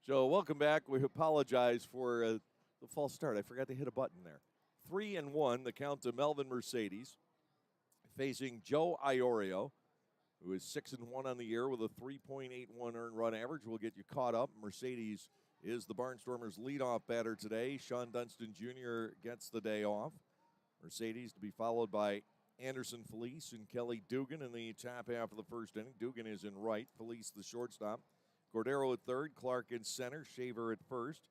So welcome back. We apologize for the false start. I forgot to hit a button there. 3-1, the count to Melvin Mercedes, facing Joe Iorio, who is 6-1 on the year with a 3.81 earned run average. We'll get you caught up. Mercedes is the Barnstormers' leadoff batter today. Sean Dunston Jr. gets the day off. Mercedes to be followed by Anderson Felice and Kelly Dugan in the top half of the first inning. Dugan is in right, Felice the shortstop. Cordero at third, Clark in center, Shaver at first,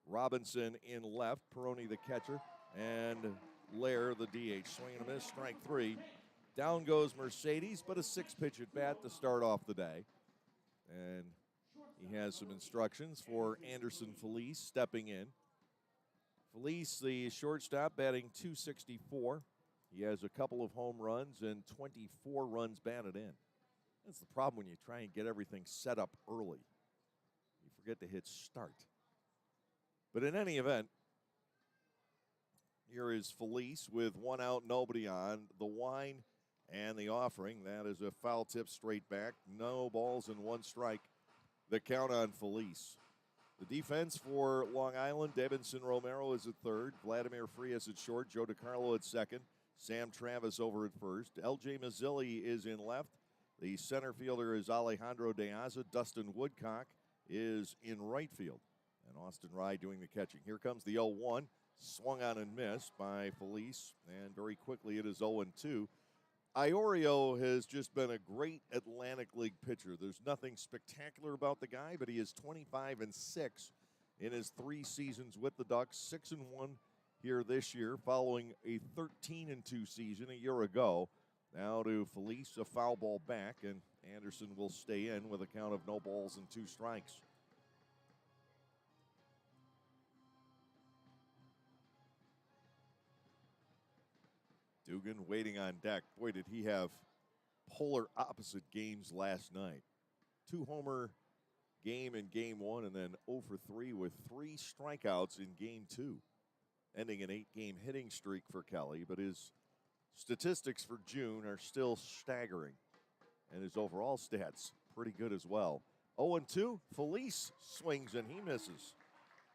Robinson in left, Peroni the catcher, and Lair the DH. Swing and a miss, strike three. Down goes Mercedes, but a 6-pitch at bat to start off the day. And he has some instructions for Anderson Felice stepping in. Felice, the shortstop, batting .264. He has a couple of home runs and 24 runs batted in. That's the problem when you try and get everything set up early. You forget to hit start. But in any event, here is Felice with one out, nobody on. The wine and the offering. That is a foul tip straight back. No balls and one strike. The count on Felice. The defense for Long Island, Davidson Romero is at third. Vladimir Frias at short. Joe DiCarlo at second. Sam Travis over at first. L.J. Mazzilli is in left. The center fielder is Alejandro De Aza. Dustin Woodcock is in right field. And Austin Rye doing the catching. Here comes the 0-1. Swung on and missed by Felice. And very quickly it is 0-2. Iorio has just been a great Atlantic League pitcher. There's nothing spectacular about the guy, but he is 25-6 in his 3 seasons with the Ducks. 6-1 here this year following a 13-2 season a year ago. Now to Felice, a foul ball back, and Anderson will stay in with a count of no balls and 2 strikes. Dugan waiting on deck. Boy, did he have polar opposite games last night. 2-homer game in Game 1 and then 0 for 3 with 3 strikeouts in Game 2. Ending an 8-game hitting streak for Kelly, but his statistics for June are still staggering. And his overall stats pretty good as well. 0-2, Felice swings and he misses.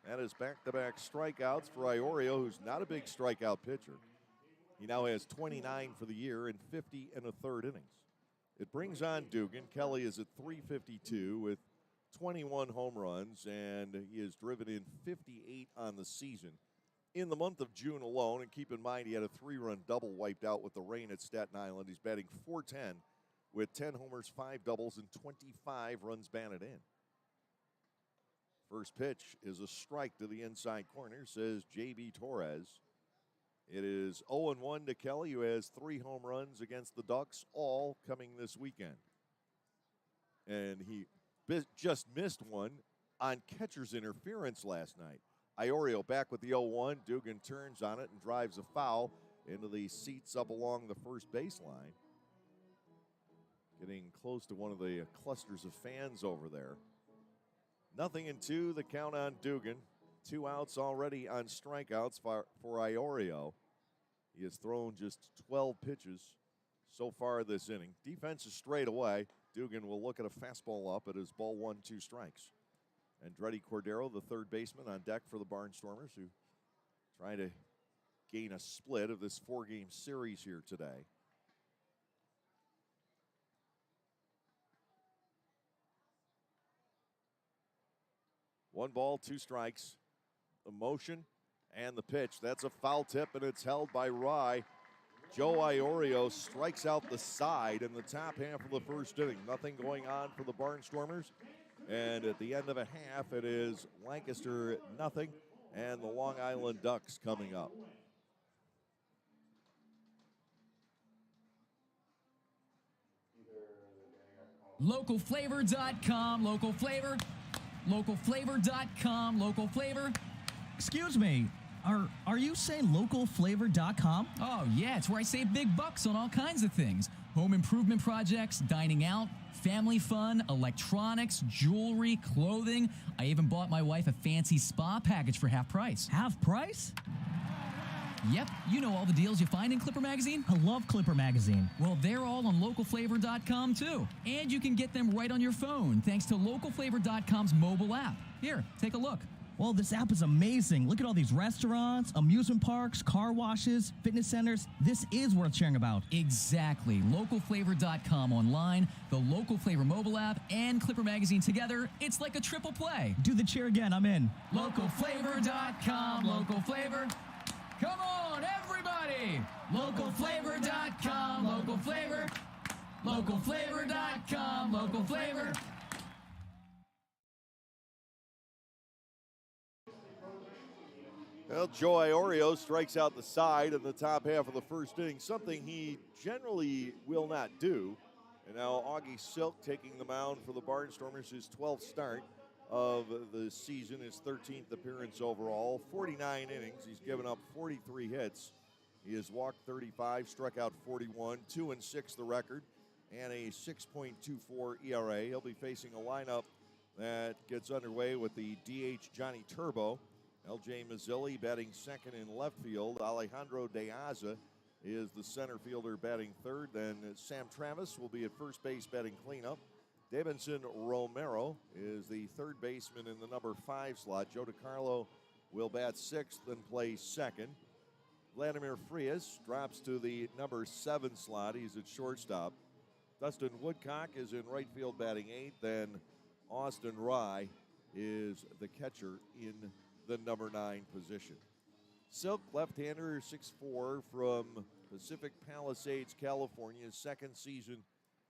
That is back-to-back strikeouts for Iorio, who's not a big strikeout pitcher. He now has 29 for the year and 50 in a third innings. It brings on Dugan. Kelly is at .352 with 21 home runs, and he has driven in 58 on the season. In the month of June alone, and keep in mind he had a 3-run double wiped out with the rain at Staten Island. He's batting .410 with 10 homers, 5 doubles, and 25 runs batted in. First pitch is a strike to the inside corner, says J.B. Torres. It is 0-1 to Kelly, who has 3 home runs against the Ducks, all coming this weekend. And he just missed one on catcher's interference last night. Iorio back with the 0-1. Dugan turns on it and drives a foul into the seats up along the first baseline. Getting close to one of the clusters of fans over there. 0-2, the count on Dugan. 2 outs already on strikeouts for Iorio. He has thrown just 12 pitches so far this inning. Defense is straight away. Dugan will look at a fastball up at his ball 1, 2 strikes. Andretti Cordero, the third baseman, on deck for the Barnstormers, who trying to gain a split of this 4-game series here today. One ball, 2 strikes. The motion and the pitch. That's a foul tip, and it's held by Rye. Joe Iorio strikes out the side in the top half of the first inning. Nothing going on for the Barnstormers. And at the end of a half, it is Lancaster 0 and the Long Island Ducks coming up. Localflavor.com, local flavor. Localflavor.com, local flavor. Excuse me, are you saying localflavor.com? Oh, yeah, it's where I save big bucks on all kinds of things. Home improvement projects, dining out, family fun, electronics, jewelry, clothing. I even bought my wife a fancy spa package for half price. Half price? Yep, you know all the deals you find in Clipper Magazine. I love Clipper Magazine. Well, they're all on localflavor.com too. And you can get them right on your phone thanks to localflavor.com's mobile app. Here, take a look. Well, this app is amazing. Look at all these restaurants, amusement parks, car washes, fitness centers. This is worth sharing about. Exactly. Localflavor.com online, the Local Flavor mobile app, and Clipper Magazine together. It's like a triple play. Do the cheer again. I'm in. Localflavor.com. Local Flavor. Come on, everybody. Localflavor.com. Local Flavor. Localflavor.com. Local Flavor. Well, Joe Iorio strikes out the side in the top half of the first inning, something he generally will not do. And now Augie Silk taking the mound for the Barnstormers, his 12th start of the season, his 13th appearance overall. 49 innings, he's given up 43 hits. He has walked 35, struck out 41, 2-6 the record, and a 6.24 ERA. He'll be facing a lineup that gets underway with the DH Johnny Turbo, L.J. Mazzilli batting second in left field. Alejandro De Aza is the center fielder batting third. Then Sam Travis will be at first base batting cleanup. Davidson Romero is the third baseman in the number 5 slot. Joe DiCarlo will bat sixth and play second. Vladimir Frias drops to the number 7 slot. He's at shortstop. Dustin Woodcock is in right field batting eighth. Then Austin Rye is the catcher in the number 9 position. Silk, left-hander, 6'4", from Pacific Palisades, California. His second season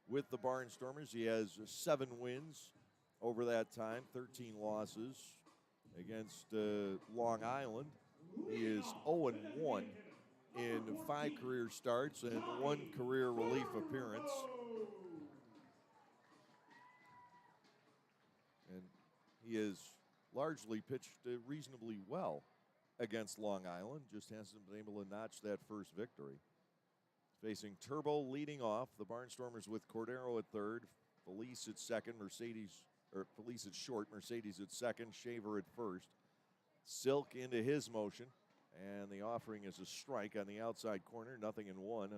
with the Barnstormers. He has 7 wins over that time, 13 losses against Long Island. He is 0-1 in 5 career starts and 1 career relief appearance. And he has largely pitched reasonably well against Long Island, just hasn't been able to notch that first victory. Facing Turbo leading off, the Barnstormers with Cordero at third, Felice at second, Felice at short, Mercedes at second, Shaver at first. Silk into his motion, and the offering is a strike on the outside corner, 0-1.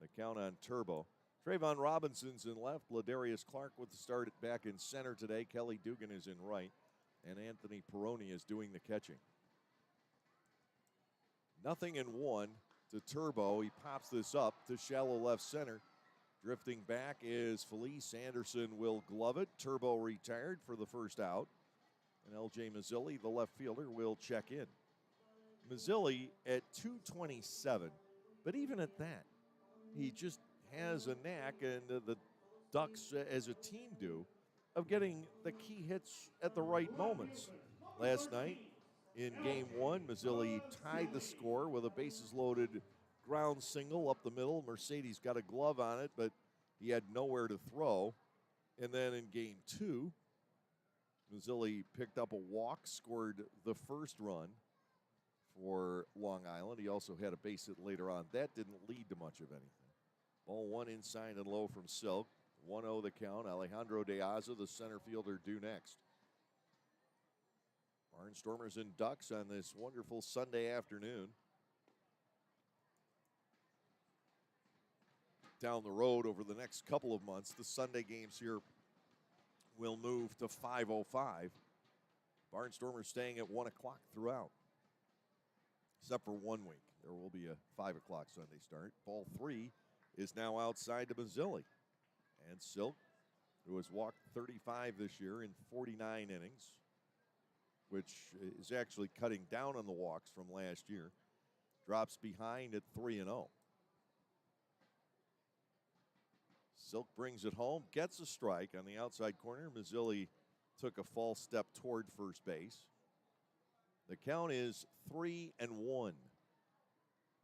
The count on Turbo. Trayvon Robinson's in left, Ladarius Clark with the start back in center today. Kelly Dugan is in right, and Anthony Peroni is doing the catching. 0-1 to Turbo. He pops this up to shallow left center. Drifting back is Felice. Anderson will glove it. Turbo retired for the first out. And L.J. Mazzilli, the left fielder, will check in. Mazzilli at 227, but even at that, he just has a knack, and the Ducks as a team do, of getting the key hits at the right moments. Last night in game 1, Mazzilli tied the score with a bases loaded ground single up the middle. Mercedes got a glove on it, but he had nowhere to throw. And then in game 2, Mazzilli picked up a walk, scored the first run for Long Island. He also had a base hit later on. That didn't lead to much of anything. Ball 1 inside and low from Silk. 1-0 the count. Alejandro De Aza, the center fielder, due next. Barnstormers and Ducks on this wonderful Sunday afternoon. Down the road over the next couple of months, the Sunday games here will move to 5:05. Barnstormers staying at 1 o'clock throughout, except for 1 week. There will be a 5 o'clock Sunday start. Ball 3 is now outside to Mazzilli. And Silk, who has walked 35 this year in 49 innings, which is actually cutting down on the walks from last year, drops behind at 3-0. Silk brings it home, gets a strike on the outside corner. Mazzilli took a false step toward first base. The count is 3-1.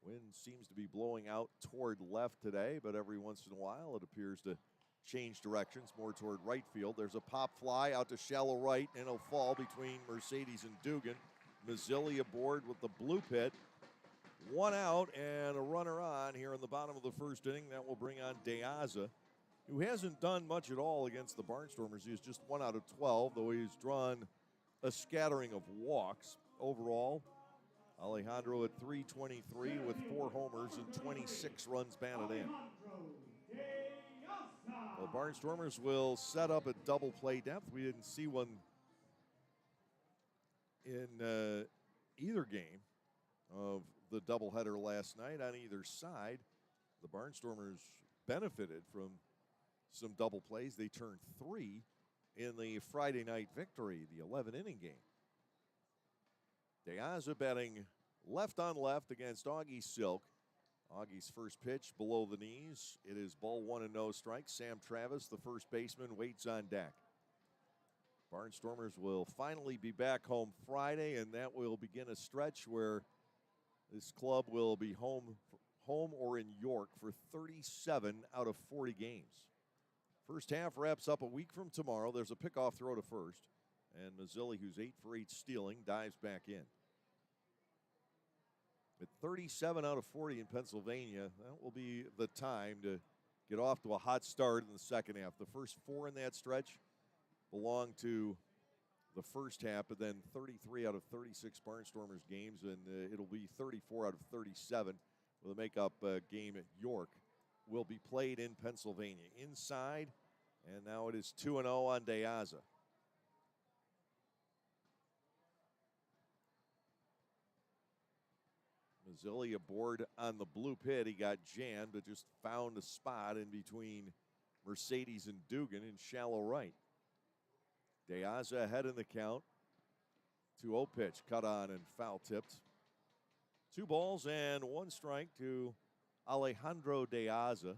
Wind seems to be blowing out toward left today, but every once in a while it appears to change directions more toward right field. There's a pop fly out to shallow right, and it'll fall between Mercedes and Dugan. Mazzilli aboard with the blue pit. 1 out and a runner on here in the bottom of the first inning. That will bring on De Aza, who hasn't done much at all against the Barnstormers. He is just 1 out of 12, though he's drawn a scattering of walks. Overall, Alejandro at 323 with 4 homers and 26 runs batted in. Well, Barnstormers will set up a double play depth. We didn't see one in either game of the doubleheader last night on either side. The Barnstormers benefited from some double plays. They turned 3 in the Friday night victory, the 11-inning game. De Aza batting left on left against Augie Silk. Augie's first pitch below the knees. It is ball 1 and no strike. Sam Travis, the first baseman, waits on deck. Barnstormers will finally be back home Friday, and that will begin a stretch where this club will be home or in York for 37 out of 40 games. First half wraps up a week from tomorrow. There's a pickoff throw to first, and Mazzilli, who's 8 for 8 stealing, dives back in. At 37 out of 40 in Pennsylvania, that will be the time to get off to a hot start in the second half. The first 4 in that stretch belong to the first half, but then 33 out of 36 Barnstormers games, and it'll be 34 out of 37 with a makeup game at York will be played in Pennsylvania. Inside, and now it is 2-0 on De Aza. Mazzilli aboard on the blue pit. He got jammed, but just found a spot in between Mercedes and Dugan in shallow right. De Aza ahead in the count. 2-0 pitch, cut on and foul tipped. 2 balls and 1 strike to Alejandro De Aza.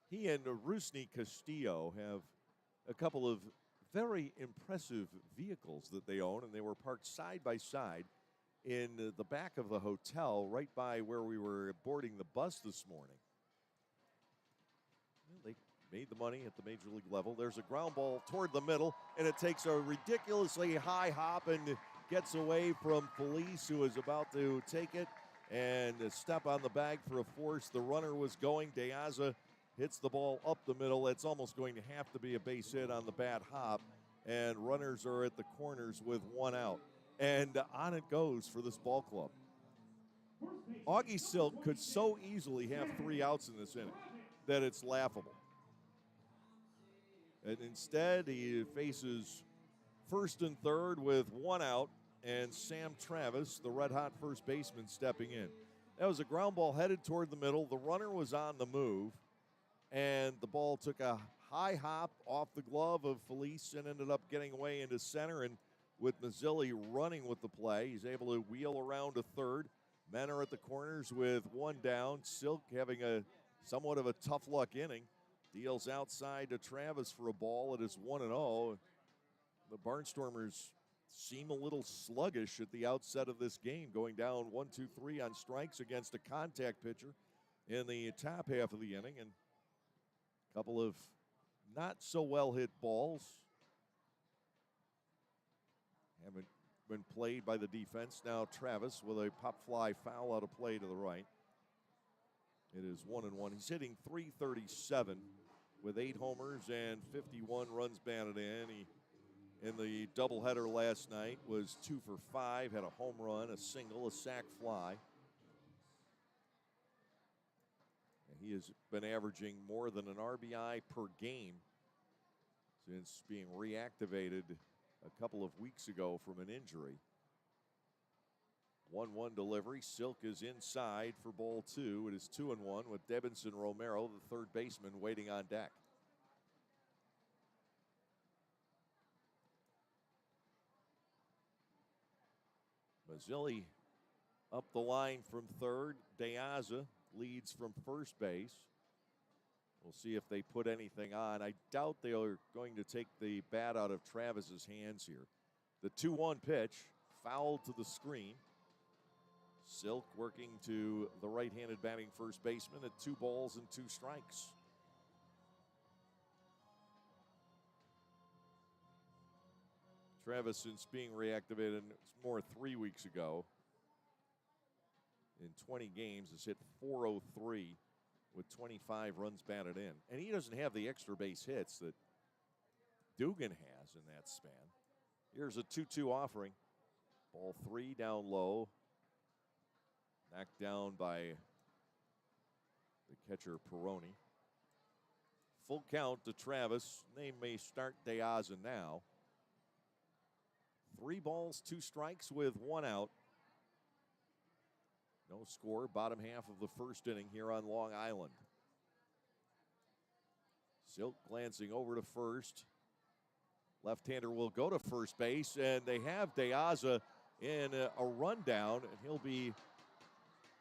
He and Rusney Castillo have a couple of very impressive vehicles that they own, and they were parked side by side in the back of the hotel right by where we were boarding the bus this morning. They made the money at the major league level. There's a ground ball toward the middle, and it takes a ridiculously high hop and gets away from Felice, who is about to take it and step on the bag for a force. The runner was going. De Aza hits the ball up the middle. It's almost going to have to be a base hit on the bad hop, and runners are at the corners with 1 out. And on it goes for this ball club. Augie Silk could so easily have 3 outs in this inning that it's laughable. And instead, he faces first and third with 1 out, and Sam Travis, the red-hot first baseman, stepping in. That was a ground ball headed toward the middle. The runner was on the move, and the ball took a high hop off the glove of Felice and ended up getting away into center. And with Mazzilli running with the play, he's able to wheel around to third. Men are at the corners with 1 down. Silk having a somewhat of a tough luck inning. Deals outside to Travis for a ball. It is 1-0. The Barnstormers seem a little sluggish at the outset of this game, going down 1-2-3 on strikes against a contact pitcher in the top half of the inning, and a couple of not so well hit balls haven't been played by the defense. Now Travis with a pop fly foul out of play to the right. It is 1-1. He's hitting .337 with 8 homers and 51 runs batted in. He, in the doubleheader last night, was 2 for 5, had a home run, a single, a sac fly. And he has been averaging more than an RBI per game since being reactivated a couple of weeks ago from an injury. 1-1 delivery. Silk is inside for ball 2. It is 2-1 with Debinson Romero, the third baseman, waiting on deck. Mazzilli up the line from third. De Aza leads from first base. We'll see if they put anything on. I doubt they are going to take the bat out of Travis's hands here. The 2-1 pitch, foul to the screen. Silk working to the right-handed batting first baseman at 2 balls and 2 strikes. Travis, since being reactivated, it's more 3 weeks ago, in 20 games, has hit .403 with 25 runs batted in. And he doesn't have the extra base hits that Dugan has in that span. Here's a 2-2 offering. Ball 3 down low. Knocked down by the catcher Peroni. Full count to Travis. They may start De Aza now. 3 balls, 2 strikes with 1 out. No score, bottom half of the first inning here on Long Island. Silk glancing over to first. Left-hander will go to first base, and they have De Aza in a rundown, and he'll be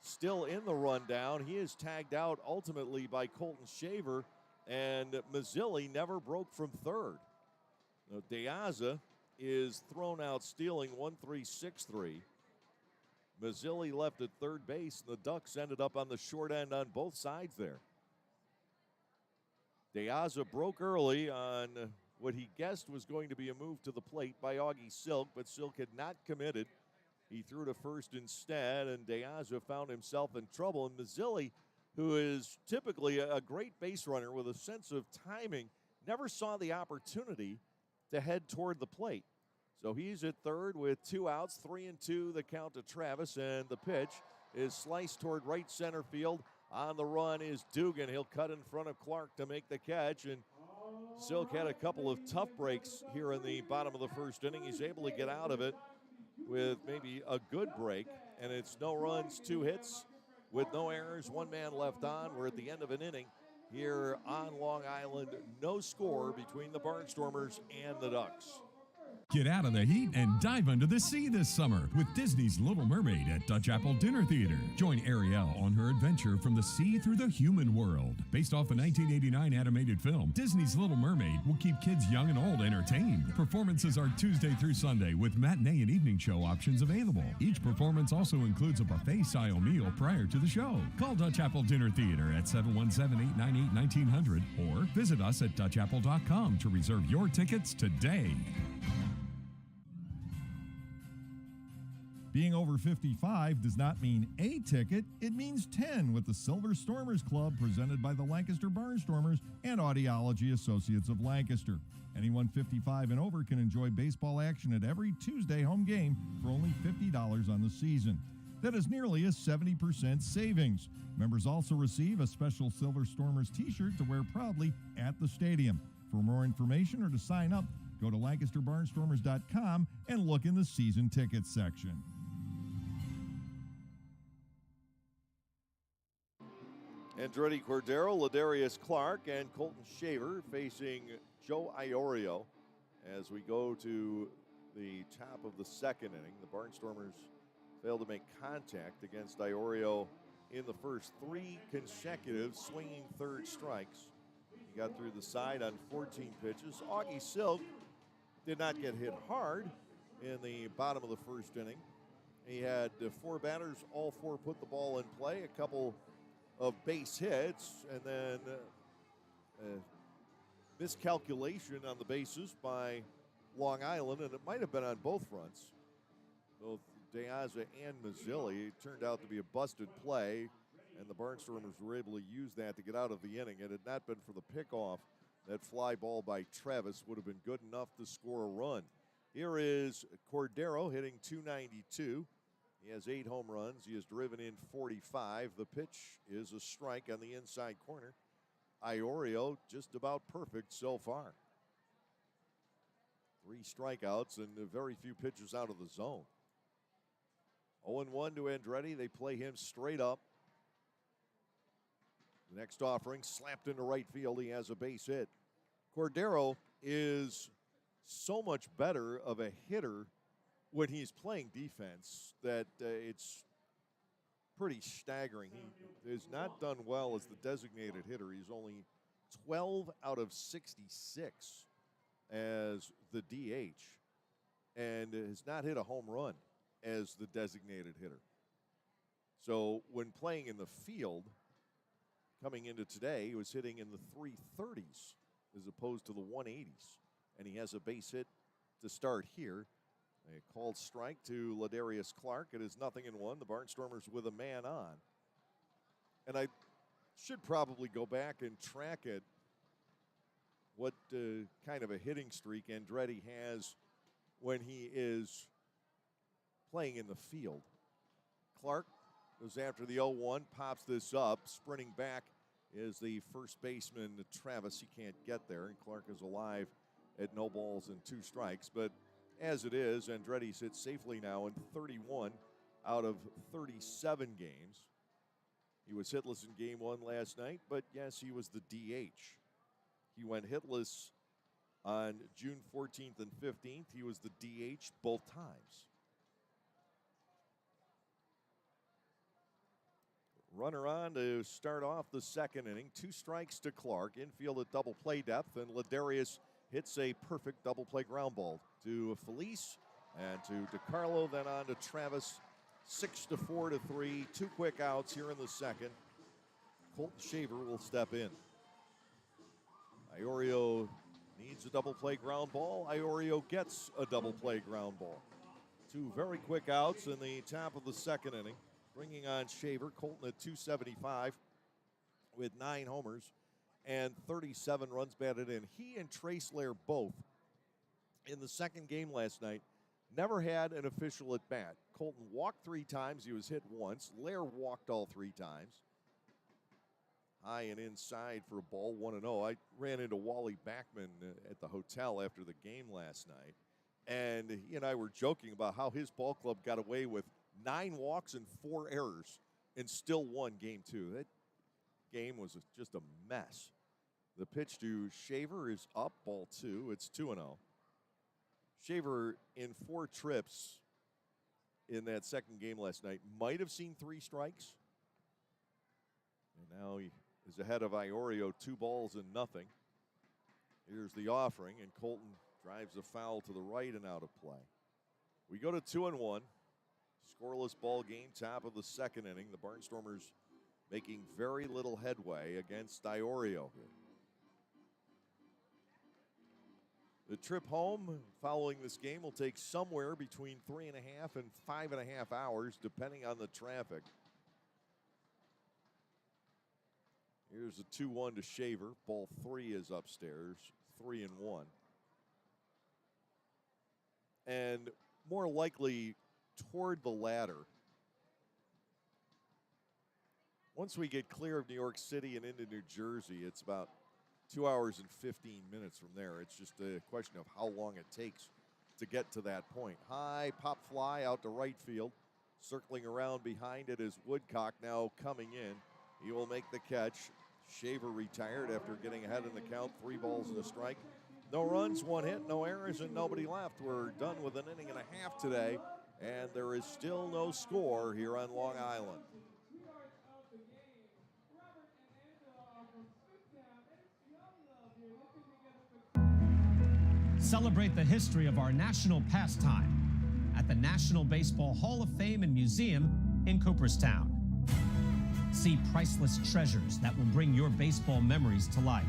still in the rundown. He is tagged out ultimately by Colton Shaver, and Mazzilli never broke from third. Now, De Aza is thrown out stealing 1-3-6-3. Mazzilli left at third base, and the Ducks ended up on the short end on both sides there. De Aza broke early on what he guessed was going to be a move to the plate by Augie Silk, but Silk had not committed. He threw to first instead, and De Aza found himself in trouble. And Mazzilli, who is typically a great base runner with a sense of timing, never saw the opportunity to head toward the plate. So he's at third with 2 outs, 3-2 the count to Travis, and the pitch is sliced toward right center field. On the run is Dugan. He'll cut in front of Clark to make the catch, and Silk had a couple of tough breaks here in the bottom of the first inning. He's able to get out of it with maybe a good break, and it's no runs, 2 hits with no errors, 1 man left on. We're at the end of an inning here on Long Island. No score between the Barnstormers and the Ducks. Get out of the heat and dive under the sea this summer with Disney's Little Mermaid at Dutch Apple Dinner Theater. Join Ariel on her adventure from the sea through the human world. Based off the 1989 animated film, Disney's Little Mermaid will keep kids young and old entertained. Performances are Tuesday through Sunday with matinee and evening show options available. Each performance also includes a buffet-style meal prior to the show. Call Dutch Apple Dinner Theater at 717-898-1900 or visit us at DutchApple.com to reserve your tickets today. Being over 55 does not mean a ticket, it means 10 with the Silver Stormers Club presented by the Lancaster Barnstormers and Audiology Associates of Lancaster. Anyone 55 and over can enjoy baseball action at every Tuesday home game for only $50 on the season. That is nearly a 70% savings. Members also receive a special Silver Stormers t-shirt to wear proudly at the stadium. For more information or to sign up, go to LancasterBarnstormers.com and look in the season tickets section. Andretti Cordero, Ladarius Clark, and Colton Shaver facing Joe Iorio as we go to the top of the second inning. The Barnstormers failed to make contact against Iorio in the first 3 consecutive swinging third strikes. He got through the side on 14 pitches. Augie Silk did not get hit hard in the bottom of the first inning. He had 4 batters, all 4 put the ball in play, a couple of base hits, and then miscalculation on the bases by Long Island, and it might have been on both fronts. Both De Aza and Mazzilli. It turned out to be a busted play, and the Barnstormers were able to use that to get out of the inning. It had not been for the pickoff, that fly ball by Travis would have been good enough to score a run. Here is Cordero hitting .292. He has 8 home runs. He has driven in 45. The pitch is a strike on the inside corner. Iorio just about perfect so far. 3 strikeouts and very few pitches out of the zone. 0-1 to Andretti. They play him straight up. The next offering slapped into right field. He has a base hit. Cordero is so much better of a hitter when he's playing defense that it's pretty staggering. He has not done well as the designated hitter. He's only 12 out of 66 as the DH and has not hit a home run as the designated hitter. So when playing in the field, coming into today, he was hitting in the 330s as opposed to the 180s. And he has a base hit to start here. A called strike to Ladarius Clark. It is 0-1. The Barnstormers with a man on. And I should probably go back and track it, what kind of a hitting streak Andretti has when he is playing in the field. Clark goes after the 0-1, pops this up. Sprinting back is the first baseman, Travis. He can't get there, and Clark is alive at no balls and 2 strikes. But as it is. Andretti's hit safely now in 31 out of 37 games. He was hitless in game 1 last night, but yes, he was the DH. He went hitless on June 14th and 15th. He was the DH both times. Runner on to start off the second inning. 2 strikes to Clark. Infield at double play depth, and Ladarius hits a perfect double play ground ball to Felice and to DeCarlo, then on to Travis. 6-4 to 3. 2 quick outs here in the second. Colton Shaver will step in. Iorio needs a double play ground ball. Iorio gets a double play ground ball. 2 very quick outs in the top of the second inning. Bringing on Shaver. Colton at 275 with 9 homers and 37 runs batted in. He and Trace Lair both in the second game last night never had an official at bat. Colton walked 3 times. He was hit once. Lair walked all 3 times. High and inside for a ball, 1-0. I ran into Wally Backman at the hotel after the game last night, and he and I were joking about how his ball club got away with 9 walks and 4 errors and still won game 2. That game was just a mess. The pitch to Shaver is up, ball 2. It's 2-0. Shaver, in 4 trips in that second game last night, might have seen 3 strikes. And now he is ahead of Iorio, 2 balls and nothing. Here's the offering, and Colton drives a foul to the right and out of play. We go to 2-1. Scoreless ball game, top of the second inning. The Barnstormers making very little headway against Iorio here. The trip home following this game will take somewhere between 3.5 and 5.5 hours, depending on the traffic. Here's a 2-1 to Shaver. Ball 3 is upstairs, 3-1. And more likely toward the latter. Once we get clear of New York City and into New Jersey, it's about 2 hours and 15 minutes from there. It's just a question of how long it takes to get to that point. High pop fly out to right field. Circling around behind it is Woodcock now coming in. He will make the catch. Shaver retired after getting ahead in the count. 3 balls and a strike. No runs, 1 hit, no errors, and nobody left. We're done with an inning and a half today, and there is still no score here on Long Island. Celebrate the history of our national pastime at the National Baseball Hall of Fame and Museum in Cooperstown. See priceless treasures that will bring your baseball memories to life.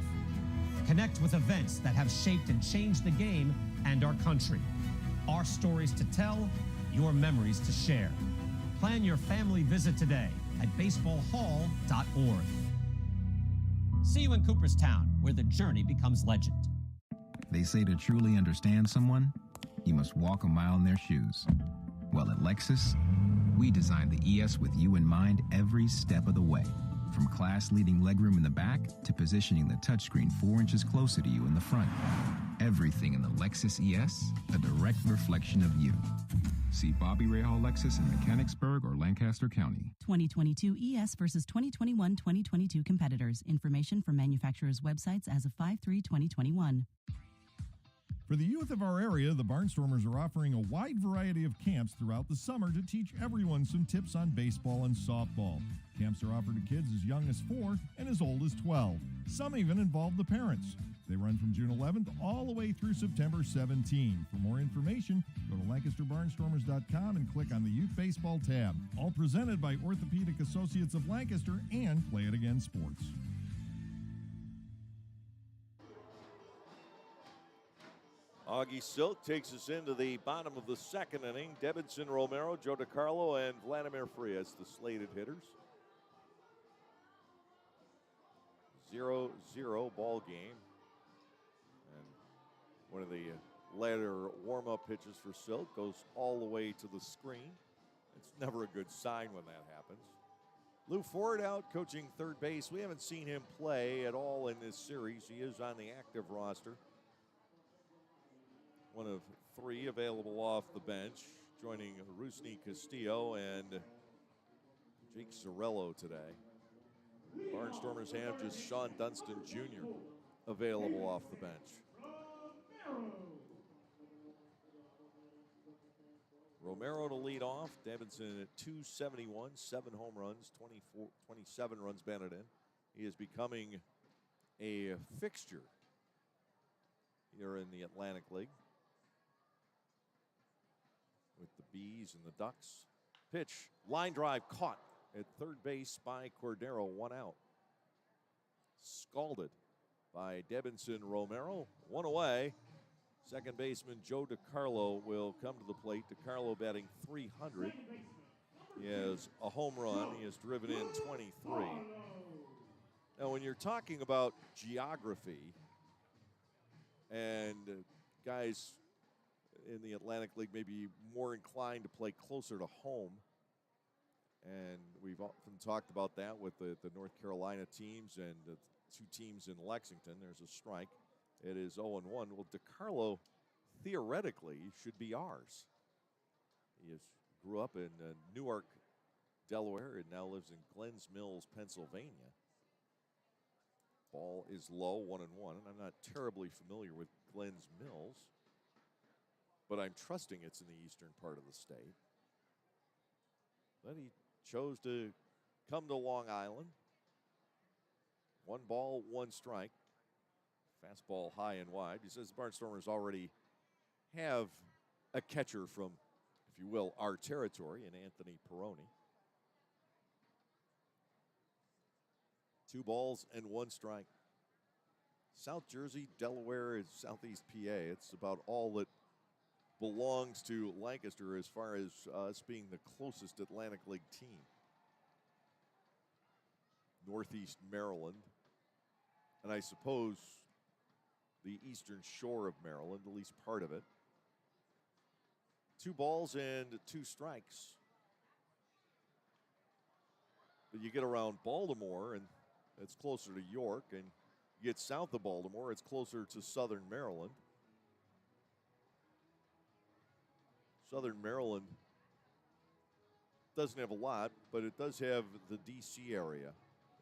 Connect with events that have shaped and changed the game and our country. Our stories to tell, your memories to share. Plan your family visit today at baseballhall.org. See you in Cooperstown, where the journey becomes legend. They say to truly understand someone, you must walk a mile in their shoes. Well, at Lexus, we designed the ES with you in mind every step of the way. From class-leading legroom in the back to positioning the touchscreen 4 inches closer to you in the front. Everything in the Lexus ES, a direct reflection of you. See Bobby Rahal Lexus in Mechanicsburg or Lancaster County. 2022 ES versus 2021-2022 competitors. Information from manufacturers' websites as of 5/3/2021. For the youth of our area, the Barnstormers are offering a wide variety of camps throughout the summer to teach everyone some tips on baseball and softball. Camps are offered to kids as young as 4 and as old as 12. Some even involve the parents. They run from June 11th all the way through September 17. For more information, go to LancasterBarnstormers.com and click on the Youth Baseball tab. All presented by Orthopedic Associates of Lancaster and Play It Again Sports. Augie Silk takes us into the bottom of the second inning. Debinson Romero, Joe DeCarlo, and Vladimir Frias, the slated hitters. 0-0 ball game. And one of the latter warm-up pitches for Silk goes all the way to the screen. It's never a good sign when that happens. Lou Ford out coaching third base. We haven't seen him play at all in this series. He is on the active roster. One of 3 available off the bench, joining Rusney Castillo and Jake Zorello today. Barnstormers have just Sean Dunston Jr. available off the bench. Romero to lead off. Davidson at 271, 7 home runs, 27 runs batted in. He is becoming a fixture here in the Atlantic League with the Bees and the Ducks. Pitch, line drive caught at third base by Cordero, 1 out. Scalded by Debinson Romero, 1 away. Second baseman Joe DiCarlo will come to the plate. DiCarlo batting .300. He has a home run. He has driven in 23. Now, when you're talking about geography and guys in the Atlantic League may be more inclined to play closer to home, and we've often talked about that with the North Carolina teams and the 2 teams in Lexington. There's a strike. It is 0-1. Well, DiCarlo theoretically should be ours. He grew up in Newark, Delaware, and now lives in Glens Mills, Pennsylvania. Ball is low, 1-1, and I'm not terribly familiar with Glens Mills, but I'm trusting it's in the eastern part of the state. Then he chose to come to Long Island. 1 ball, 1 strike. Fastball high and wide. He says the Barnstormers already have a catcher from, if you will, our territory in Anthony Peroni. 2 balls and 1 strike. South Jersey, Delaware, and Southeast PA. It's about all that belongs to Lancaster as far as us being the closest Atlantic League team. Northeast Maryland, and I suppose the eastern shore of Maryland, at least part of it. 2 balls and 2 strikes. But you get around Baltimore, and it's closer to York, and you get south of Baltimore, it's closer to southern Maryland. Southern Maryland doesn't have a lot, but it does have the D.C. area,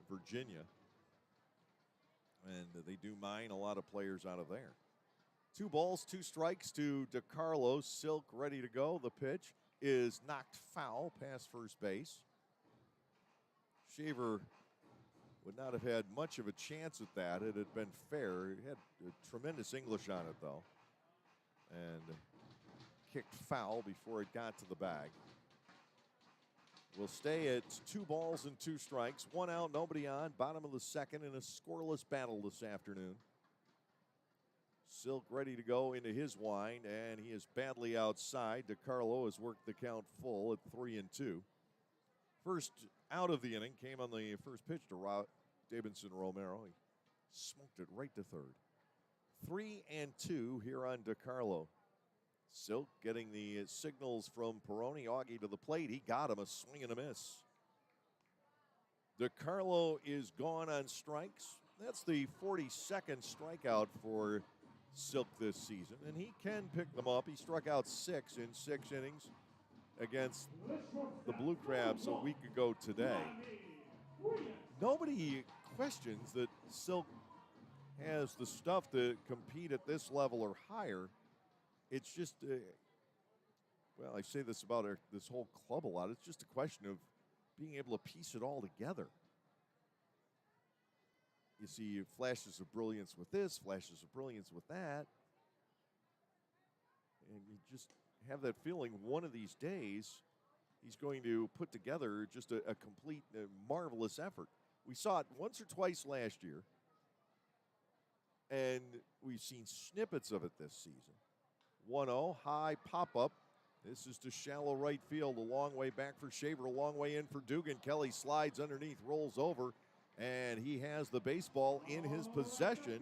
Virginia. And they do mine a lot of players out of there. 2 balls, 2 strikes to DiCarlo. Silk ready to go. The pitch is knocked foul past first base. Shaver would not have had much of a chance at that. It had been fair. He had tremendous English on it, though. And kicked foul before it got to the bag. We'll stay at 2 balls and 2 strikes. 1 out, nobody on. Bottom of the second in a scoreless battle this afternoon. Silk ready to go into his wind, and he is badly outside. DiCarlo has worked the count full at 3-2. First out of the inning came on the first pitch to Davidson Romero. He smoked it right to third. 3-2 here on DiCarlo. Silk getting the signals from Peroni. Augie to the plate. He got him, a swing and a miss. DiCarlo is gone on strikes. That's the 42nd strikeout for Silk this season, and he can pick them up. He struck out 6 in 6 innings against the Blue Crabs a week ago today. Nobody questions that Silk has the stuff to compete at this level or higher. It's just, well, I say this about this whole club a lot. It's just a question of being able to piece it all together. You see flashes of brilliance with this, flashes of brilliance with that. And you just have that feeling one of these days he's going to put together just a complete, marvelous effort. We saw it once or twice last year, and we've seen snippets of it this season. 1-0, high pop-up. This is to shallow right field, a long way back for Shaver, a long way in for Dugan. Kelly slides underneath, rolls over, and he has the baseball in his possession.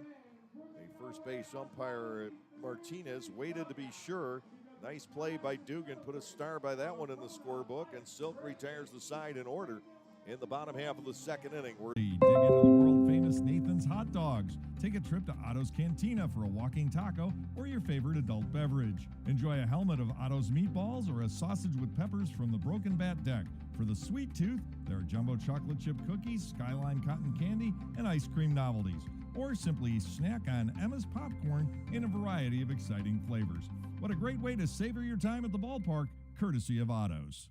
The first base umpire, Martinez, waited to be sure. Nice play by Dugan, put a star by that one in the scorebook, and Silk retires the side in order in the bottom half of the second inning. Dig into the world-famous Nathan's Hot Dogs. Take a trip to Otto's Cantina for a walking taco or your favorite adult beverage. Enjoy a helmet of Otto's meatballs or a sausage with peppers from the Broken Bat Deck. For the sweet tooth, there are jumbo chocolate chip cookies, Skyline cotton candy, and ice cream novelties. Or simply snack on Emma's popcorn in a variety of exciting flavors. What a great way to savor your time at the ballpark, courtesy of Otto's.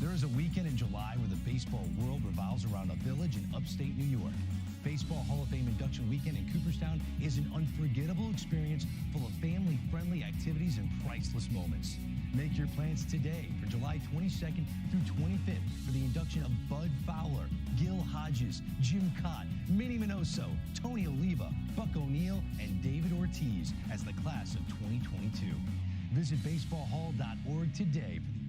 There is a weekend in July where the baseball world revolves around a village in upstate New York. Baseball Hall of Fame induction weekend in Cooperstown is an unforgettable experience full of family-friendly activities and priceless moments. Make your plans today for July 22nd through 25th for the induction of Bud Fowler, Gil Hodges, Jim Cott, Minnie Minoso, Tony Oliva, Buck O'Neill, and David Ortiz as the class of 2022. Visit baseballhall.org today for the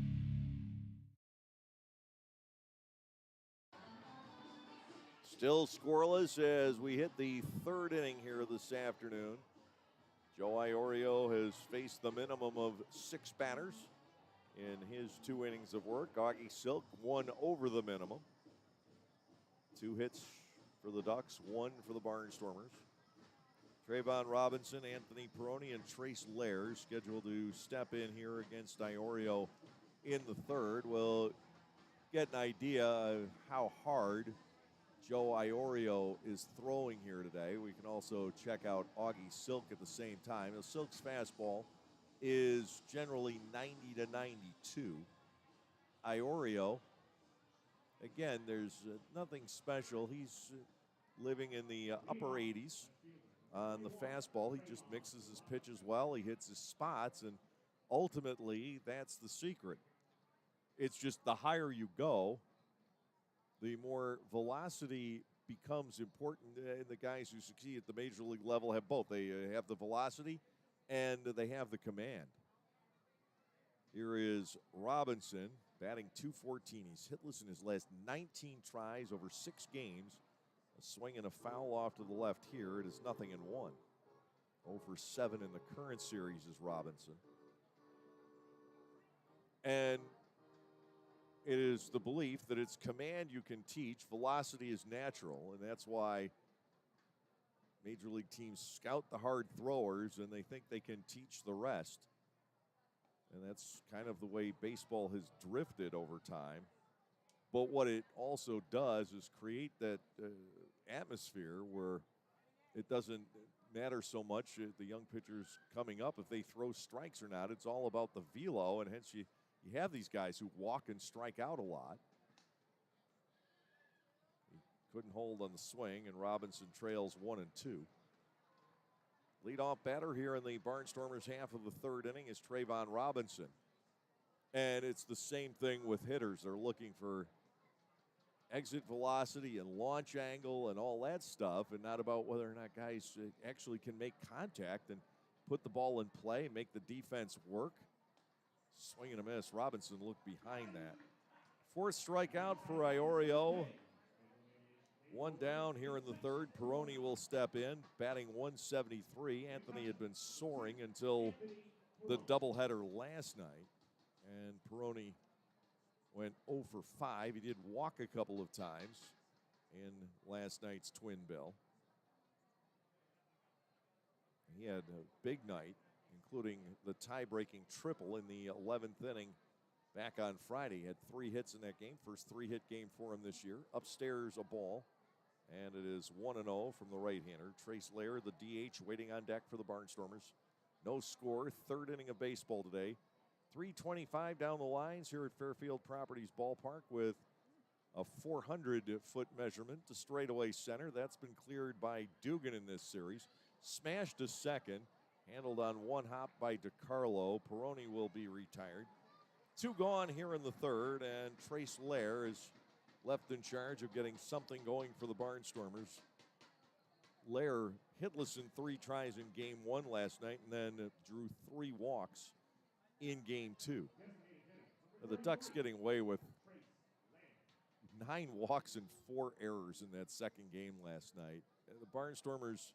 Still scoreless as we hit the third inning here this afternoon. Joe Iorio has faced the minimum of 6 batters in his 2 innings of work. Augie Silk, 1 over the minimum. 2 hits for the Ducks, 1 for the Barnstormers. Trayvon Robinson, Anthony Peroni, and Trace Lair scheduled to step in here against Iorio in the third. We'll get an idea of how hard Joe Iorio is throwing here today. We can also check out Augie Silk at the same time. Now, Silk's fastball is generally 90 to 92. Iorio, again, there's nothing special. He's living in the upper 80s on the fastball. He just mixes his pitches well. He hits his spots, and ultimately, that's the secret. It's just the higher you go, the more velocity becomes important. And the guys who succeed at the major league level have both. They have the velocity and they have the command. Here is Robinson batting .214. He's hitless in his last 19 tries over 6 games. A swing and a foul off to the left here. It is 0-1. 0 for 7 in the current series is Robinson. And it is the belief that it's command you can teach, velocity is natural, and that's why major league teams scout the hard throwers and they think they can teach the rest. And that's kind of the way baseball has drifted over time. But what it also does is create that atmosphere where it doesn't matter so much the young pitchers coming up if they throw strikes or not. It's all about the velo, and hence you have these guys who walk and strike out a lot. He couldn't hold on the swing, and Robinson trails 1-2. Leadoff batter here in the Barnstormers half of the third inning is Trayvon Robinson. And it's the same thing with hitters. They're looking for exit velocity and launch angle and all that stuff, and not about whether or not guys actually can make contact and put the ball in play, make the defense work. Swing and a miss. Robinson looked behind that. 4th strikeout for Iorio. 1 down here in the third. Peroni will step in, batting .173. Anthony had been soaring until the doubleheader last night, and Peroni went 0 for 5. He did walk a couple of times in last night's twin bill. He had a big night, including the tie-breaking triple in the 11th inning back on Friday. He had 3 hits in that game. First 3-hit game for him this year. Upstairs a ball, and it is 1-0 from the right-hander. Trace Lair, the DH, waiting on deck for the Barnstormers. No score. 3rd inning of baseball today. 3:25 down the lines here at Fairfield Properties Ballpark with a 400-foot measurement to straightaway center. That's been cleared by Dugan in this series. Smashed to second. Handled on 1 hop by DiCarlo. Peroni will be retired. 2 gone here in the third, and Trace Lair is left in charge of getting something going for the Barnstormers. Lair hitless in 3 tries in game 1 last night, and then drew 3 walks in game 2. The Ducks getting away with 9 walks and 4 errors in that second game last night. The Barnstormers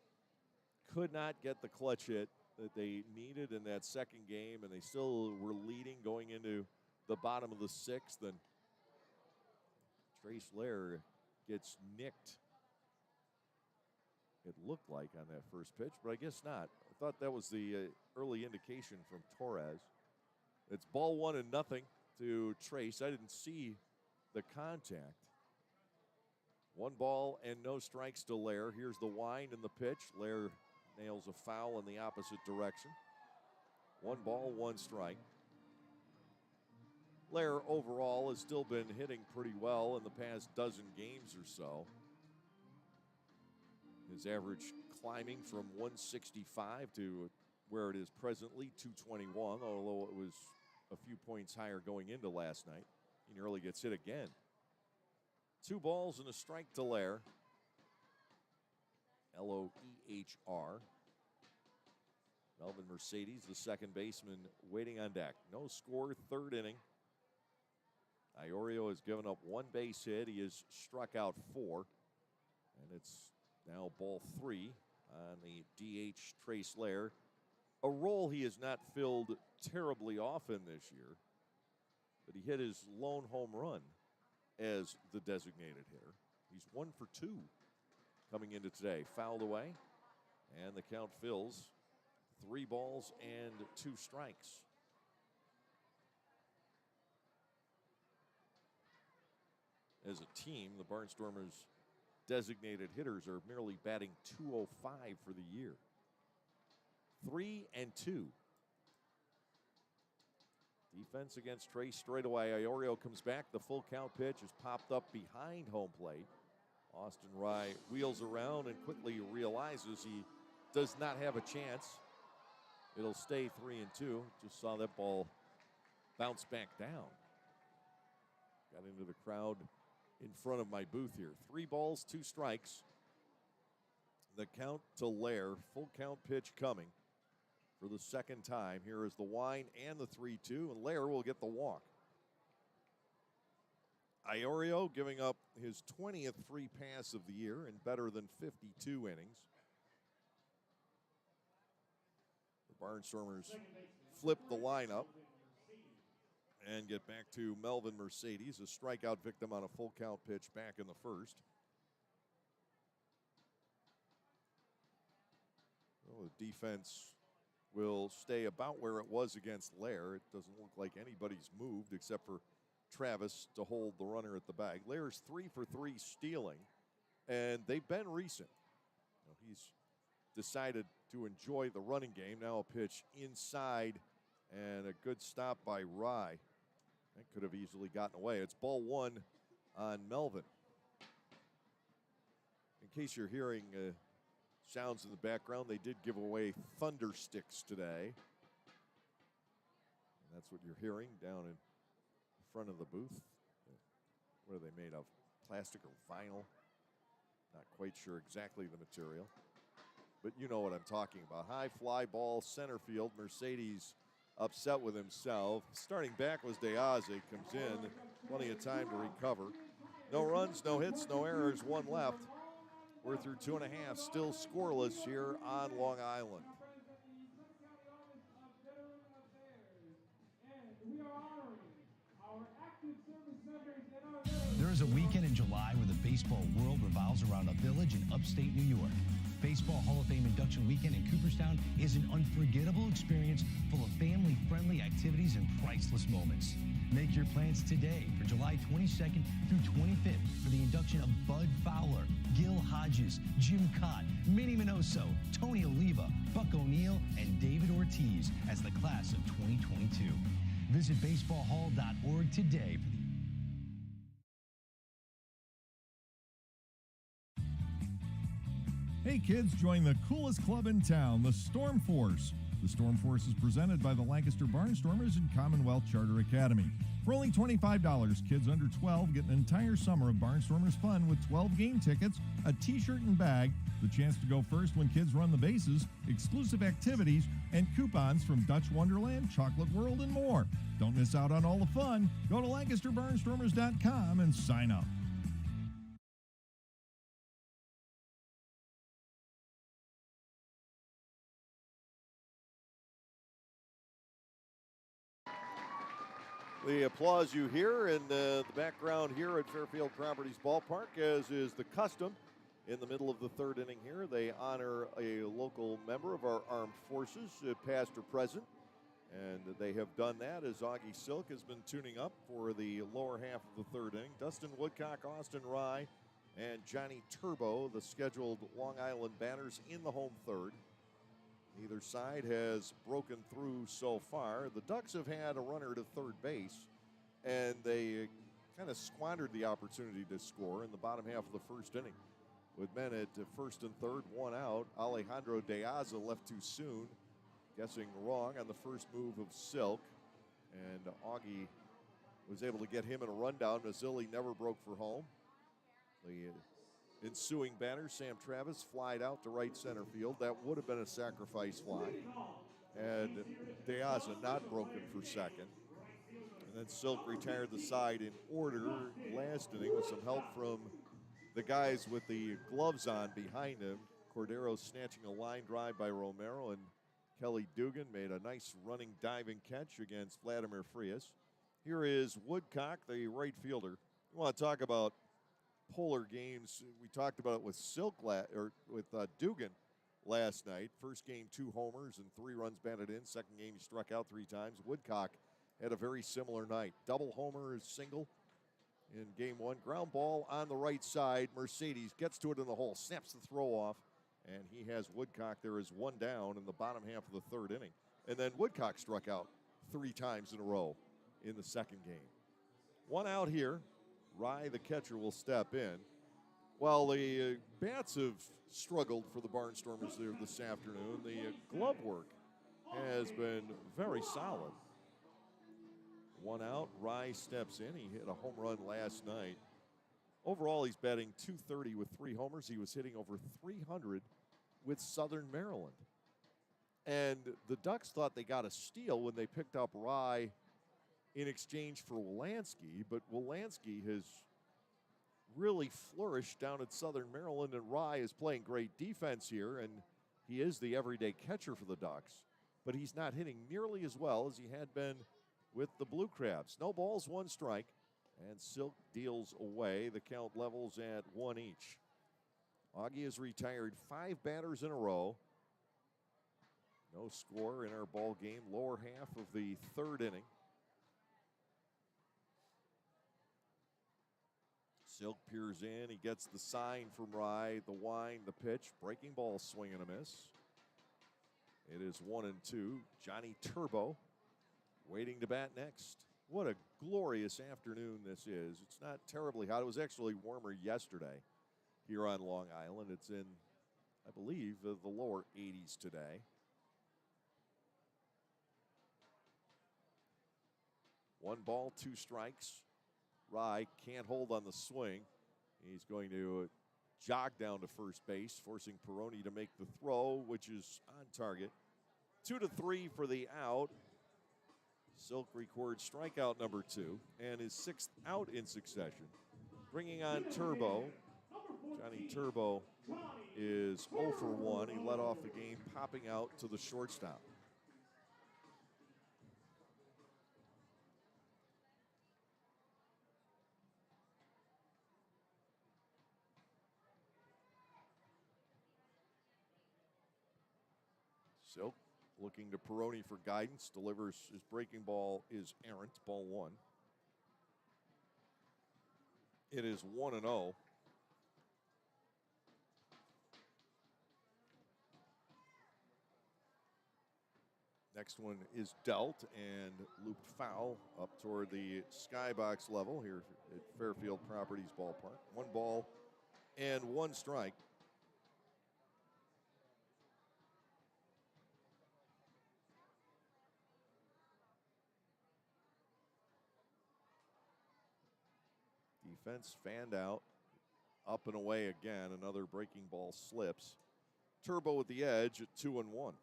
could not get the clutch hit that they needed in that second game, and they still were leading going into the bottom of the 6th, and Trace Lair gets nicked it looked like on that first pitch, but I guess not. I thought that was the early indication from Torres. It's ball 1-0 to Trace. I didn't see the contact. 1 ball and no strikes to Lair. Here's the wind and the pitch. Lair nails a foul in the opposite direction. 1 ball, 1 strike. Lair overall has still been hitting pretty well in the past dozen games or so. His average climbing from 165 to where it is presently, 221, although it was a few points higher going into last night. He nearly gets hit again. 2 balls and a strike to Lair. Loehr. Melvin Mercedes, the second baseman, waiting on deck. No score, 3rd inning. Iorio has given up 1 base hit. He has struck out 4. And it's now ball 3 on the DH Trace Lair. A role he has not filled terribly often this year. But he hit his lone home run as the designated hitter. He's 1 for 2 coming into today. Fouled away. And the count fills. 3 balls and 2 strikes. As a team, the Barnstormers designated hitters are merely batting .205 for the year. 3-2. Defense against Trace straight away. Iorio comes back. The full count pitch is popped up behind home plate. Austin Rye wheels around and quickly realizes he does not have a chance. It'll stay 3-2. Just saw that ball bounce back down. Got into the crowd in front of my booth here. 3 balls, 2 strikes. The count to Lair. Full count pitch coming for the second time. Here is the wind and the 3-2, and Lair will get the walk. Iorio giving up his 20th free pass of the year in better than 52 innings. The Barnstormers flip the lineup and get back to Melvin Mercedes, a strikeout victim on a full count pitch back in the first. Well, the defense will stay about where it was against Lair. It doesn't look like anybody's moved except for Travis to hold the runner at the bag. Lair's 3 for 3 stealing, and they've been recent. He's decided to enjoy the running game. Now a pitch inside and a good stop by Rye. That could have easily gotten away. It's ball 1 on Melvin. In case you're hearing sounds in the background, they did give away thunder sticks today. And that's what you're hearing down in front of the booth. What are they made of? Plastic or vinyl? Not quite sure exactly the material. But you know what I'm talking about. High fly ball, center field. Mercedes upset with himself. Starting back was Deaze. Comes in. Plenty of time to recover. No runs, no hits, no errors. 1 left. We're through 2.5. Still scoreless here on Long Island. There is a weekend in July where the baseball world revolves around a village in upstate New York. Baseball Hall of Fame induction weekend in Cooperstown is an unforgettable experience full of family-friendly activities and priceless moments. Make your plans today for July 22nd through 25th for the induction of Bud Fowler, Gil Hodges, Jim Cott, Minnie Minoso, Tony Oliva, Buck O'Neill, and David Ortiz as the class of 2022. Visit baseballhall.org today for the Hey kids, join the coolest club in town, the Storm Force. The Storm Force is presented by the Lancaster Barnstormers and Commonwealth Charter Academy. For only $25, kids under 12 get an entire summer of Barnstormers fun with 12 game tickets, a t-shirt and bag, the chance to go first when kids run the bases, exclusive activities, and coupons from Dutch Wonderland, Chocolate World, and more. Don't miss out on all the fun. Go to LancasterBarnstormers.com and sign up. The applause you hear in the background here at Fairfield Properties Ballpark, as is the custom In the middle of the third inning here, they honor a local member of our armed forces, past or present. And they have done that as Augie Silk has been tuning up for the lower half of the third inning. Dustin Woodcock, Austin Rye, and Johnny Turbo, the scheduled Long Island batters in the home third. Neither side has broken through so far. The Ducks have had a runner to third base, and they kind of squandered the opportunity to score in the bottom half of the first inning. With men at first and third, one out, Alejandro De Aza left too soon, guessing wrong on the first move of Silk, and Augie was able to get him in a rundown. Mazzilli never broke for home. The ensuing batter, Sam Travis, flied out to right center field. That would have been a sacrifice fly. And De Aza not broken for second. And then Silk retired the side in order last inning with some help from the guys with the gloves on behind him. Cordero snatching a line drive by Romero, and Kelly Dugan made a nice running diving catch against Vladimir Frias. Here is Woodcock, the right fielder. You want to talk about polar games? We talked about it with Dugan last night. First game, 2 homers and 3 runs batted in. Second game, he struck out 3 times. Woodcock had a very similar night. Double homer, single in game 1. Ground ball on the right side. Mercedes gets to it in the hole, snaps the throw off, and he has Woodcock there as 1 down in the bottom half of the third inning. And then Woodcock struck out 3 times in a row in the second game. 1 out here. Rye, the catcher, will step in. While the bats have struggled for the Barnstormers there this afternoon, the glove work has been very solid. 1 out, Rye steps in. He hit a home run last night. Overall, he's batting .230 with 3 homers. He was hitting over .300 with Southern Maryland. And the Ducks thought they got a steal when they picked up Rye in exchange for Wolanski, but Wolanski has really flourished down at Southern Maryland, and Rye is playing great defense here, and he is the everyday catcher for the Ducks, but he's not hitting nearly as well as he had been with the Blue Crabs. No balls, 1 strike, and Silk deals away. The count levels at 1 each. Augie has retired 5 batters in a row. No score in our ball game, lower half of the third inning. Silk peers in. He gets the sign from Rye, the whine, the pitch. Breaking ball, swing and a miss. It is 1-2. Johnny Turbo waiting to bat next. What a glorious afternoon this is. It's not terribly hot. It was actually warmer yesterday here on Long Island. It's in, I believe, the lower 80s today. One ball, 2 strikes. Rye can't hold on the swing. He's going to jog down to first base, forcing Peroni to make the throw, which is on target. 2-3 for the out. Silk records strikeout number 2 and his 6th out in succession. Bringing on Turbo. Johnny Turbo is 0 for 1. He led off the game, popping out to the shortstop. Silk looking to Peroni for guidance, delivers his breaking ball is errant, ball 1. It is 1-0. Next one is dealt and looped foul up toward the skybox level here at Fairfield Properties Ballpark. 1 ball and 1 strike. Defense fanned out, up and away again. Another breaking ball slips. Turbo at the edge at 2-1.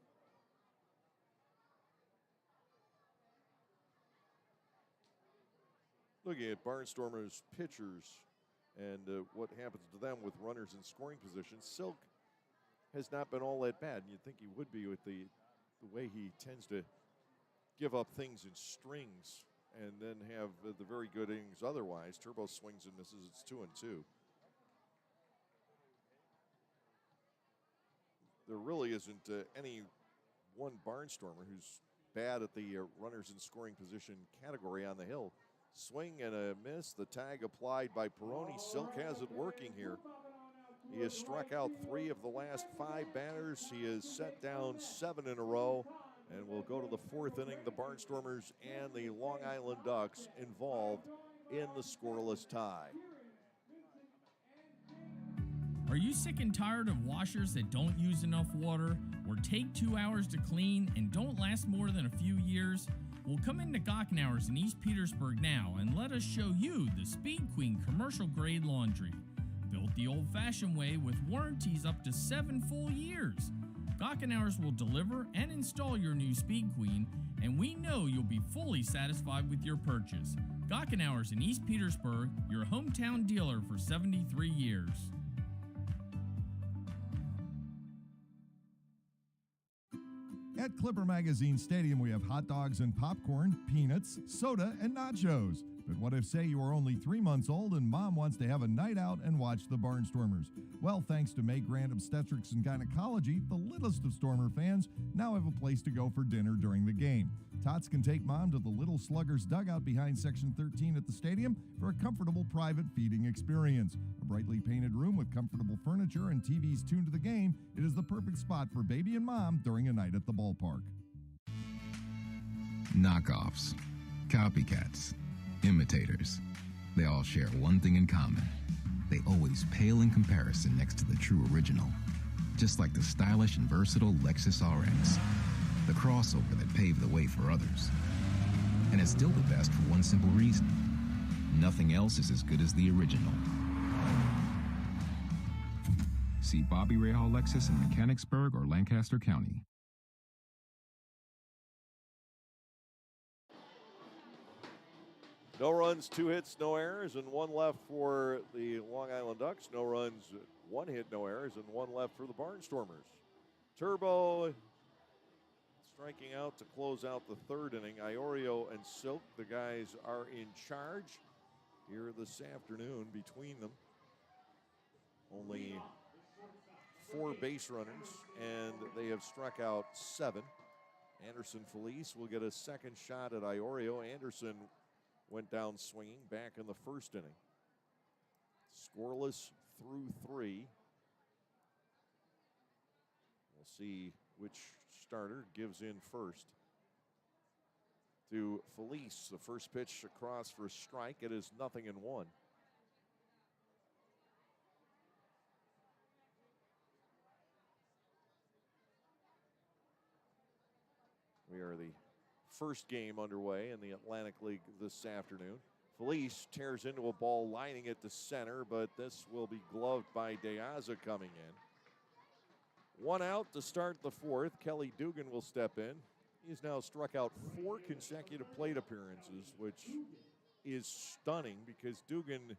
Looking at Barnstormers pitchers and what happens to them with runners in scoring position, Silk has not been all that bad. And you'd think he would be with the way he tends to give up things in strings and then have the very good innings otherwise. Turbo swings and misses. It's 2-2. there really isn't any one Barnstormer who's bad at the runners in scoring position category on the hill. Swing and a miss. The tag applied by Peroni. Silk has it working here. He has struck out 3 of the last 5 batters. He has set down 7 in a row. And we'll go to the 4th inning. The Barnstormers and the Long Island Ducks involved in the scoreless tie. Are you sick and tired of washers that don't use enough water or take 2 hours to clean and don't last more than a few years? Well, come into Gockenauer's in East Petersburg now and let us show you the Speed Queen commercial grade laundry. Built the old-fashioned way with warranties up to 7 full years. Gockenauer's will deliver and install your new Speed Queen, and we know you'll be fully satisfied with your purchase. Gockenauer's in East Petersburg, your hometown dealer for 73 years. At Clipper Magazine Stadium, we have hot dogs and popcorn, peanuts, soda, and nachos. But what if, say, you are only 3 months old and mom wants to have a night out and watch the Barnstormers? Well, thanks to May Grant Obstetrics and Gynecology, the littlest of Stormer fans now have a place to go for dinner during the game. Tots can take mom to the Little Sluggers dugout behind Section 13 at the stadium for a comfortable private feeding experience. A brightly painted room with comfortable furniture and TVs tuned to the game, it is the perfect spot for baby and mom during a night at the ballpark. Knockoffs, copycats, imitators. They all share one thing in common. They always pale in comparison next to the true original. Just like the stylish and versatile Lexus RX, the crossover that paved the way for others. And it's still the best for one simple reason. Nothing else is as good as the original. See Bobby Rahal Lexus in Mechanicsburg or Lancaster County. No runs, 2 hits, no errors, and 1 left for the Long Island Ducks. No runs, 1 hit, no errors, and 1 left for the Barnstormers. Turbo striking out to close out the 3rd inning. Iorio and Silk, the guys are in charge here this afternoon between them. Only 4 base runners, and they have struck out 7. Anderson Felice will get a second shot at Iorio. Anderson went down swinging back in the 1st inning. Scoreless through 3. We'll see which starter gives in first. To Felice, the first pitch across for a strike. It is 0-1. We are the first game underway in the Atlantic League this afternoon. Felice tears into a ball, lining it to center, but this will be gloved by De Aza coming in. 1 out to start the 4th. Kelly Dugan will step in. He's now struck out 4 consecutive plate appearances, which is stunning because Dugan,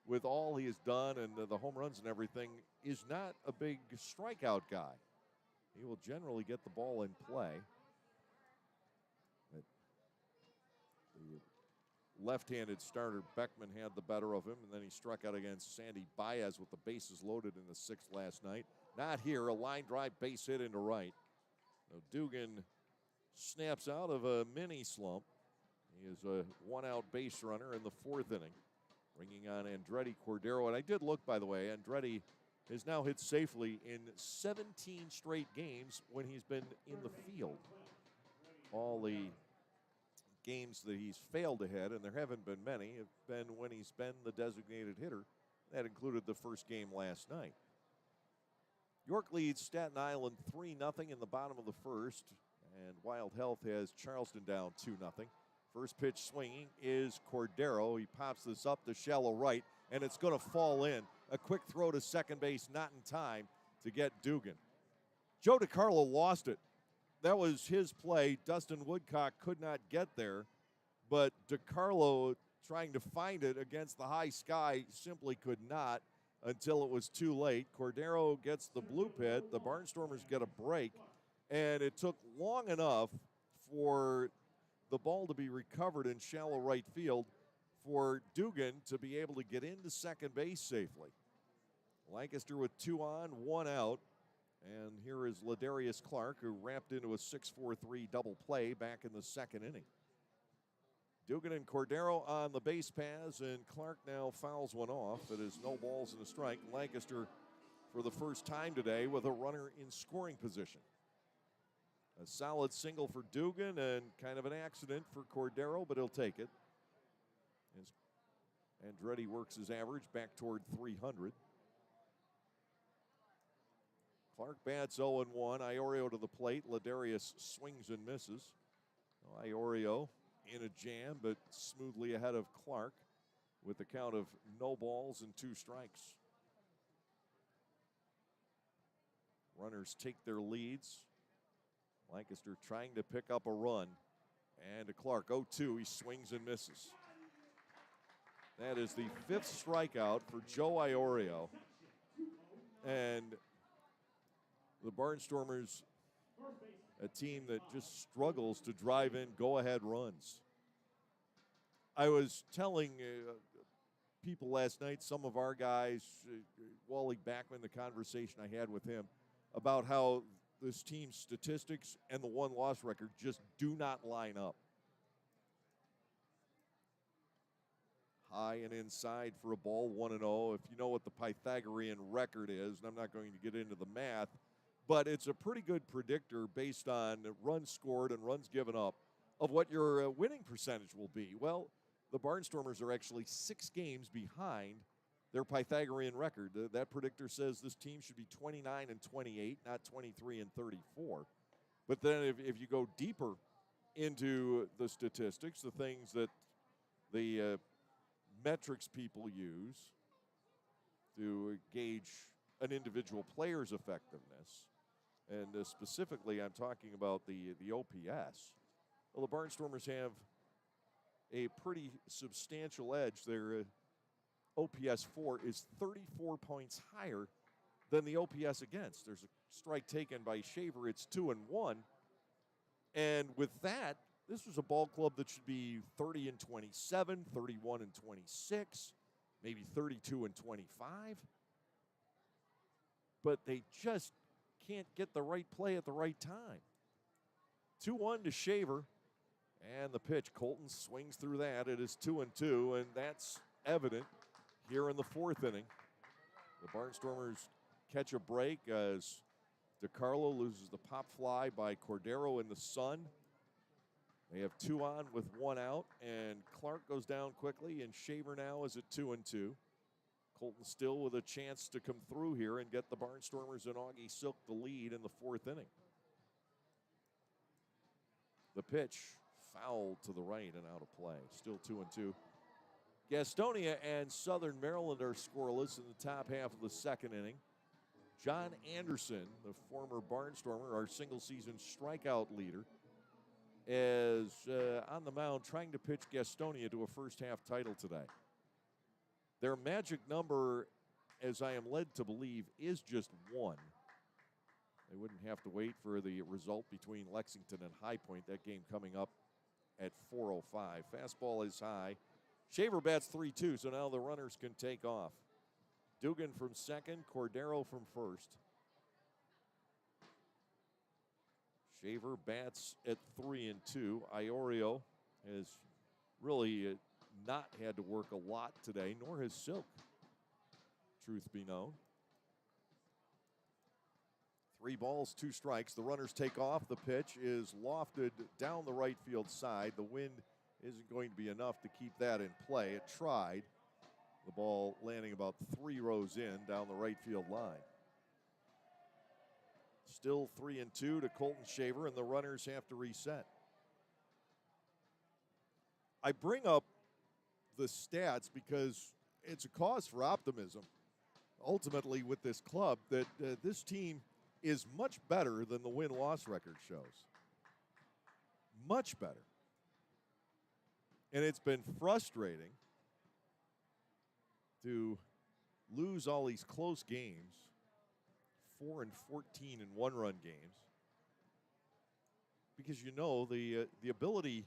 with all he has done and the home runs and everything, is not a big strikeout guy. He will generally get the ball in play. The left-handed starter, Beckman, had the better of him, and then he struck out against Sandy Baez with the bases loaded in the 6th last night. Not here, a line drive base hit into right. So Dugan snaps out of a mini slump. He is a 1-out base runner in the 4th inning, bringing on Andretti Cordero. And I did look, by the way, Andretti has now hit safely in 17 straight games when he's been in the field. All the games that he's failed to hit, and there haven't been many, have been when he's been the designated hitter. That included the first game last night. York leads Staten Island 3-0 in the bottom of the 1st, and Wild Health has Charleston down 2-0. First pitch swinging is Cordero. He pops this up to shallow right, and it's going to fall in. A quick throw to second base, not in time to get Dugan. Joe DiCarlo lost it. That was his play. Dustin Woodcock could not get there, but DiCarlo, trying to find it against the high sky, simply could not until it was too late. Cordero gets the blue pit. The Barnstormers get a break, and it took long enough for the ball to be recovered in shallow right field for Dugan to be able to get into second base safely. Lancaster with 2 on, 1 out. And here is Ladarius Clark, who wrapped into a 6-4-3 double play back in the second inning. Dugan and Cordero on the base paths, and Clark now fouls one off. It is no balls and a strike. Lancaster, for the first time today, with a runner in scoring position. A solid single for Dugan and kind of an accident for Cordero, but he'll take it. As Andretti works his average back toward 300. Clark bats 0-1. Iorio to the plate. Ladarius swings and misses. Iorio in a jam, but smoothly ahead of Clark with the count of no balls and 2 strikes. Runners take their leads. Lancaster trying to pick up a run. And to Clark, 0-2. He swings and misses. That is the 5th strikeout for Joe Iorio. And the Barnstormers, a team that just struggles to drive in go-ahead runs. I was telling people last night, some of our guys, Wally Backman, the conversation I had with him, about how this team's statistics and the won-loss record just do not line up. High and inside for a ball, 1-0. If you know what the Pythagorean record is, and I'm not going to get into the math, but it's a pretty good predictor based on runs scored and runs given up of what your winning percentage will be. Well, the Barnstormers are actually 6 games behind their Pythagorean record. That predictor says this team should be 29-28, not 23-34. But then if you go deeper into the statistics, the things that the metrics people use to gauge an individual player's effectiveness, and specifically I'm talking about the OPS. Well, the Barnstormers have a pretty substantial edge. Their OPS 4 is 34 points higher than the OPS against. There's a strike taken by Shaver. It's 2-1. And with that, this was a ball club that should be 30-27, 31-26, maybe 32-25. But they just can't get the right play at the right time. 2-1 to Shaver. And the pitch, Colton swings through that. It is 2-2, and that's evident here in the 4th inning. The Barnstormers catch a break as DiCarlo loses the pop fly by Cordero in the sun. They have 2 on with 1 out, and Clark goes down quickly, and Shaver now is at 2-2. Colton still with a chance to come through here and get the Barnstormers and Augie Silk the lead in the 4th inning. The pitch fouled to the right and out of play. Still 2-2. Gastonia and Southern Maryland are scoreless in the top half of the 2nd inning. John Anderson, the former Barnstormer, our single-season strikeout leader, is on the mound trying to pitch Gastonia to a first-half title today. Their magic number, as I am led to believe, is just 1. They wouldn't have to wait for the result between Lexington and High Point. That game coming up at 4:05. Fastball is high. Shaver bats 3-2, so now the runners can take off. Dugan from second, Cordero from first. Shaver bats at 3-2. Iorio has really not had to work a lot today, nor has Silk, truth be known. 3 balls, 2 strikes. The runners take off. The pitch is lofted down the right field side. The wind isn't going to be enough to keep that in play. It tried. The ball landing about 3 rows in down the right field line. Still 3-2 to Colton Shaver, and the runners have to reset. I bring up the stats because it's a cause for optimism, ultimately, with this club, that this team is much better than the win-loss record shows. Much better. And it's been frustrating to lose all these close games, 4 and 14 in one-run games, because you know the ability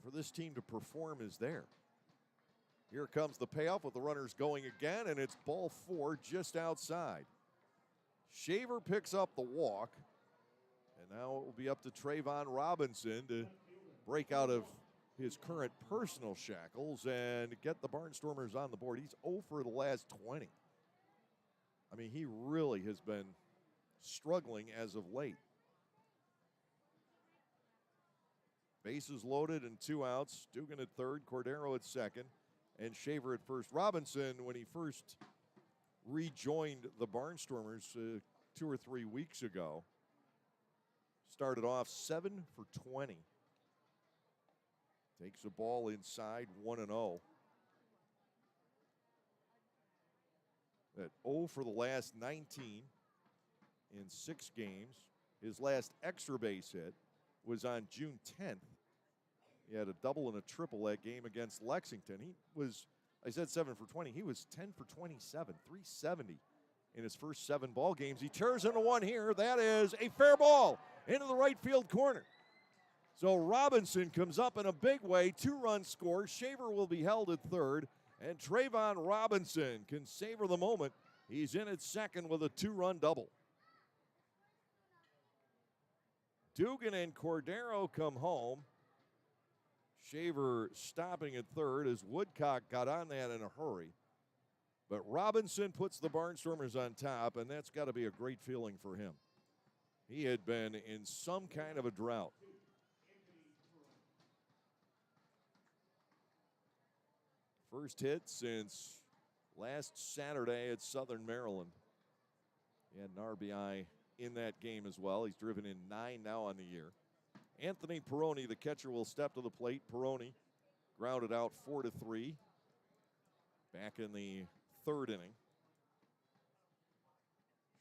for this team to perform is there. Here comes the payoff with the runners going again, and it's ball 4 just outside. Shaver picks up the walk. And now it will be up to Trayvon Robinson to break out of his current personal shackles and get the Barnstormers on the board. He's 0 for the last 20. I mean, he really has been struggling as of late. Bases loaded and 2 outs. Dugan at third, Cordero at second, and Shaver at first. Robinson, when he first rejoined the Barnstormers 2 or 3 weeks ago, started off 7 for 20. Takes a ball inside, 1-0. At 0 for the last 19 in 6 games. His last extra base hit was on June 10th. He had a double and a triple that game against Lexington. He was, I said 7 for 20. He was 10 for 27, 370 in his first 7 ball games. He tears into one here. That is a fair ball into the right field corner. So Robinson comes up in a big way, 2-run score. Shaver will be held at third, and Trayvon Robinson can savor the moment. He's in at second with a 2-run double. Dugan and Cordero come home. Shaver stopping at third as Woodcock got on that in a hurry. But Robinson puts the Barnstormers on top, and that's got to be a great feeling for him. He had been in some kind of a drought. First hit since last Saturday at Southern Maryland. He had an RBI in that game as well. He's driven in 9 now on the year. Anthony Peroni, the catcher, will step to the plate. Peroni grounded out 4-3 back in the 3rd inning.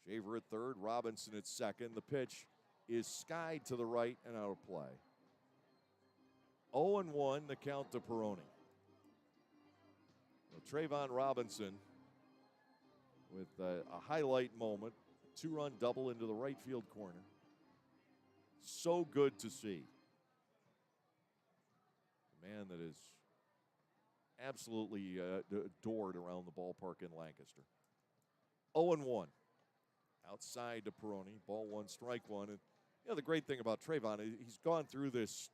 Shaver at third, Robinson at second. The pitch is skied to the right and out of play. 0-1 the count to Peroni. Well, Trayvon Robinson with a highlight moment, 2-run double into the right field corner. So good to see. A man that is absolutely adored around the ballpark in Lancaster. 0-1. Outside to Peroni. Ball 1, strike 1. And you know the great thing about Trayvon, he's gone through this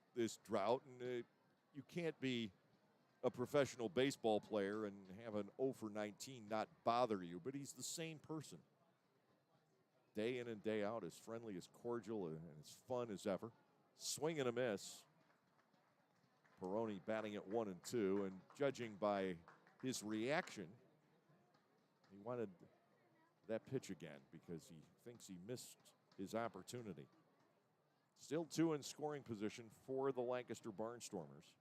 drought, and you can't be a professional baseball player and have an 0 for 19 not bother you, but he's the same person. Day in and day out, as friendly, as cordial, and as fun as ever. Swing and a miss. Peroni batting at 1 and 2, and judging by his reaction, he wanted that pitch again because he thinks he missed his opportunity. Still 2 in scoring position for the Lancaster Barnstormers.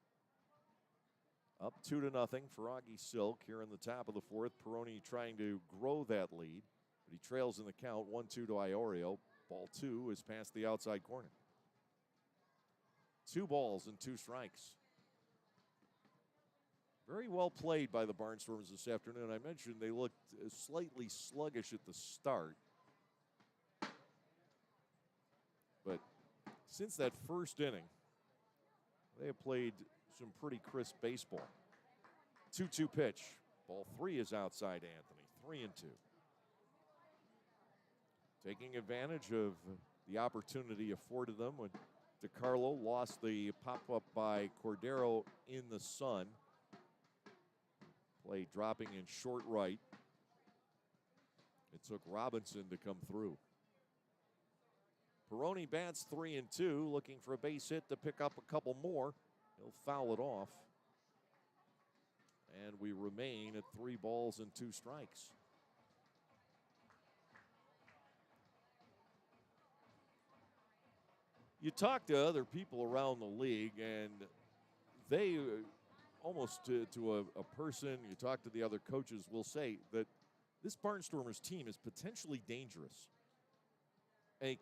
Up 2-0 for Augie Silk here in the top of the 4th. Peroni trying to grow that lead, but he trails in the count 1-2 to Iorio. Ball 2 is past the outside corner. 2 balls and 2 strikes. Very well played by the Barnstormers this afternoon. I mentioned they looked slightly sluggish at the start. But since that first inning, they have played some pretty crisp baseball. 2-2 pitch. Ball 3 is outside Anthony. 3-2. Taking advantage of the opportunity afforded them when DiCarlo lost the pop-up by Cordero in the sun. Play dropping in short right. It took Robinson to come through. Peroni bats 3-2, looking for a base hit to pick up a couple more. He'll foul it off. And we remain at 3 balls and 2 strikes. You talk to other people around the league, and they almost to a person, you talk to the other coaches, will say that this Barnstormers team is potentially dangerous. And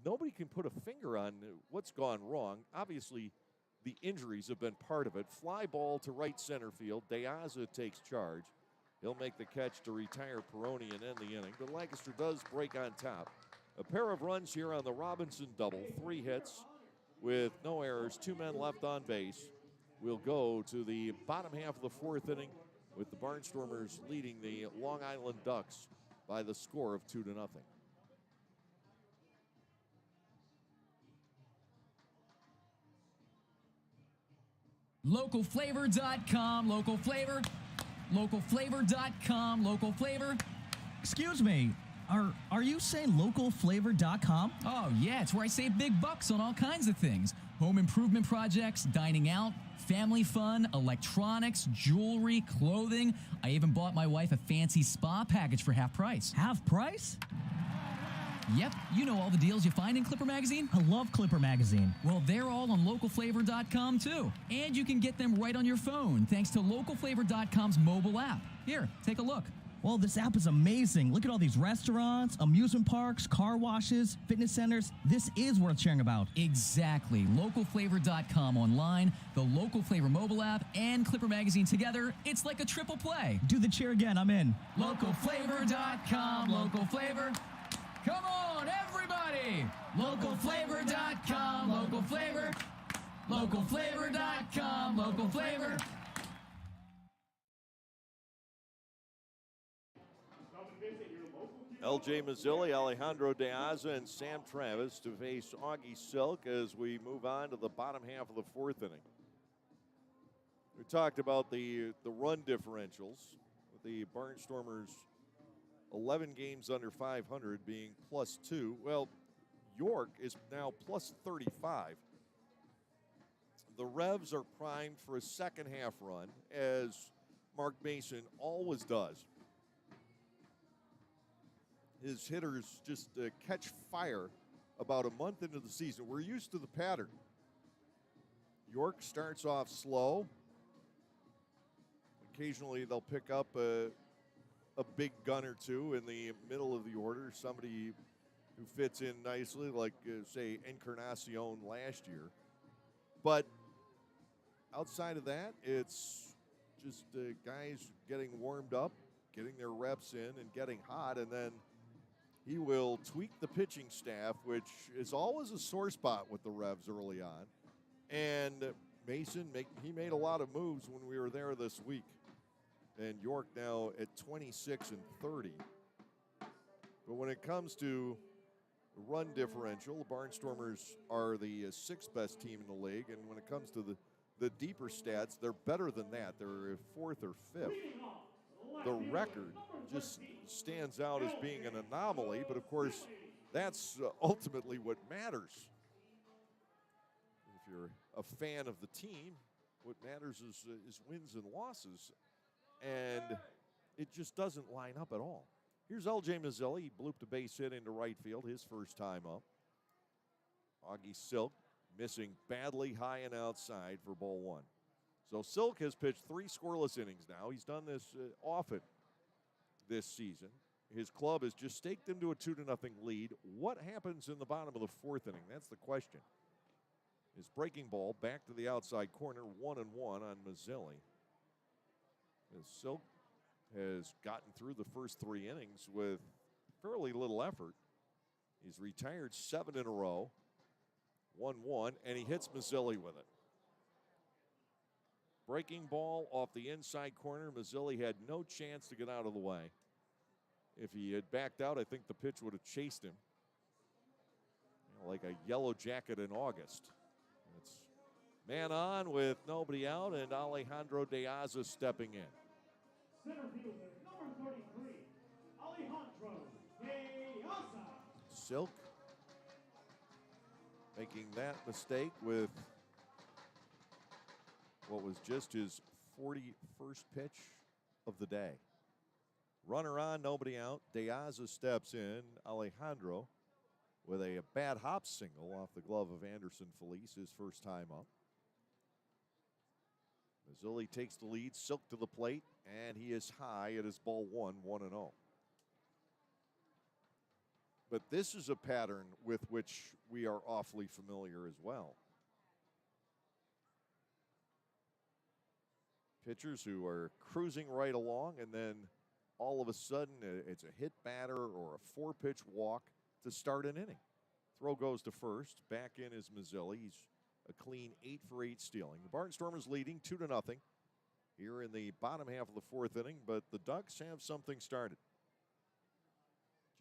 nobody can put a finger on what's gone wrong. Obviously, the injuries have been part of it. Fly ball to right center field. Deaza takes charge. He'll make the catch to retire Peroni and end the inning. But Lancaster does break on top. A pair of runs here on the Robinson double. 3 hits with no errors. 2 men left on base. We'll go to the bottom half of the 4th inning with the Barnstormers leading the Long Island Ducks by the score of 2-0. Localflavor.com, local flavor. Localflavor.com, local flavor. Excuse me, are you saying localflavor.com? Oh, yeah, it's where I save big bucks on all kinds of things. Home improvement projects, dining out, family fun, electronics, jewelry, clothing. I even bought my wife a fancy spa package for half price. Half price? Yep, you know all the deals you find in Clipper Magazine. I love Clipper Magazine. Well, they're all on localflavor.com too. And you can get them right on your phone thanks to localflavor.com's mobile app. Here, take a look. Well, this app is amazing. Look at all these restaurants, amusement parks, car washes, fitness centers. This is worth sharing about. Exactly. Localflavor.com online, the Local Flavor mobile app, and Clipper Magazine together. It's like a triple play. Do the cheer again. I'm in. Localflavor.com, local flavor. Come on, everybody! Localflavor.com, local flavor. Localflavor.com, local flavor. L.J. Mazzilli, Alejandro De Aza, and Sam Travis to face Augie Silk as we move on to the bottom half of the fourth inning. We talked about the run differentials, with the Barnstormers 11 games under 500 being +2. Well, York is now +35. The Revs are primed for a second half run, as Mark Mason always does. His hitters just catch fire about a month into the season. We're used to the pattern. York starts off slow. Occasionally they'll pick up a big gun or two in the middle of the order, somebody who fits in nicely, like, say, Encarnacion last year. But outside of that, it's just guys getting warmed up, getting their reps in, and getting hot, and then he will tweak the pitching staff, which is always a sore spot with the Revs early on. And Mason, he made a lot of moves when we were there this week. And York now at 26-30. But when it comes to run differential, the Barnstormers are the sixth best team in the league. And when it comes to the deeper stats, they're better than that. They're fourth or fifth. The record just stands out as being an anomaly, but of course, that's ultimately what matters. If you're a fan of the team, what matters is wins and losses, and it just doesn't line up at all. Here's L.J. Mazzilli. He blooped a base hit into right field, his first time up. Augie Silk missing badly high and outside for ball one. So Silk has pitched 3 scoreless innings now. He's done this often this season. His club has just staked him to a 2-0 lead. What happens in the bottom of the fourth inning? That's the question. His breaking ball back to the outside corner, 1-1 on Mazzilli. As Silk has gotten through the first 3 innings with fairly little effort. He's retired 7 in a row, 1-1, and he hits Mazzilli with it. Breaking ball off the inside corner. Mazzilli had no chance to get out of the way. If he had backed out, I think the pitch would have chased him. Like a yellow jacket in August. It's man on with nobody out, and Alejandro De Aza stepping in. Center fielder, number 33, Alejandro De Aza. Silk making that mistake with what was just his 41st pitch of the day. Runner on, nobody out. De Aza steps in. Alejandro with a bad hop single off the glove of Anderson Felice, his first time up. Mazzilli takes the lead, Silk to the plate, and he is high at his ball one, 1-0. But this is a pattern with which we are awfully familiar as well. Pitchers who are cruising right along, and then all of a sudden it's a hit batter or a 4-pitch walk to start an inning. Throw goes to first. Back in is Mazzilli. He's a clean 8 for 8 stealing. The Barnstormers leading 2-0 here in the bottom half of the fourth inning, but the Ducks have something started.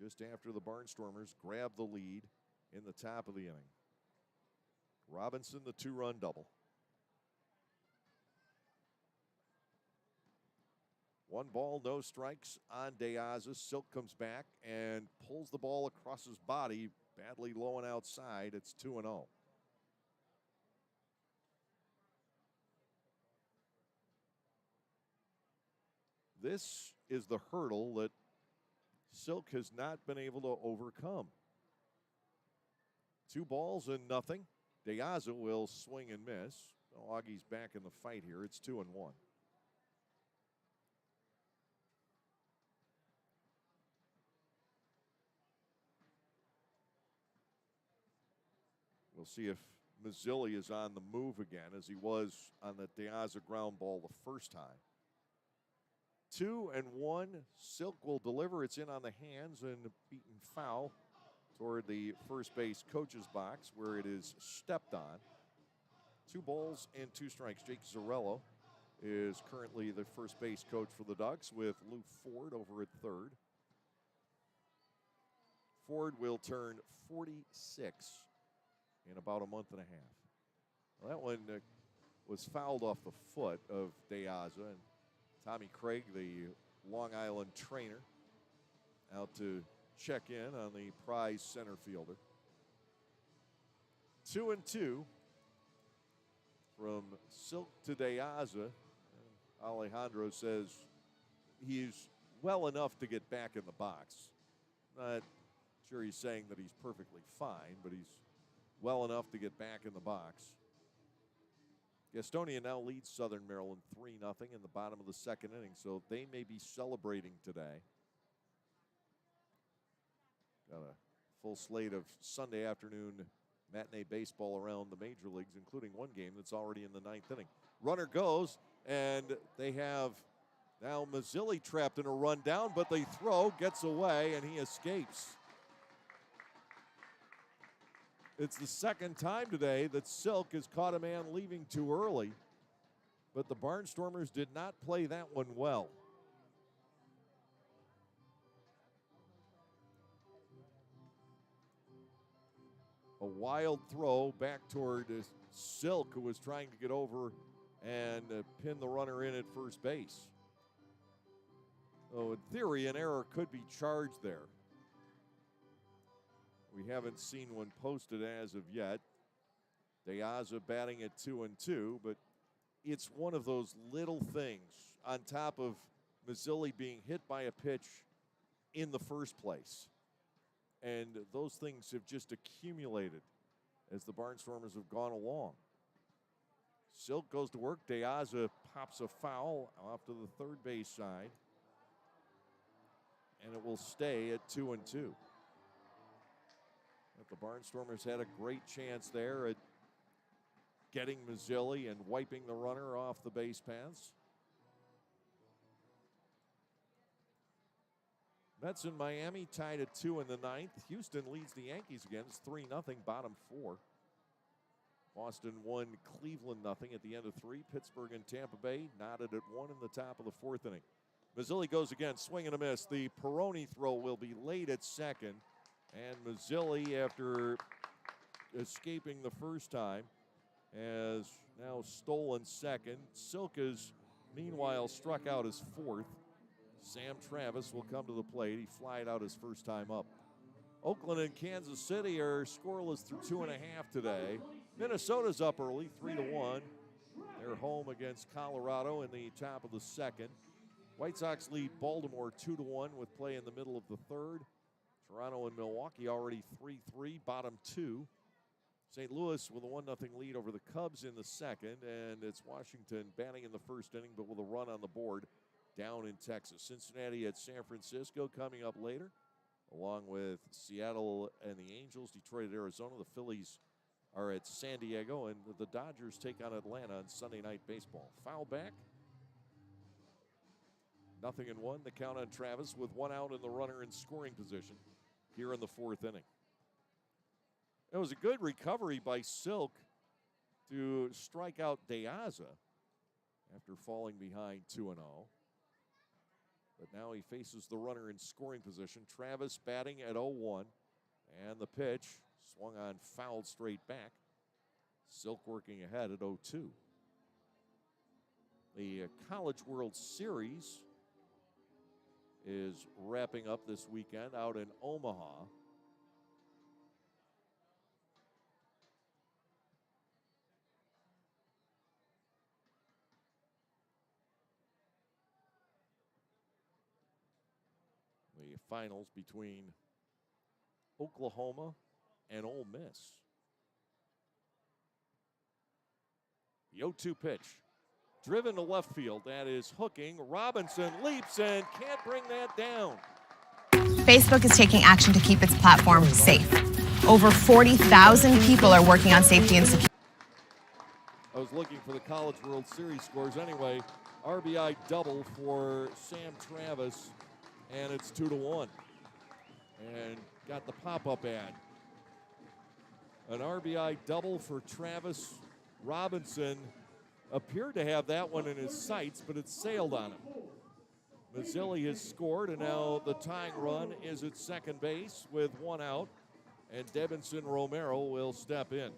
Just after the Barnstormers grab the lead in the top of the inning. Robinson, the 2-run double. 1 ball, no strikes on De Aza. Silk comes back and pulls the ball across his body, badly low and outside. It's 2-0. This is the hurdle that Silk has not been able to overcome. 2 balls and nothing. De Aza will swing and miss. Augie's back in the fight here. It's 2-1. We'll see if Mazzilli is on the move again, as he was on the De Aza ground ball the first time. 2-1. Silk will deliver. It's in on the hands and beaten foul toward the first base coach's box, where it is stepped on. 2 balls and 2 strikes. Jake Zarello is currently the first base coach for the Ducks, with Lou Ford over at third. Ford will turn 46 in about a month and a half. Well, that one was fouled off the foot of De Aza, and Tommy Craig, the Long Island trainer, out to check in on the prize center fielder. 2-2 from Silk to De Aza. Alejandro says he's well enough to get back in the box. Not sure he's saying that he's perfectly fine, but he's well enough to get back in the box. Gastonia now leads Southern Maryland 3-0 in the bottom of the second inning, so they may be celebrating today. Got a full slate of Sunday afternoon matinee baseball around the major leagues, including one game that's already in the 9th inning. Runner goes, and they have now Mazzilli trapped in a run down, but they throw, gets away, and he escapes. It's the second time today that Silk has caught a man leaving too early, but the Barnstormers did not play that one well. A wild throw back toward Silk, who was trying to get over and pin the runner in at first base. So in theory, an error could be charged there. We haven't seen one posted as of yet. De Aza batting at 2-2, but it's one of those little things on top of Mazzilli being hit by a pitch in the first place. And those things have just accumulated as the Barnstormers have gone along. Silk goes to work. De Aza pops a foul off to the third base side. And it will stay at 2-2. The Barnstormers had a great chance there at getting Mazzilli and wiping the runner off the base paths. Mets in Miami tied at 2 in the 9th. Houston leads the Yankees again. It's 3-0, bottom 4. Boston won Cleveland 0 at the end of 3. Pittsburgh and Tampa Bay knotted at 1 in the top of the 4th inning. Mazzilli goes again, swing and a miss. The Peroni throw will be late at second. And Mazzilli, after escaping the first time, has now stolen second. Silk has, meanwhile, struck out his 4th. Sam Travis will come to the plate. He flied out his first time up. Oakland and Kansas City are scoreless through 2.5 today. Minnesota's up early, 3-1. They're home against Colorado in the top of the second. White Sox lead Baltimore 2-1 with play in the middle of the third. Toronto and Milwaukee already 3-3, bottom 2. St. Louis with a 1-0 lead over the Cubs in the second, and it's Washington batting in the first inning, but with a run on the board down in Texas. Cincinnati at San Francisco coming up later, along with Seattle and the Angels. Detroit at Arizona. The Phillies are at San Diego, and the Dodgers take on Atlanta on Sunday Night Baseball. Foul back. 0-1. The count on Travis with 1 out and the runner in scoring position here in the 4th inning. It was a good recovery by Silk to strike out De Aza after falling behind 2-0. But now he faces the runner in scoring position. Travis batting at 0-1. And the pitch swung on, fouled straight back. Silk working ahead at 0-2. The College World Series is wrapping up this weekend out in Omaha. The finals between Oklahoma and Ole Miss. The 0-2 pitch. Driven to left field. That is hooking. Robinson leaps and can't bring that down. Facebook is taking action to keep its platform safe. Over 40,000 people are working on safety and security. I was looking for the College World Series scores anyway. RBI double for Sam Travis, and it's 2-1. And got the pop-up ad. An RBI double for Travis. Robinson appeared to have that one in his sights, but it sailed on him. Mazzilli has scored, and now the tying run is at second base with one out, and Debinson Romero will step in.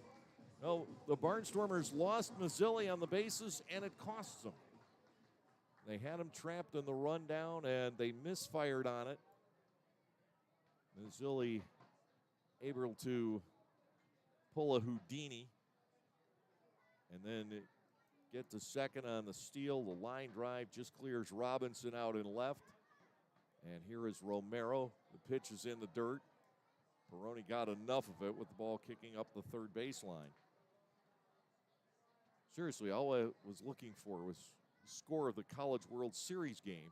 No, the Barnstormers lost Mazzilli on the bases, and it costs them. They had him trapped in the rundown, and they misfired on it. Mazzilli able to pull a Houdini, and then get to second on the steal. The line drive just clears Robinson out in left. And here is Romero. The pitch is in the dirt. Peroni got enough of it with the ball kicking up the third baseline. Seriously, all I was looking for was the score of the College World Series game.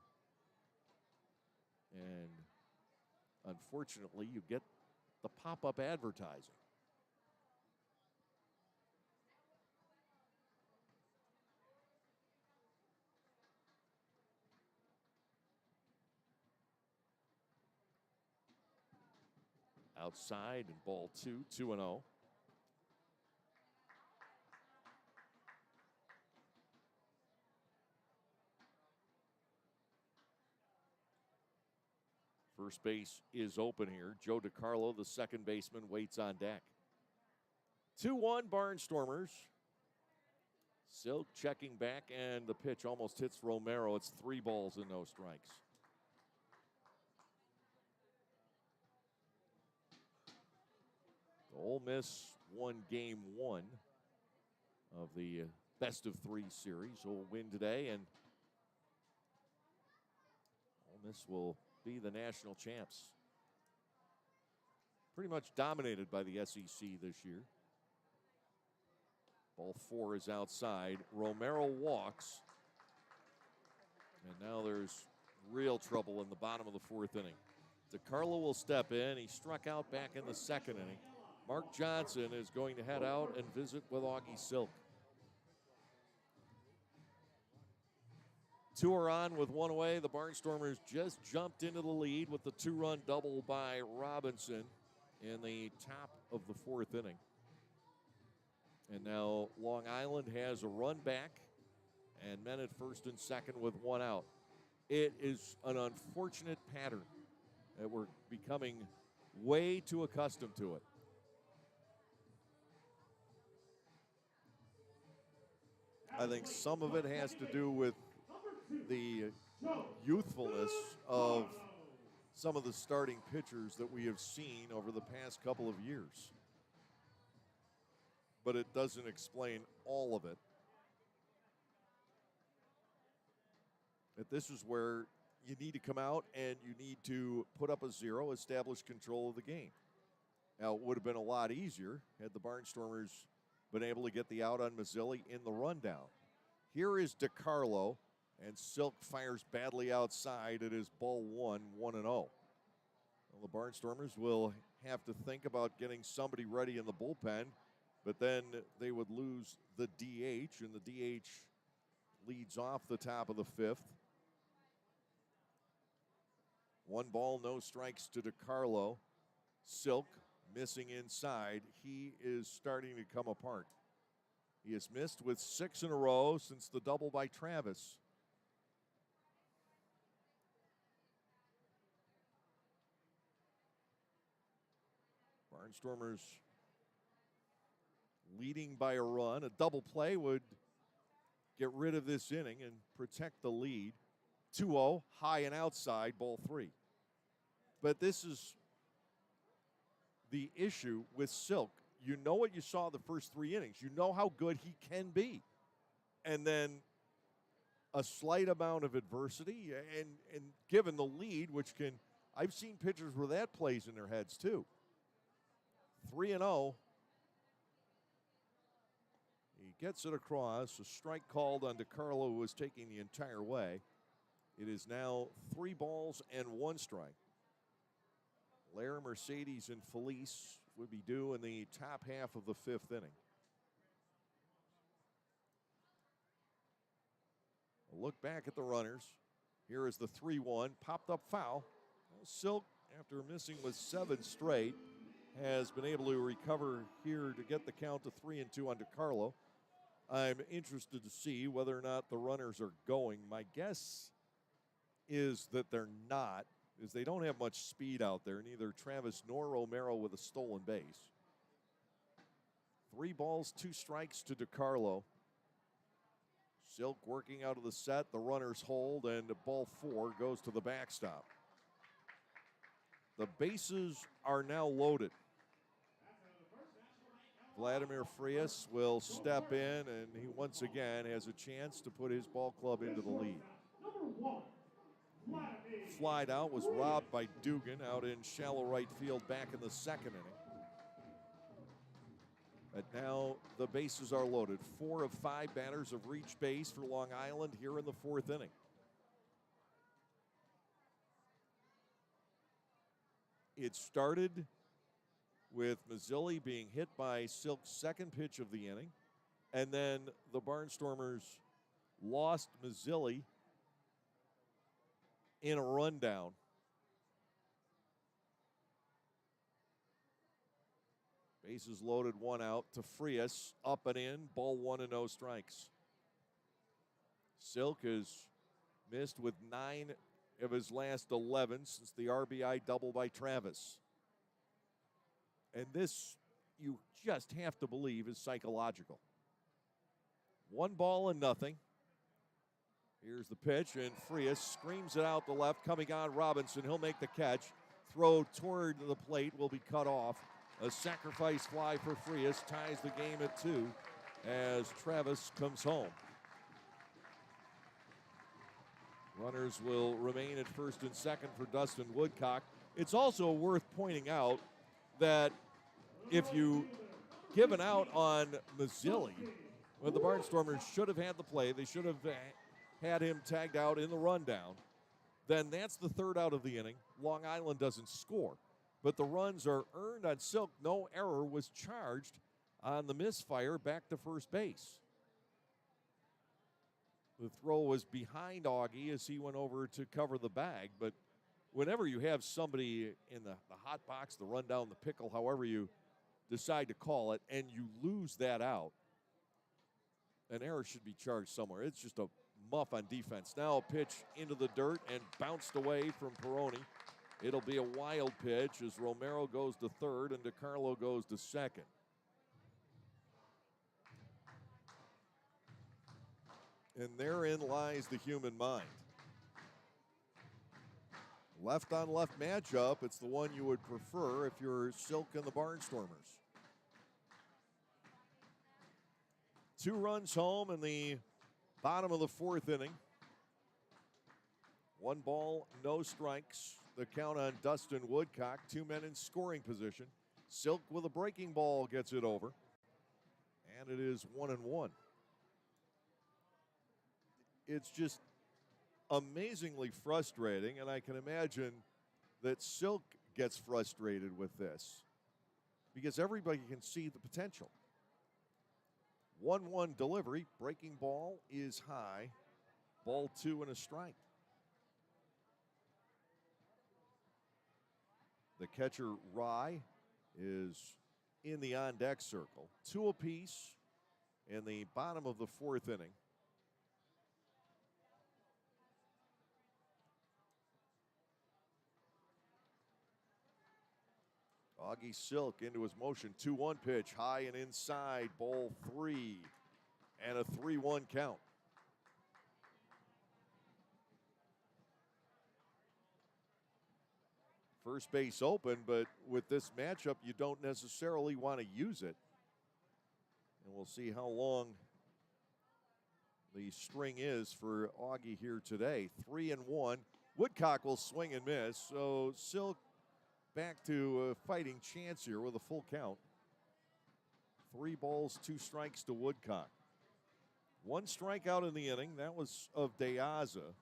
And unfortunately, you get the pop-up advertising. Outside and ball 2-0. First base is open here. Joe DiCarlo, the second baseman, waits on deck. 2-1 Barnstormers. Silk checking back, and the pitch almost hits Romero. It's 3 balls and no strikes. Ole Miss won game 1 of the best-of-3 series. Will win today, and Ole Miss will be the national champs. Pretty much dominated by the SEC this year. Ball 4 is outside. Romero walks. And now there's real trouble in the bottom of the 4th inning. DiCarlo will step in. He struck out back in the 2nd inning. Mark Johnson is going to head out and visit with Augie Silk. 2 are on with 1 away. The Barnstormers just jumped into the lead with the 2-run double by Robinson in the top of the 4th inning. And now Long Island has a run back and men at first and second with 1 out. It is an unfortunate pattern that we're becoming way too accustomed to it. I think some of it has to do with the youthfulness of some of the starting pitchers that we have seen over the past couple of years. But it doesn't explain all of it. That this is where you need to come out and you need to put up a 0, establish control of the game. Now, it would have been a lot easier had the Barnstormers been able to get the out on Mazzilli in the rundown. Here is DiCarlo, and Silk fires badly outside. It is ball 1, 1-0. Well, the Barnstormers will have to think about getting somebody ready in the bullpen, but then they would lose the DH, and the DH leads off the top of the 5th. 1 ball, no strikes to DiCarlo. Silk missing inside. He is starting to come apart. He has missed with 6 in a row since the double by Travis. Barnstormers leading by a run. A double play would get rid of this inning and protect the lead. 2-0, high and outside, ball 3. But this is the issue with Silk. You know what you saw the first 3 innings. You know how good he can be. And then a slight amount of adversity, and given the lead, which can, I've seen pitchers where that plays in their heads too. 3-0. He gets it across. A strike called on DeCarlo, who was taking the entire way. It is now 3 balls and 1 strike. Lair, Mercedes, and Felice would be due in the top half of the 5th inning. A look back at the runners. Here is the 3-1, popped up foul. Silk, after missing with 7 straight, has been able to recover here to get the count to 3-2 on DeCarlo. I'm interested to see whether or not the runners are going. My guess is that they're not, is they don't have much speed out there, neither Travis nor Romero with a stolen base. 3 balls, 2 strikes to DeCarlo. Silk working out of the set, the runners hold, and ball 4 goes to the backstop. The bases are now loaded. Vladimir Frias will step in, and he once again has a chance to put his ball club into the lead. Flied out was robbed by Dugan out in shallow right field back in the 2nd inning. But now the bases are loaded. 4 of 5 batters have reached base for Long Island here in the 4th inning. It started with Mazzilli being hit by Silk's 2nd pitch of the inning, and then the Barnstormers lost Mazzilli in a rundown. Bases loaded, 1 out to Frias, up and in, ball 1 and no strikes. Silk has missed with 9 of his last 11 since the RBI double by Travis. And this, you just have to believe, is psychological. 1 ball and nothing. Here's the pitch, and Frias screams it out the left, coming on Robinson. He'll make the catch. Throw toward the plate will be cut off. A sacrifice fly for Frias ties the game at 2 as Travis comes home. Runners will remain at 1st and 2nd for Dustin Woodcock. It's also worth pointing out that if you give an out on Mazzilli, well, the Barnstormers should have had the play. They should have had him tagged out in the rundown. Then that's the 3rd out of the inning. Long Island doesn't score. But the runs are earned on Silk. No error was charged on the misfire back to first base. The throw was behind Augie as he went over to cover the bag. But whenever you have somebody in the hot box, the rundown, the pickle, however you decide to call it, and you lose that out, an error should be charged somewhere. It's just a muff on defense. Now a pitch into the dirt and bounced away from Peroni. It'll be a wild pitch as Romero goes to 3rd and DeCarlo goes to 2nd. And therein lies the human mind. Left on left matchup, it's the one you would prefer if you're Silk and the Barnstormers. 2 runs home in the bottom of the 4th inning. 1 ball, no strikes. The count on Dustin Woodcock. 2 men in scoring position. Silk with a breaking ball gets it over. And it is 1-1. It's just amazingly frustrating, and I can imagine that Silk gets frustrated with this because everybody can see the potential. 1-1 delivery. Breaking ball is high. Ball 2 and a strike. The catcher, Rye, is in the on-deck circle. 2 apiece in the bottom of the 4th inning. Augie Silk into his motion. 2-1 pitch, high and inside, ball 3, and a 3-1 count. first base open, but with this matchup, you don't necessarily want to use it. And we'll see how long the string is for Augie here today. 3-1. Woodcock will swing and miss, so Silk back to a fighting chance here with a full count. 3 balls, 2 strikes to Woodcock. 1 strikeout in the inning. That was of De Aza.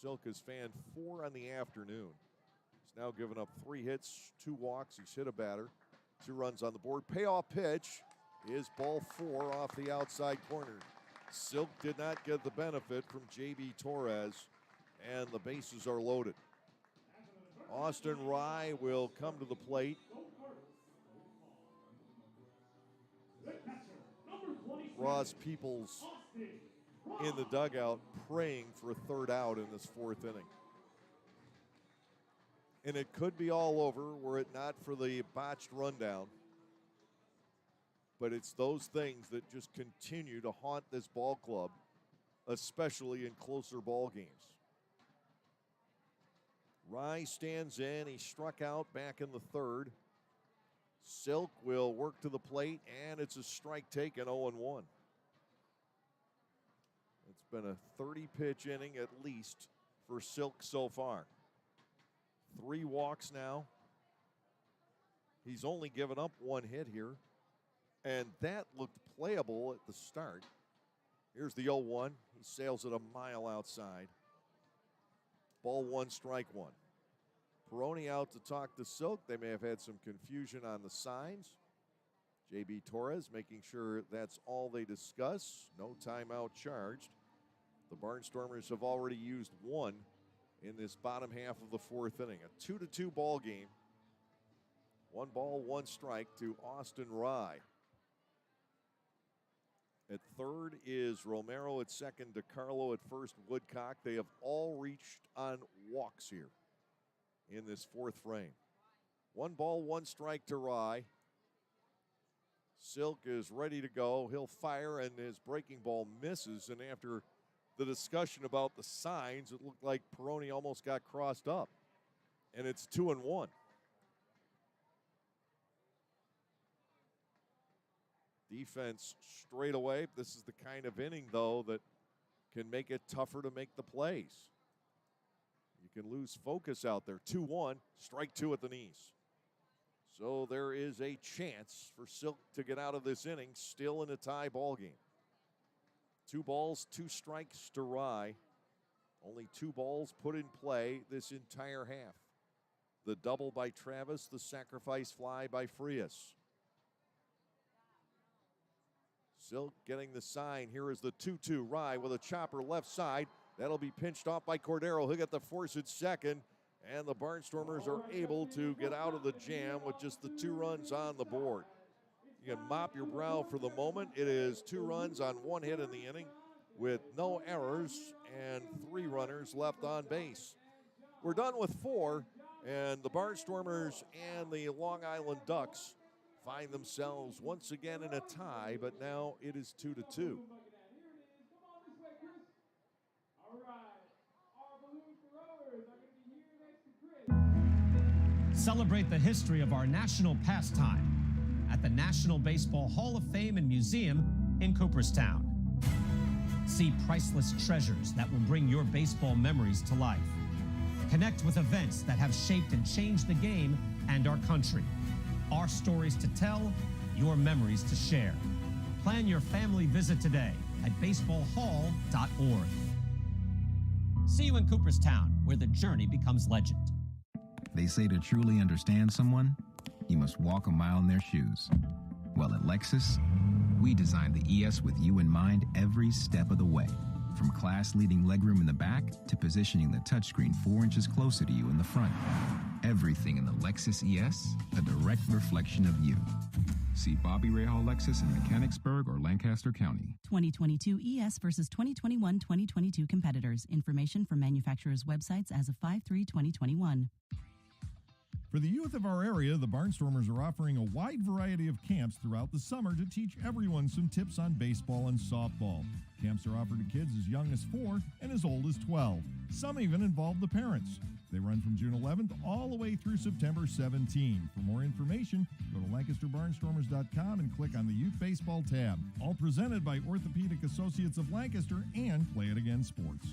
Silk has fanned 4 on the afternoon. He's now given up 3 hits, 2 walks. He's hit a batter. 2 runs on the board. Payoff pitch is ball 4 off the outside corner. Silk did not get the benefit from J.B. Torres, and the bases are loaded. Austin Rye will come to the plate. Ross Peoples in the dugout praying for a 3rd out in this 4th inning. And it could be all over were it not for the botched rundown. But it's those things that just continue to haunt this ball club, especially in closer ball games. Rye stands in. He struck out back in the 3rd. Silk will work to the plate, and it's a strike taken, 0-1. It's been a 30-pitch inning at least for Silk so far. 3 walks now. He's only given up 1 hit here, and that looked playable at the start. Here's the 0-1. He sails it a mile outside. Ball 1, strike 1. Peroni out to talk to Silk. They may have had some confusion on the signs. J.B. Torres making sure that's all they discuss. No timeout charged. The Barnstormers have already used 1 in this bottom half of the 4th inning. A 2-2 ball game. 1 ball, 1 strike to Austin Rye. At 3rd is Romero. At 2nd, DeCarlo. At 1st, Woodcock. They have all reached on walks here in this 4th frame. 1 ball, 1 strike to Rye. Silk is ready to go. He'll fire, and his breaking ball misses. And after the discussion about the signs, it looked like Peroni almost got crossed up. And it's 2-1. Defense straight away. This is the kind of inning, though, that can make it tougher to make the plays. You can lose focus out there. 2-1, strike 2 at the knees. So there is a chance for Silk to get out of this inning, still in a tie ball game. 2 balls, 2 strikes to Rye. Only 2 balls put in play this entire half. The double by Travis, the sacrifice fly by Frias. Silk getting the sign. Here is the 2-2. Rye with a chopper left side. That'll be pinched off by Cordero. He'll get the force at second. And the Barnstormers are able to get out of the jam with just the 2 runs on the board. You can mop your brow for the moment. It is 2 runs on 1 hit in the inning with no errors and 3 runners left on base. We're done with 4, and the Barnstormers and the Long Island Ducks find themselves once again in a tie, but now it is 2-2. Celebrate the history of our national pastime at the National Baseball Hall of Fame and Museum in Cooperstown. See priceless treasures that will bring your baseball memories to life. Connect with events that have shaped and changed the game and our country. Our stories to tell, your memories to share. Plan your family visit today at baseballhall.org. See you in Cooperstown, where the journey becomes legend. They say to truly understand someone, you must walk a mile in their shoes. Well, at Lexus, we designed the ES with you in mind every step of the way. From class-leading legroom in the back to positioning the touchscreen 4 inches closer to you in the front. Everything in the Lexus ES, a direct reflection of you. See Bobby Rahal Lexus in Mechanicsburg or Lancaster County. 2022 ES versus 2021-2022 competitors. Information from manufacturers' websites as of 5/3/2021. For the youth of our area, the Barnstormers are offering a wide variety of camps throughout the summer to teach everyone some tips on baseball and softball. Camps are offered to kids as young as 4 and as old as 12. Some even involve the parents. They run from June 11th all the way through September 17th. For more information, go to LancasterBarnstormers.com and click on the Youth Baseball tab. All presented by Orthopedic Associates of Lancaster and Play It Again Sports.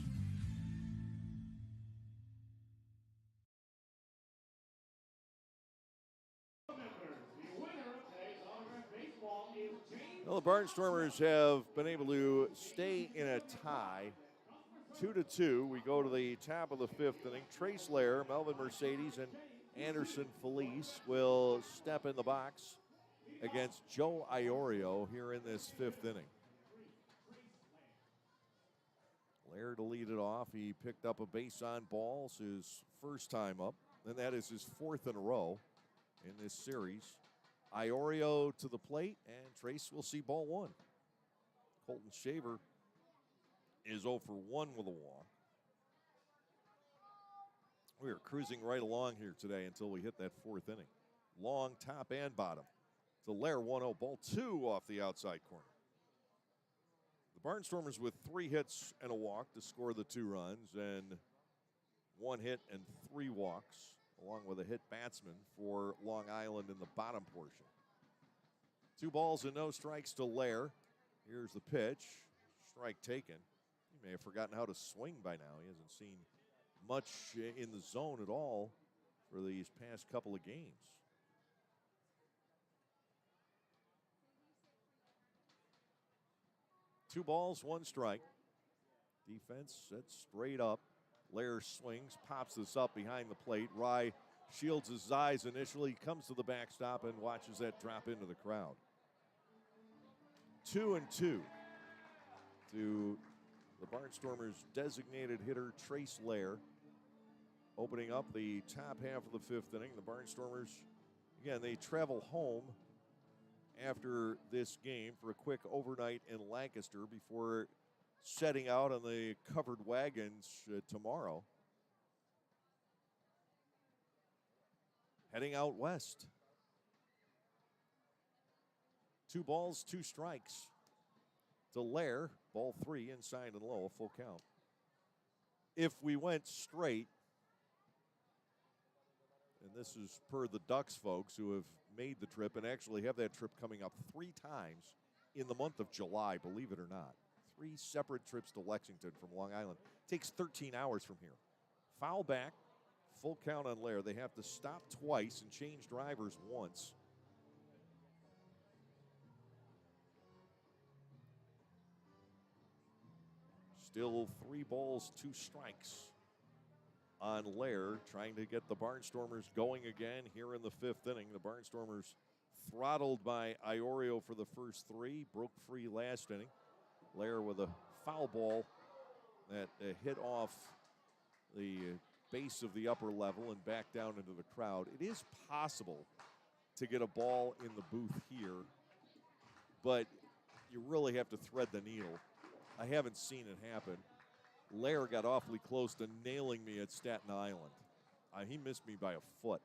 Well, the Barnstormers have been able to stay in a tie, 2-2. We go to the top of the fifth inning. Trace Lair, Melvin Mercedes, and Anderson Felice will step in the box against Joe Iorio here in this fifth inning. Lair to lead it off. He picked up a base on balls his first time up, and that is his fourth in a row in this series. Iorio to the plate, and Trace will see ball one. Colton Shaver is 0 for 1 with a walk. We are cruising right along here today until we hit that fourth inning. Long top and bottom. To Lair, 1-0, ball 2 off the outside corner. The Barnstormers with 3 hits and a walk to score the 2 runs, and 1 hit and 3 walks, along with a hit batsman for Long Island in the bottom portion. 2 balls and no strikes to Lair. Here's the pitch. Strike taken. He may have forgotten how to swing by now. He hasn't seen much in the zone at all for these past couple of games. Two balls, 1 strike. Defense sets straight up. Lair swings, pops this up behind the plate. Rye shields his eyes initially, comes to the backstop and watches that drop into the crowd. 2-2 to the Barnstormers' designated hitter, Trace Lair. Opening up the top half of the fifth inning, the Barnstormers, again, they travel home after this game for a quick overnight in Lancaster before setting out on the covered wagons tomorrow. Heading out west. 2 balls, 2 strikes. To Lair, ball 3, inside and low, a full count. If we went straight, and this is per the Ducks folks who have made the trip and actually have that trip coming up 3 times in the month of July, believe it or not. 3 separate trips to Lexington from Long Island. Takes 13 hours from here. Foul back, full count on Lair. They have to stop twice and change drivers once. Still 3 balls, 2 strikes on Lair, trying to get the Barnstormers going again here in the fifth inning. The Barnstormers throttled by Iorio for the first 3, broke free last inning. Lair with a foul ball that hit off the base of the upper level and back down into the crowd. It is possible to get a ball in the booth here, but you really have to thread the needle. I haven't seen it happen. Lair got awfully close to nailing me at Staten Island. He missed me by a foot.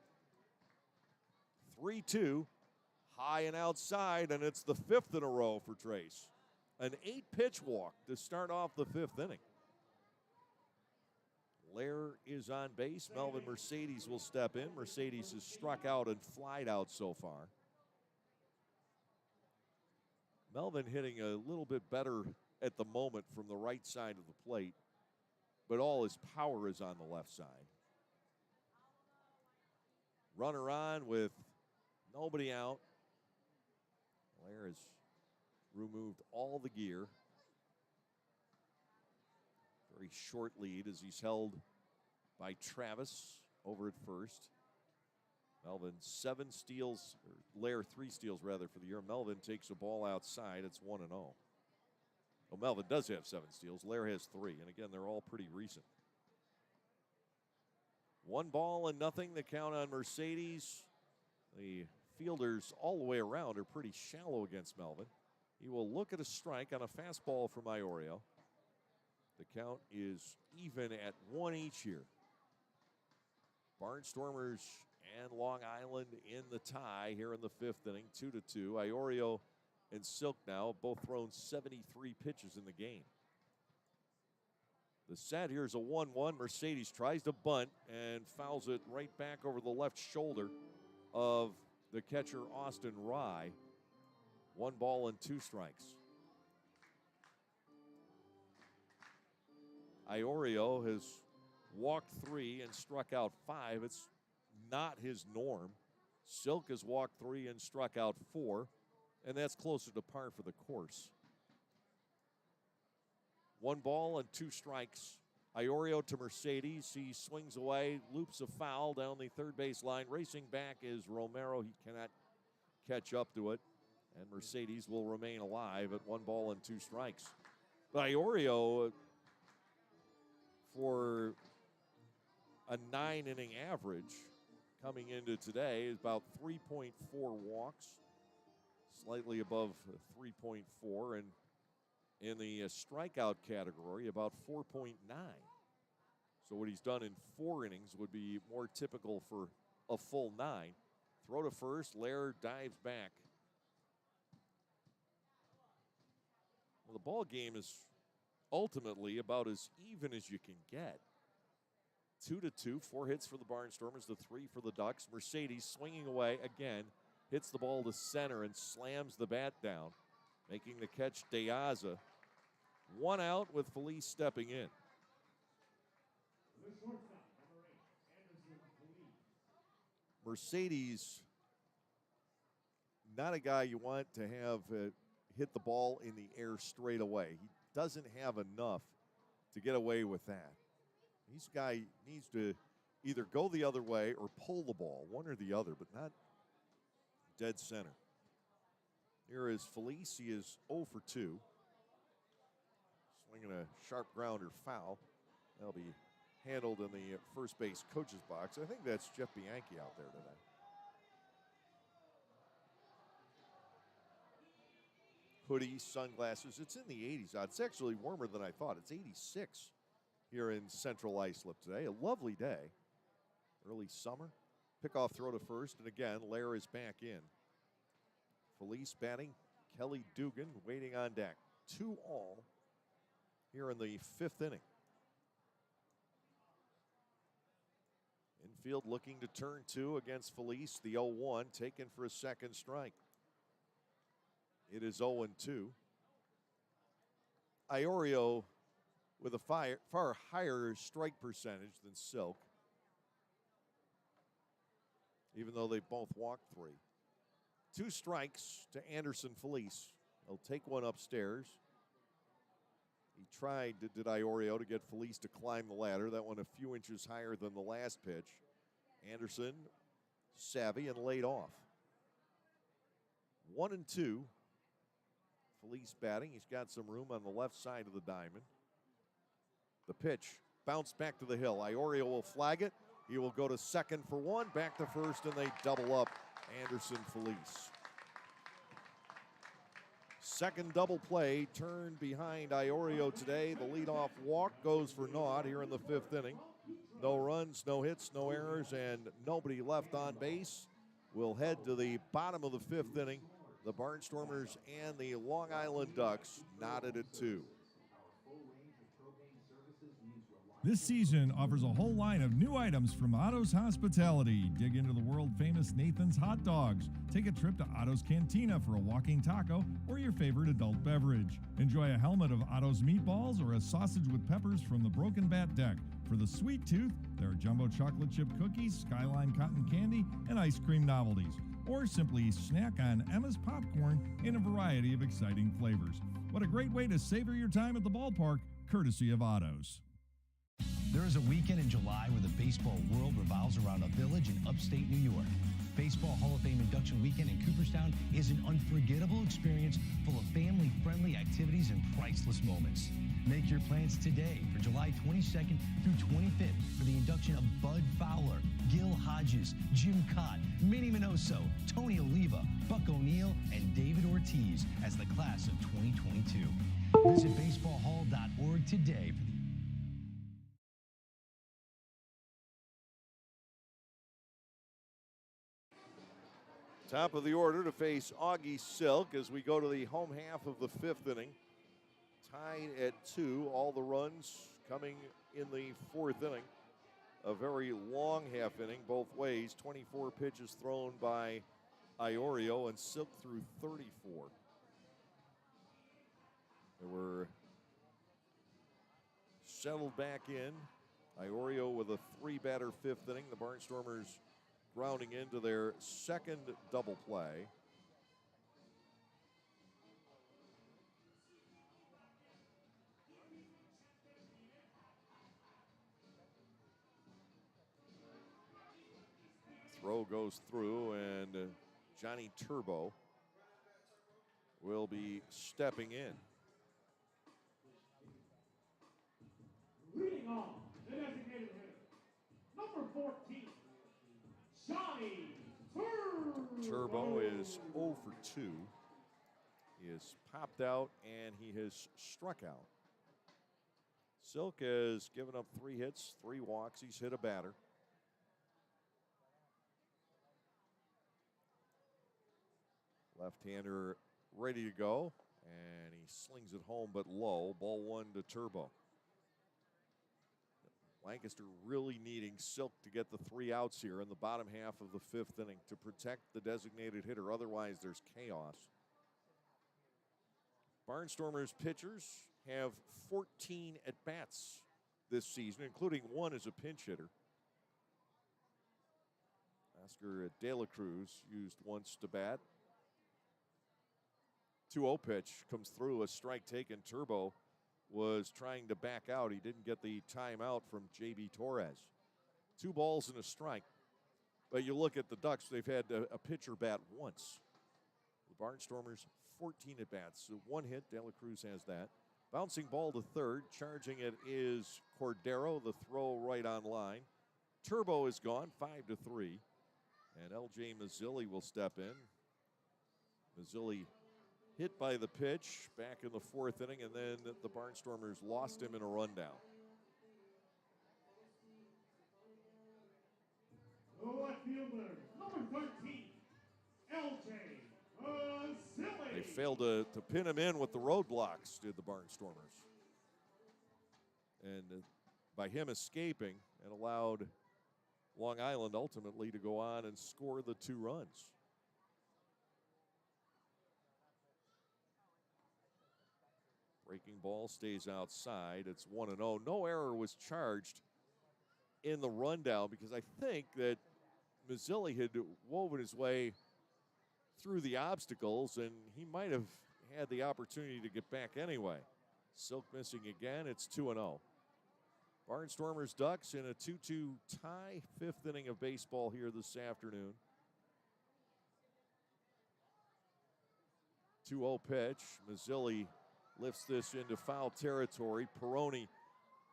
3-2, high and outside, and it's the 5th in a row for Trace. An 8-pitch walk to start off the 5th inning. Lair is on base. Melvin Mercedes will step in. Mercedes has struck out and flied out so far. Melvin hitting a little bit better at the moment from the right side of the plate, but all his power is on the left side. Runner on with nobody out. Lair has removed all the gear. Very short lead as he's held by Travis over at first. Melvin 7 steals, or Lair 3 steals rather for the year. Melvin takes a ball outside. It's 1-0. Well, Melvin does have 7 steals. Lair has 3, and again, they're all pretty recent. 1 ball and nothing. The count on Mercedes. The fielders all the way around are pretty shallow against Melvin. He will look at a strike on a fastball from Iorio. The count is even at 1 each here. Barnstormers and Long Island in the tie here in the 5th inning, 2-2. Iorio and Silk now both thrown 73 pitches in the game. The set here's a 1-1. Mercedes tries to bunt and fouls it right back over the left shoulder of the catcher, Austin Rye. 1 ball and 2 strikes. Iorio has walked 3 and struck out 5. It's not his norm. Silk has walked 3 and struck out 4, and that's closer to par for the course. 1 ball and 2 strikes. Iorio to Mercedes. He swings away, loops a foul down the third base line. Racing back is Romero. He cannot catch up to it, and Mercedes will remain alive at 1 ball and 2 strikes. But Iorio, for a 9-inning average coming into today, is about 3.4 walks, slightly above 3.4, and in the strikeout category, about 4.9. So what he's done in 4 innings would be more typical for a full 9. Throw to first, Lair dives back. Well, the ball game is ultimately about as even as you can get. 2-2, 4 hits for the Barnstormers, the 3 for the Ducks. Mercedes swinging away again, hits the ball to center and slams the bat down, making the catch Deaza. 1 out with Felice stepping in. The shortstop, number 8, Anderson Felice. Mercedes, not a guy you want to have hit the ball in the air straight away. He doesn't have enough to get away with that. This guy needs to either go the other way or pull the ball, one or the other, but not dead center. Here is Felice. He is 0 for 2. Swinging a sharp grounder foul. That'll be handled in the first base coach's box. I think that's Jeff Bianchi out there today. Hoodie, sunglasses. It's in the 80s. It's actually warmer than I thought. It's 86 here in Central Islip today. A lovely day. Early summer. Pickoff throw to first. And again, Lair is back in. Felice batting. Kelly Dugan waiting on deck. 2 all here in the 5th inning. Infield looking to turn 2 against Felice. The 0-1 taken for a second strike. It is 0-2. Iorio with a far higher strike percentage than Silk, even though they both walked 3. 2 strikes to Anderson Felice. He'll take one upstairs. He tried, did Iorio, to get Felice to climb the ladder. That one a few inches higher than the last pitch. Anderson, savvy and laid off. 1-2. Felice batting. He's got some room on the left side of the diamond. The pitch bounced back to the hill. Iorio will flag it. He will go to second for 1, back to first, and they double up Anderson Felice. Second double play turned behind Iorio today. The leadoff walk goes for naught here in the 5th inning. No runs, no hits, no errors, and nobody left on base. We'll head to the bottom of the 5th inning. The Barnstormers and the Long Island Ducks knotted at 2. This season offers a whole line of new items from Otto's Hospitality. Dig into the world-famous Nathan's Hot Dogs. Take a trip to Otto's Cantina for a walking taco or your favorite adult beverage. Enjoy a helmet of Otto's meatballs or a sausage with peppers from the Broken Bat Deck. For the sweet tooth, there are jumbo chocolate chip cookies, Skyline cotton candy, and ice cream novelties. Or simply snack on Emma's popcorn in a variety of exciting flavors. What a great way to savor your time at the ballpark, courtesy of Otto's. There is a weekend in July where the baseball world revolves around a village in upstate New York. Baseball Hall of Fame induction weekend in Cooperstown is an unforgettable experience full of family-friendly activities and priceless moments. Make your plans today for July 22nd through 25th for the induction of Bud Fowler, Gil Hodges, Jim Cott, Minnie Minoso, Tony Oliva, Buck O'Neill, and David Ortiz as the class of 2022. Visit baseballhall.org today for the Top of the order to face Augie Silk as we go to the home half of the 5th inning. Tied at 2, all the runs coming in the fourth inning. A very long half inning both ways. 24 pitches thrown by Iorio, and Silk threw 34. They were settled back in. Iorio with a 3-batter fifth inning. The Barnstormers grounding into their second double play. Throw goes through, and Johnny Turbo will be stepping in. Leading off, the designated hitter, number 14, Johnny Turbo is 0 for 2. He has popped out and he has struck out. Silk has given up 3 hits, 3 walks. He's hit a batter. Left-hander ready to go, and he slings it home but low. Ball 1 to Turbo. Lancaster really needing Silk to get the 3 outs here in the bottom half of the 5th inning to protect the designated hitter. Otherwise, there's chaos. Barnstormers pitchers have 14 at-bats this season, including 1 as a pinch hitter. Oscar De La Cruz used once to bat. 2-0 pitch comes through, a strike taken. Turbo was trying to back out. He didn't get the timeout from J.B. Torres. 2 balls and a strike. But you look at the Ducks, they've had a pitcher bat once. The Barnstormers, 14 at-bats. So 1 hit, De La Cruz has that. Bouncing ball to third. Charging it is Cordero. The throw right on line. Turbo is gone, 5-3. And L.J. Mazzilli will step in. Mazzilli hit by the pitch back in the 4th inning, and then the Barnstormers lost him in a rundown. left fielder, number 13, L.J. Mazzilli. They failed to pin him in with the roadblocks, did the Barnstormers. And by him escaping, it allowed Long Island ultimately to go on and score the 2 runs. Breaking ball stays outside. It's 1-0. No error was charged in the rundown because I think that Mazzilli had woven his way through the obstacles and he might have had the opportunity to get back anyway. Silk missing again. It's 2-0. Barnstormers Ducks in a 2-2 tie. 5th inning of baseball here this afternoon. 2-0 pitch. Mazzilli lifts this into foul territory. Peroni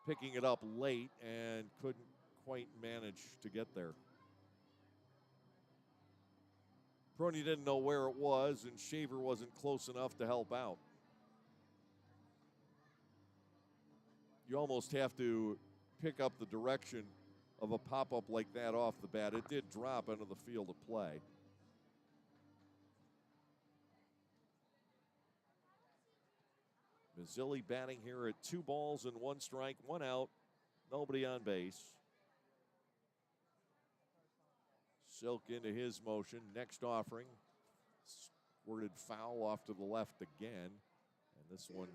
picking it up late and couldn't quite manage to get there. Peroni didn't know where it was, and Shaver wasn't close enough to help out. You almost have to pick up the direction of a pop-up like that off the bat. It did drop into the field of play. Mazzilli batting here at 2 balls and 1 strike, 1 out, nobody on base. Silk into his motion. Next offering, squirted foul off to the left again. And this one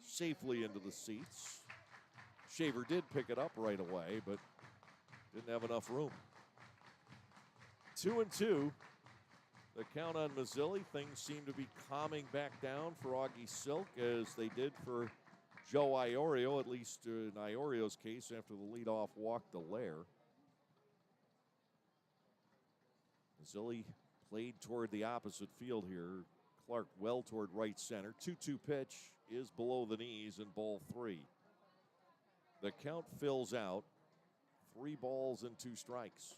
safely into the seats. Shaver did pick it up right away, but didn't have enough room. 2-2. The count on Mazzilli. Things seem to be calming back down for Augie Silk as they did for Joe Iorio, at least in Iorio's case after the leadoff walk to Lair. Mazzilli played toward the opposite field here. Clark well toward right center. 2-2 pitch is below the knees in ball 3. The count fills out. 3 balls and 2 strikes.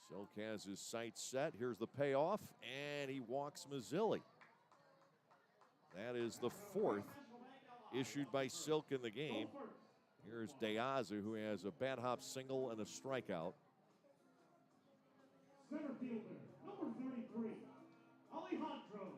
Silk has his sights set. Here's the payoff, and he walks Mazzilli. That is the 4th issued by Silk in the game. Here's Deaza, who has a bat hop single and a strikeout. Center fielder, number 33, Alejandro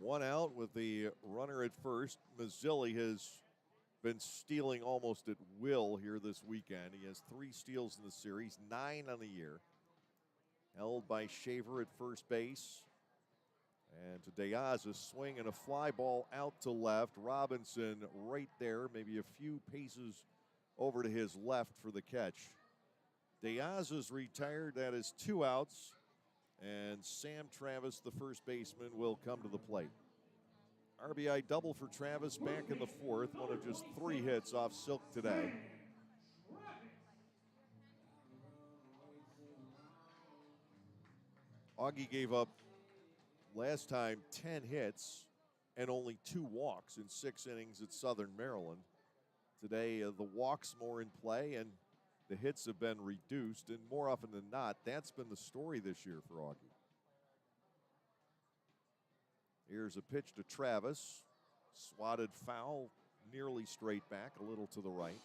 One out with the runner at first. Mazzilli has been stealing almost at will here this weekend. He has 3 steals in the series, 9 on the year. Held by Shaver at first base. And to Diaz, a swing and a fly ball out to left. Robinson right there, maybe a few paces over to his left for the catch. Diaz is retired. That is 2 outs. And Sam Travis, the first baseman, will come to the plate. RBI double for Travis back in the 4th. One of just 3 hits off Silk today. Augie gave up last time 10 hits and only 2 walks in 6 innings at Southern Maryland. Today, the walks more in play and the hits have been reduced, and more often than not, that's been the story this year for Augie. Here's a pitch to Travis. Swatted foul, nearly straight back, a little to the right.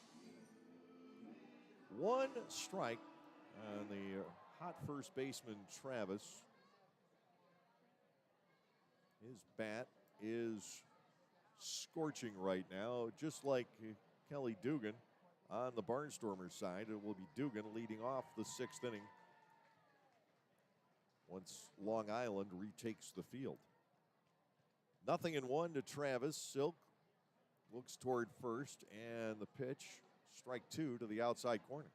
1 strike on the hot first baseman, Travis. His bat is scorching right now, just like Kelly Dugan on the Barnstormers side. It will be Dugan leading off the 6th inning once Long Island retakes the field. 0-1 to Travis. Silk looks toward first, and the pitch, strike 2 to the outside corner.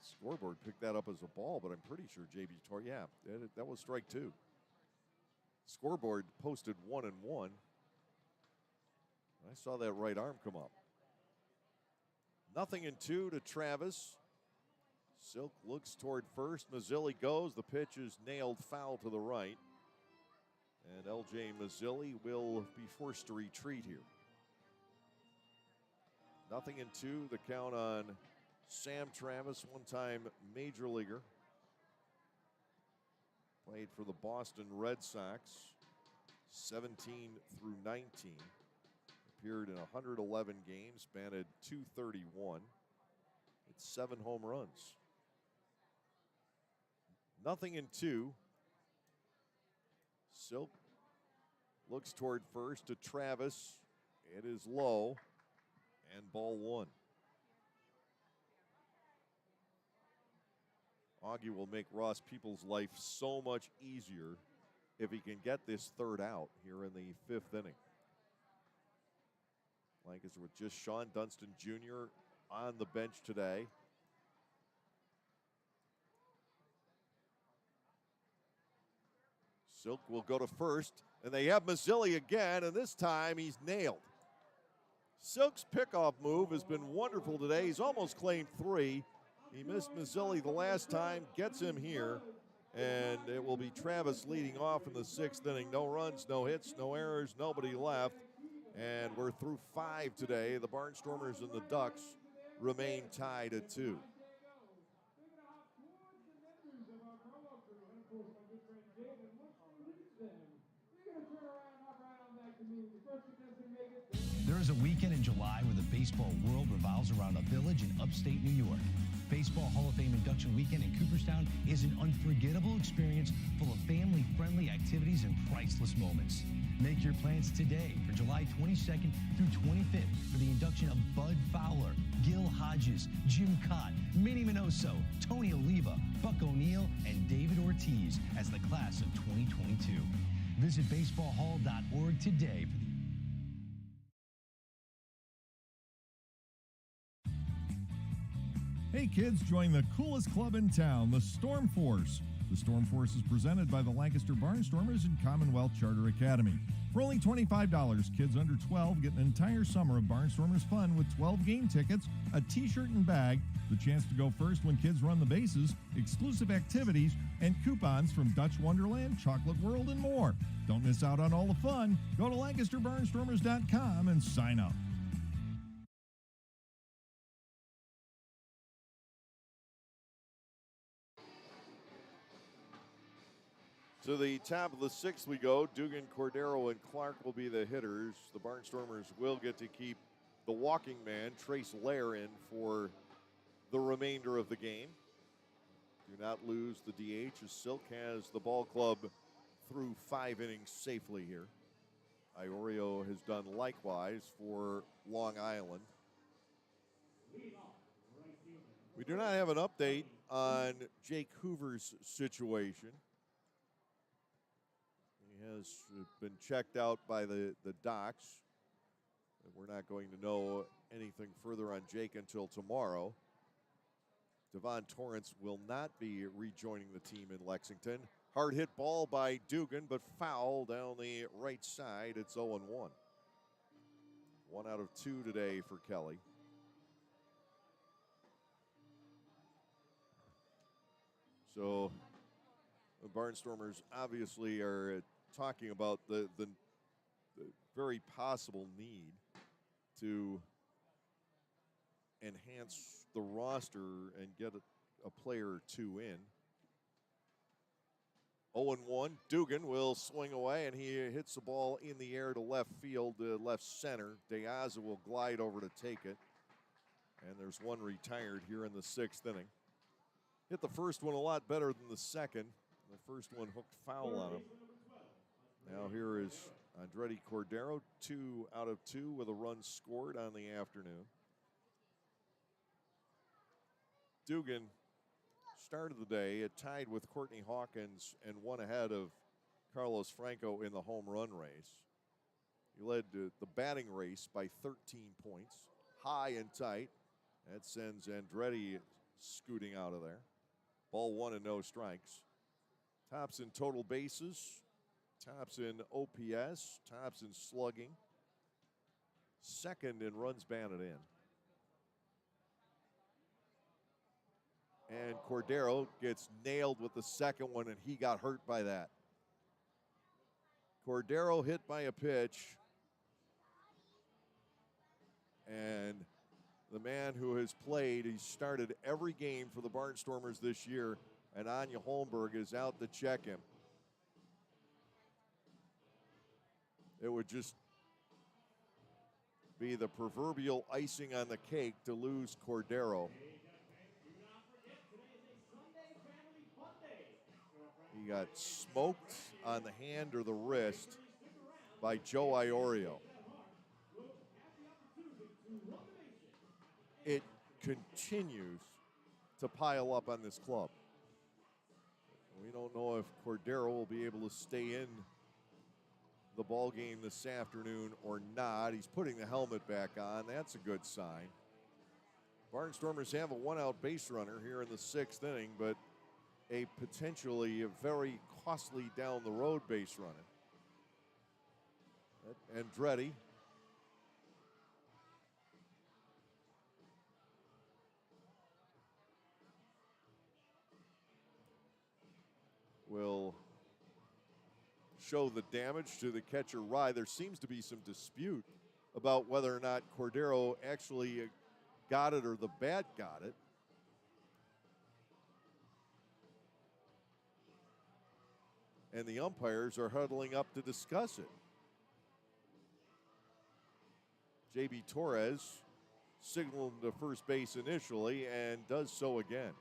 Scoreboard picked that up as a ball, but I'm pretty sure JB Torre, yeah, that was strike 2. Scoreboard posted 1-1. I saw that right arm come up. 0-2 to Travis. Silk looks toward first. Mazzilli goes. The pitch is nailed foul to the right. And LJ Mazzilli will be forced to retreat here. 0-2. The count on Sam Travis, one-time major leaguer. Played for the Boston Red Sox, 17 through 19. Appeared in 111 games, batted .231. It's 7 home runs. 0-2. Silk looks toward first to Travis. It is low, and ball 1. Augie will make Ross Peoples' life so much easier if he can get this 3rd out here in the 5th inning. Lancaster with just Sean Dunston Jr. on the bench today. Silk will go to first, and they have Mazzilli again, and this time he's nailed. Silk's pickoff move has been wonderful today. He's almost claimed 3. He missed Mazzilli the last time, gets him here, and it will be Travis leading off in the 6th inning. No runs, no hits, no errors, nobody left, and we're through 5 today. The Barnstormers and the Ducks remain tied at 2. There is a weekend in July where the baseball world revolves around a village in upstate New York. Baseball Hall of Fame induction weekend in Cooperstown is an unforgettable experience full of family-friendly activities and priceless moments. Make your plans today for July 22nd through 25th for the induction of Bud Fowler, Gil Hodges, Jim Cott, Minnie Minoso, Tony Oliva, Buck O'Neill, and David Ortiz as the class of 2022. Visit baseballhall.org today for the Hey kids, join the coolest club in town, the Storm Force. The Storm Force is presented by the Lancaster Barnstormers and Commonwealth Charter Academy. For only $25, kids under 12 get an entire summer of Barnstormers fun with 12 game tickets, a t-shirt and bag, the chance to go first when kids run the bases, exclusive activities, and coupons from Dutch Wonderland, Chocolate World, and more. Don't miss out on all the fun. Go to LancasterBarnstormers.com and sign up. To the top of the 6th we go. Dugan, Cordero, and Clark will be the hitters. The Barnstormers will get to keep the walking man, Trace Lair, in for the remainder of the game. do not lose the DH as Silk has the ball club through 5 innings safely here. Iorio has done likewise for Long Island. We do not have an update on Jake Hoover's situation. He has been checked out by the docs. We're not going to know anything further on Jake until tomorrow. Devon Torrance will not be rejoining the team in Lexington. Hard hit ball by Dugan, but foul down the right side. It's 0-1. 1 out of 2 today for Kelly. So the Barnstormers obviously are talking about the very possible need to enhance the roster and get a player or two in. 0-1. Dugan will swing away, and he hits the ball in the air to left field, left center. DeAza will glide over to take it. And there's one retired here in the 6th inning. Hit the first one a lot better than the second. The first one hooked foul on him. Now here is Andretti Cordero, 2 out of 2 with a run scored on the afternoon. Dugan started the day tied with Courtney Hawkins and one ahead of Carlos Franco in the home run race. He led the batting race by 13 points, high and tight. That sends Andretti scooting out of there. Ball 1 and no strikes. Tops in total bases, tops in OPS, tops in slugging. Second in runs batted in. And Cordero gets nailed with the second one, and he got hurt by that. Cordero hit by a pitch. And the man who has played, he started every game for the Barnstormers this year, and Anya Holmberg is out to check him. It would just be the proverbial icing on the cake to lose Cordero. He got smoked on the hand or the wrist by Joe Iorio. It continues to pile up on this club. We don't know if Cordero will be able to stay in the ball game this afternoon or not. He's putting the helmet back on. That's a good sign. Barnstormers have a 1-out base runner here in the 6th inning, but a potentially very costly down the road base runner. Andretti will show the damage to the catcher Rye. There seems to be some dispute about whether or not Cordero actually got it or the bat got it. And the umpires are huddling up to discuss it. J.B. Torres signaled to first base initially and does so again.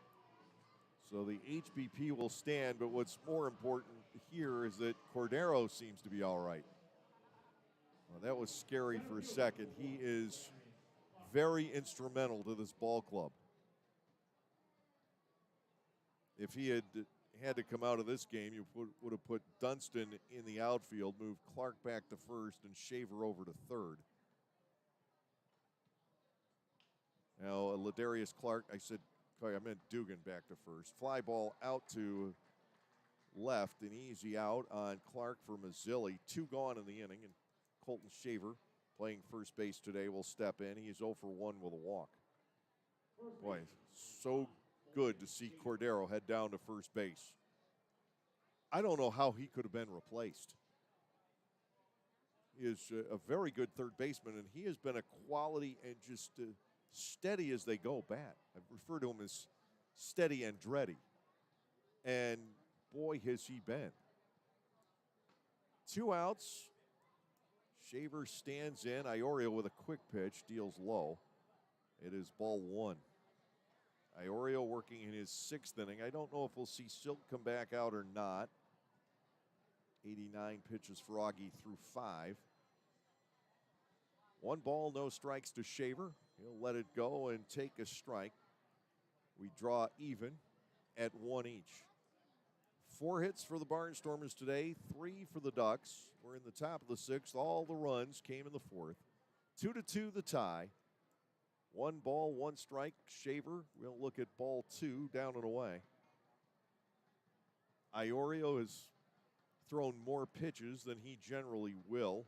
So the HBP will stand, but what's more important here is that Cordero seems to be all right. Well, that was scary for a second. He is very instrumental to this ball club. If he had to come out of this game, you would have put Dunston in the outfield, moved Clark back to first, and Shaver over to third. Now, Ladarius Clark, I meant Dugan back to first. Fly ball out to left, an easy out on Clark for Mazzilli. 2 gone in the inning, and Colton Shaver, playing first base today, will step in. He is 0 for 1 with a walk. Boy, so good to see Cordero head down to first base. I don't know how he could have been replaced. He is a very good third baseman, and he has been a quality and just steady as they go bat. I refer to him as steady Andretti. And boy, has he been. 2 outs. Shaver stands in. Iorio with a quick pitch, deals low. It is ball 1. Iorio working in his 6th inning. I don't know if we'll see Silk come back out or not. 89 pitches for Augie through 5. 1 ball, no strikes to Shaver. He'll let it go and take a strike. We draw even at 1 each. 4 hits for the Barnstormers today, 3 for the Ducks. We're in the top of the 6th. All the runs came in the 4th. 2-2 the tie. 1 ball, 1 strike. Shaver, we'll look at ball 2, down and away. Iorio has thrown more pitches than he generally will.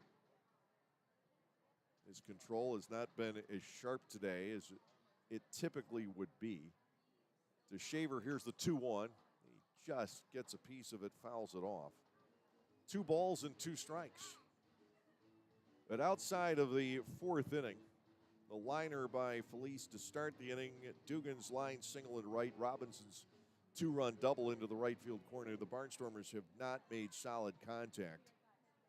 His control has not been as sharp today as it typically would be. To Shaver, here's the 2-1. He just gets a piece of it, fouls it off. 2 balls and 2 strikes. But outside of the 4th inning, the liner by Felice to start the inning, Dugan's line single and right, Robinson's 2-run double into the right field corner. The Barnstormers have not made solid contact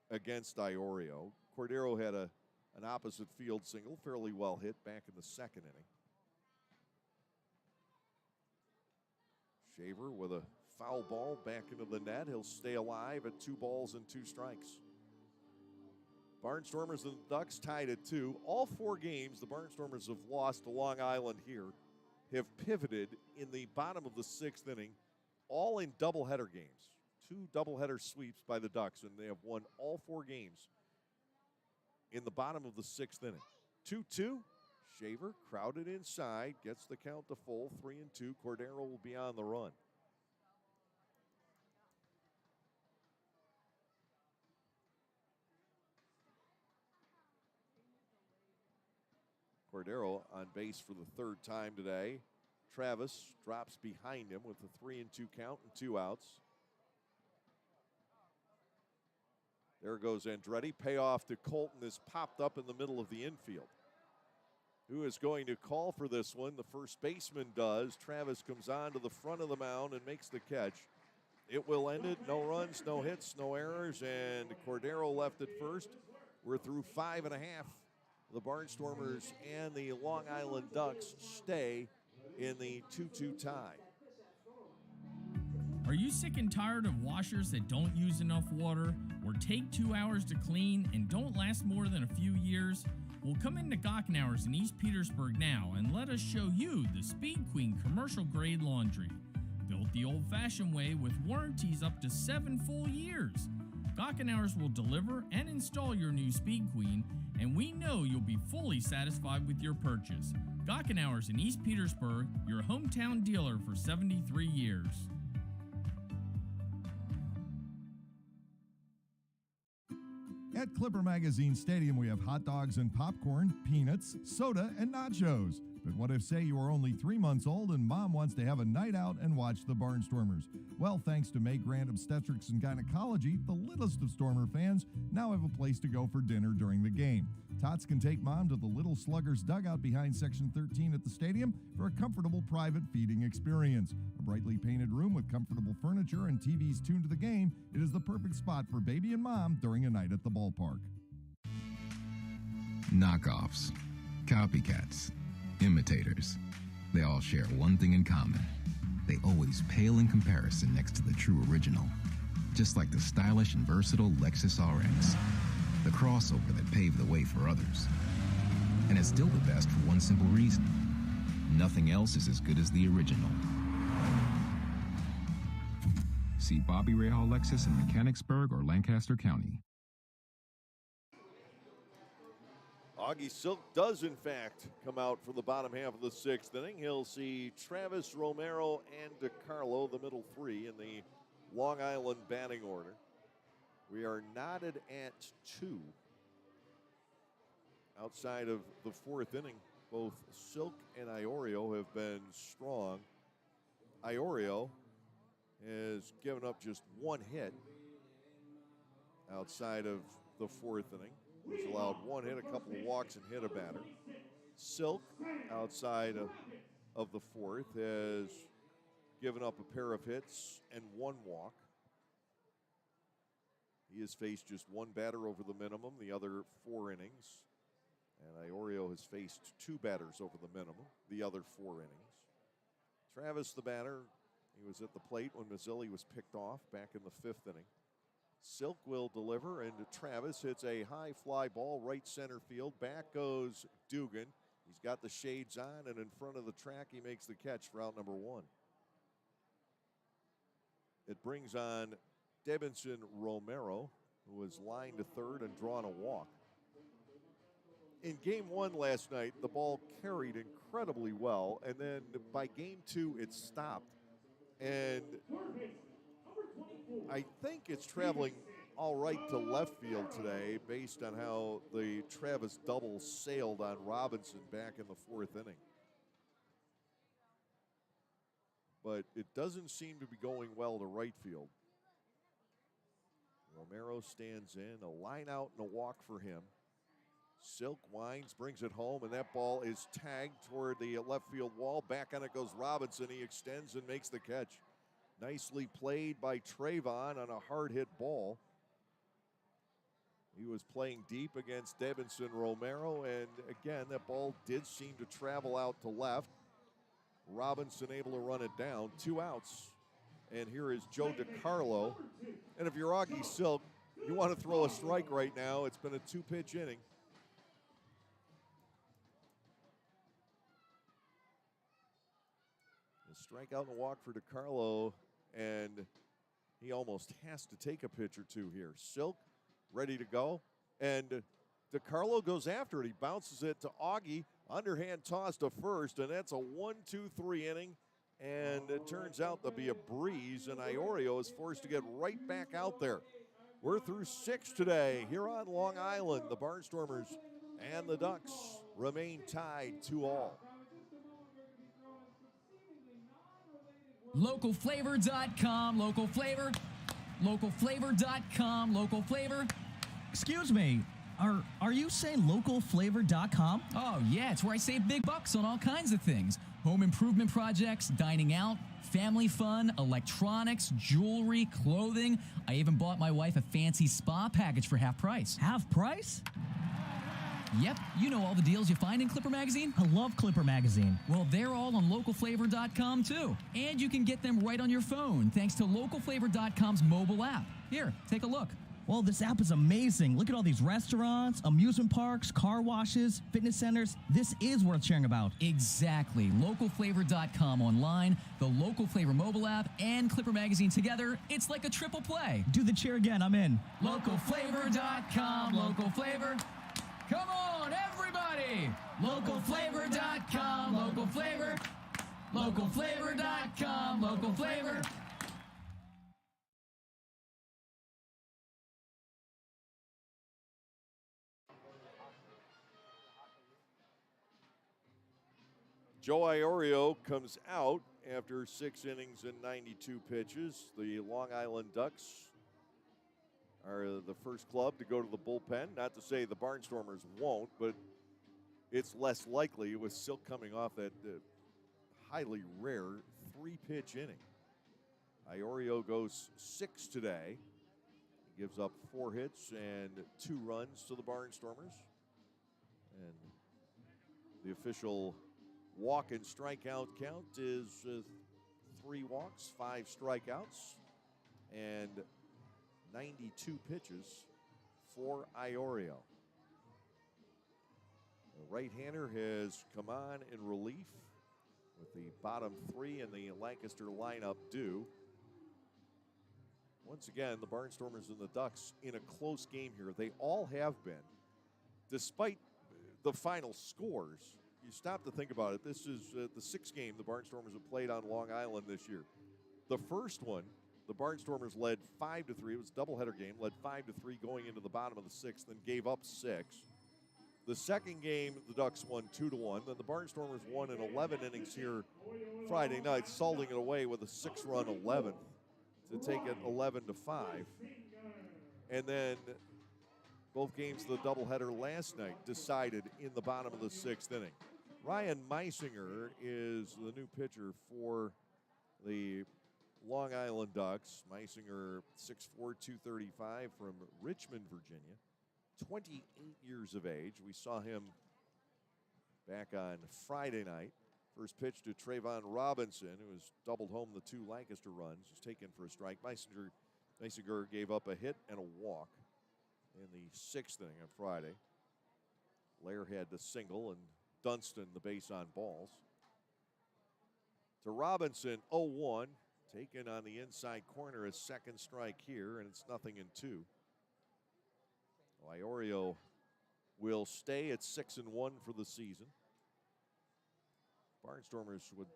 against Iorio. Cordero had an opposite field single, fairly well hit back in the 2nd inning. Shaver with a foul ball back into the net. He'll stay alive at 2 balls and 2 strikes. Barnstormers and the Ducks tied at 2. All 4 games the Barnstormers have lost to Long Island here have pivoted in the bottom of the 6th inning, all in doubleheader games. 2 doubleheader sweeps by the Ducks, and they have won all 4 games in the bottom of the 6th inning. 2-2. Shaver crowded inside, gets the count to full, 3-2. Cordero will be on the run. Cordero on base for the 3rd time today. Travis drops behind him with a 3-2 count and 2 outs. There goes Andretti. Payoff to Colton is popped up in the middle of the infield. Who is going to call for this one? The first baseman does. Travis comes on to the front of the mound and makes the catch. It will end it. No runs, no hits, no errors, and Cordero left at first. We're through 5.5. The Barnstormers and the Long Island Ducks stay in the 2-2 tie. Are you sick and tired of washers that don't use enough water or take 2 hours to clean and don't last more than a few years? Well, come into Gockenauer's in East Petersburg now and let us show you the Speed Queen commercial grade laundry. Built the old-fashioned way with warranties up to 7 full years. Gockenauer's will deliver and install your new Speed Queen, and we know you'll be fully satisfied with your purchase. Gockenauer's in East Petersburg, your hometown dealer for 73 years. At Clipper Magazine Stadium, we have hot dogs and popcorn, peanuts, soda, and nachos. But what if, say, you are only 3 months old and mom wants to have a night out and watch the Barnstormers? Well, thanks to May Grant Obstetrics and Gynecology, the littlest of Stormer fans now have a place to go for dinner during the game. Tots can take mom to the Little Sluggers dugout behind Section 13 at the stadium for a comfortable private feeding experience. A brightly painted room with comfortable furniture and TVs tuned to the game, it is the perfect spot for baby and mom during a night at the ballpark. Knockoffs, copycats, imitators. They all share one thing in common. They always pale in comparison next to the true original. Just like the stylish and versatile Lexus RX. The crossover that paved the way for others. And it's still the best for one simple reason. Nothing else is as good as the original. See Bobby Rahal Lexus in Mechanicsburg or Lancaster County. Augie Silk does, in fact, come out for the bottom half of the 6th inning. He'll see Travis, Romero, and DiCarlo, the middle 3, in the Long Island batting order. We are knotted at 2. Outside of the 4th inning, both Silk and Iorio have been strong. Iorio has given up just 1 hit outside of the 4th inning. He's allowed 1 hit, a couple of walks, and hit a batter. Silk, outside of the 4th, has given up a pair of hits and 1 walk. He has faced just 1 batter over the minimum, the other 4 innings. And Iorio has faced 2 batters over the minimum, the other 4 innings. Travis, the batter, he was at the plate when Mazzilli was picked off back in the 5th inning. Silk will deliver, and Travis hits a high fly ball right center field. Back goes Dugan. He's got the shades on, and in front of the track, he makes the catch for out number 1. It brings on Debinson Romero, who was lined to third and drawn a walk. In game 1 last night, the ball carried incredibly well, and then by game 2, it stopped. And I think it's traveling all right to left field today based on how the Travis double sailed on Robinson back in the 4th inning. But it doesn't seem to be going well to right field. Romero stands in, a line out and a walk for him. Silk winds, brings it home, and that ball is tagged toward the left field wall. Back on it goes Robinson. He extends and makes the catch. Nicely played by Trayvon on a hard hit ball. He was playing deep against Debinson Romero, and again, that ball did seem to travel out to left. Robinson able to run it down. 2 outs. And here is Joe DiCarlo. And if you're Augie Silk, you want to throw a strike right now. It's been a 2-pitch inning. A strikeout and a walk for DiCarlo, and he almost has to take a pitch or two here. Silk ready to go, and DiCarlo goes after it. He bounces it to Augie, underhand toss to first, and that's a 1-2-3 inning, and it turns out to be a breeze, and Iorio is forced to get right back out there. We're through 6 today here on Long Island. The Barnstormers and the Ducks remain tied 2-2. Localflavor.com, local flavor. Localflavor.com, local flavor. Excuse me, are you saying localflavor.com? Oh, yeah, it's where I save big bucks on all kinds of things. Home improvement projects, dining out, family fun, electronics, jewelry, clothing. I even bought my wife a fancy spa package for half price. Half price? Yep, you know all the deals you find in Clipper Magazine. I love Clipper Magazine. Well, they're all on localflavor.com too. And you can get them right on your phone thanks to localflavor.com's mobile app. Here, take a look. Well, this app is amazing. Look at all these restaurants, amusement parks, car washes, fitness centers. This is worth sharing about. Exactly. Localflavor.com online, the Local Flavor mobile app, and Clipper Magazine together. It's like a triple play. Do the cheer again. I'm in. Localflavor.com, local flavor. Come on, everybody! Localflavor.com, local flavor. Localflavor.com, local flavor. Joe Iorio comes out after 6 innings and 92 pitches. The Long Island Ducks are the first club to go to the bullpen. Not to say the Barnstormers won't, but it's less likely with Silk coming off that highly rare 3-pitch inning. Iorio goes 6 today. He gives up 4 hits and 2 runs to the Barnstormers. And the official walk and strikeout count is 3 walks, 5 strikeouts, and 92 pitches for Iorio. The right-hander has come on in relief with the bottom 3 in the Lancaster lineup due. Once again, the Barnstormers and the Ducks in a close game here. They all have been. Despite the final scores, you stop to think about it. This is the 6th game the Barnstormers have played on Long Island this year. The first one, the Barnstormers led 5-3. It was a doubleheader game, led 5-3 going into the bottom of the 6th, then gave up 6. The second game, the Ducks won 2-1. Then the Barnstormers won in 11 innings here Friday night, salting it away with a 6-run 11th to take it 11-5. And then both games of the doubleheader last night decided in the bottom of the 6th inning. Ryan Meisinger is the new pitcher for the Long Island Ducks. Meisinger, 6'4", 235 from Richmond, Virginia. 28 years of age. We saw him back on Friday night. First pitch to Trayvon Robinson, who has doubled home the 2 Lancaster runs. He's taken for a strike. Meisinger gave up a hit and a walk in the 6th inning on Friday. Lair had the single and Dunston the base on balls. To Robinson, 0-1. Taken on the inside corner, a second strike here, and it's 0-2. Iorio will stay at 6-1 for the season. Barnstormers would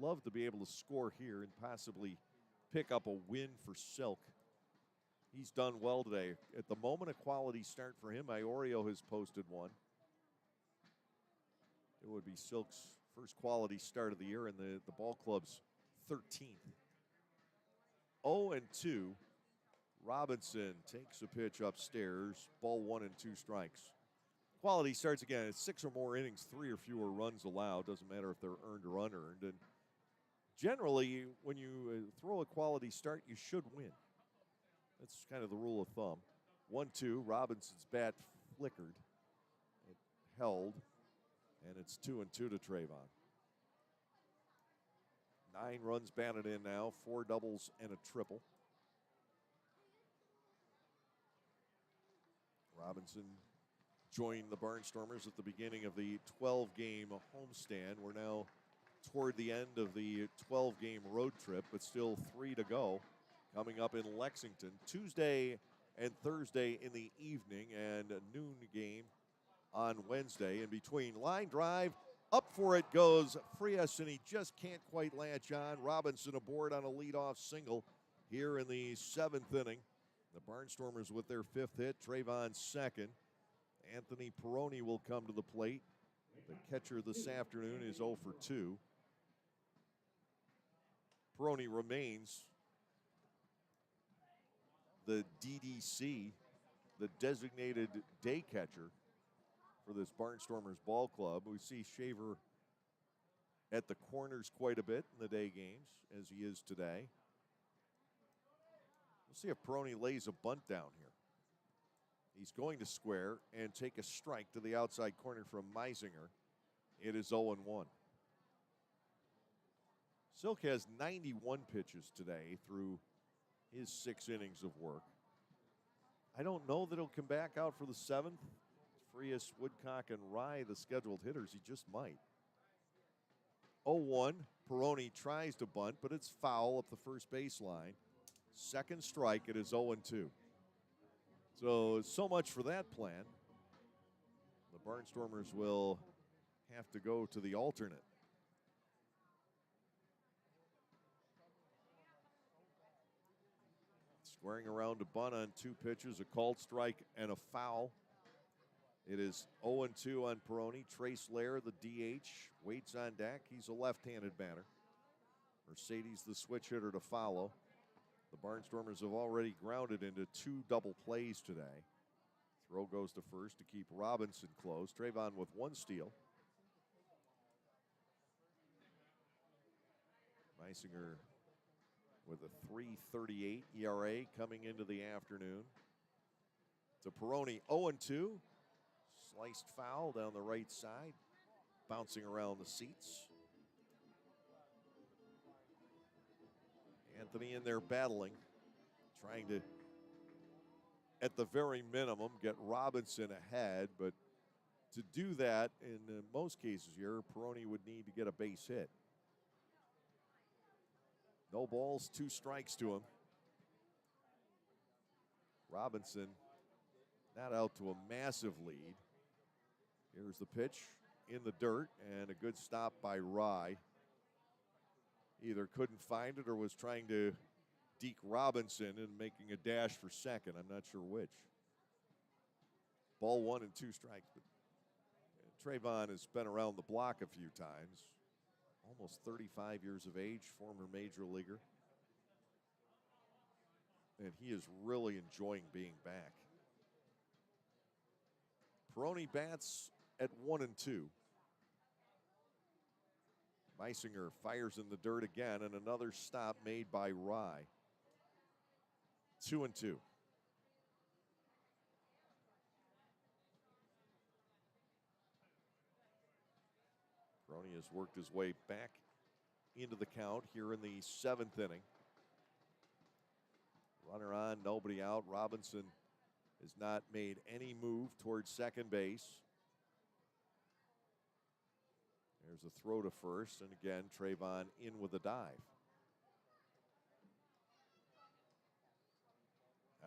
love to be able to score here and possibly pick up a win for Silk. He's done well today. At the moment, a quality start for him. Iorio has posted one. It would be Silk's first quality start of the year and the ball club's 13th. 0-2. Robinson takes a pitch upstairs. Ball 1 and 2 strikes. Quality starts again. It's 6 or more innings, 3 or fewer runs allowed. Doesn't matter if they're earned or unearned. And generally, when you throw a quality start, you should win. That's kind of the rule of thumb. 1-2. Robinson's bat flickered. It held. And it's 2-2 to Trayvon. 9 runs batted in now, 4 doubles and a triple. Robinson joined the Barnstormers at the beginning of the 12-game homestand. We're now toward the end of the 12-game road trip, but still 3 to go. Coming up in Lexington, Tuesday and Thursday in the evening, and a noon game on Wednesday. In between, line drive, up for it goes Frias, and he just can't quite latch on. Robinson aboard on a leadoff single here in the 7th inning. The Barnstormers with their 5th hit, Trayvon 2nd. Anthony Peroni will come to the plate. The catcher this afternoon is 0 for 2. Peroni remains the DDC, the designated day catcher for this Barnstormers ball club. We see Shaver at the corners quite a bit in the day games, as he is today. We'll see if Peroni lays a bunt down here. He's going to square and take a strike to the outside corner from Meisinger. It is 0-1. Silk has 91 pitches today through his 6 innings of work. I don't know that he'll come back out for the 7th. Frias, Woodcock, and Rye, the scheduled hitters. He just might. 0-1. Peroni tries to bunt, but it's foul up the first baseline. Second strike, it is 0-2. So much for that plan. The Barnstormers will have to go to the alternate. Squaring around to bunt on 2 pitches, a called strike and a foul. It is 0-2 on Peroni. Trace Lair, the DH, waits on deck. He's a left-handed batter. Mercedes, the switch hitter, to follow. The Barnstormers have already grounded into 2 double plays today. Throw goes to first to keep Robinson close. Trayvon with 1 steal. Meisinger with a 3.38 ERA coming into the afternoon. To Peroni, 0-2. Sliced foul down the right side, bouncing around the seats. Anthony in there battling, trying to, at the very minimum, get Robinson ahead. But to do that, in most cases here, Peroni would need to get a base hit. No balls, 2 strikes to him. Robinson not out to a massive lead. Here's the pitch in the dirt, and a good stop by Rye. Either couldn't find it or was trying to deke Robinson and making a dash for second. I'm not sure which. Ball 1 and 2 strikes. But Trayvon has been around the block a few times. Almost 35 years of age, former major leaguer. And he is really enjoying being back. Peroni bats at 1-2. Meisinger fires in the dirt again, and another stop made by Rye. 2-2. Peroni has worked his way back into the count here in the 7th inning. Runner on, nobody out. Robinson has not made any move towards second base. There's a throw to first, and again, Trayvon in with a dive.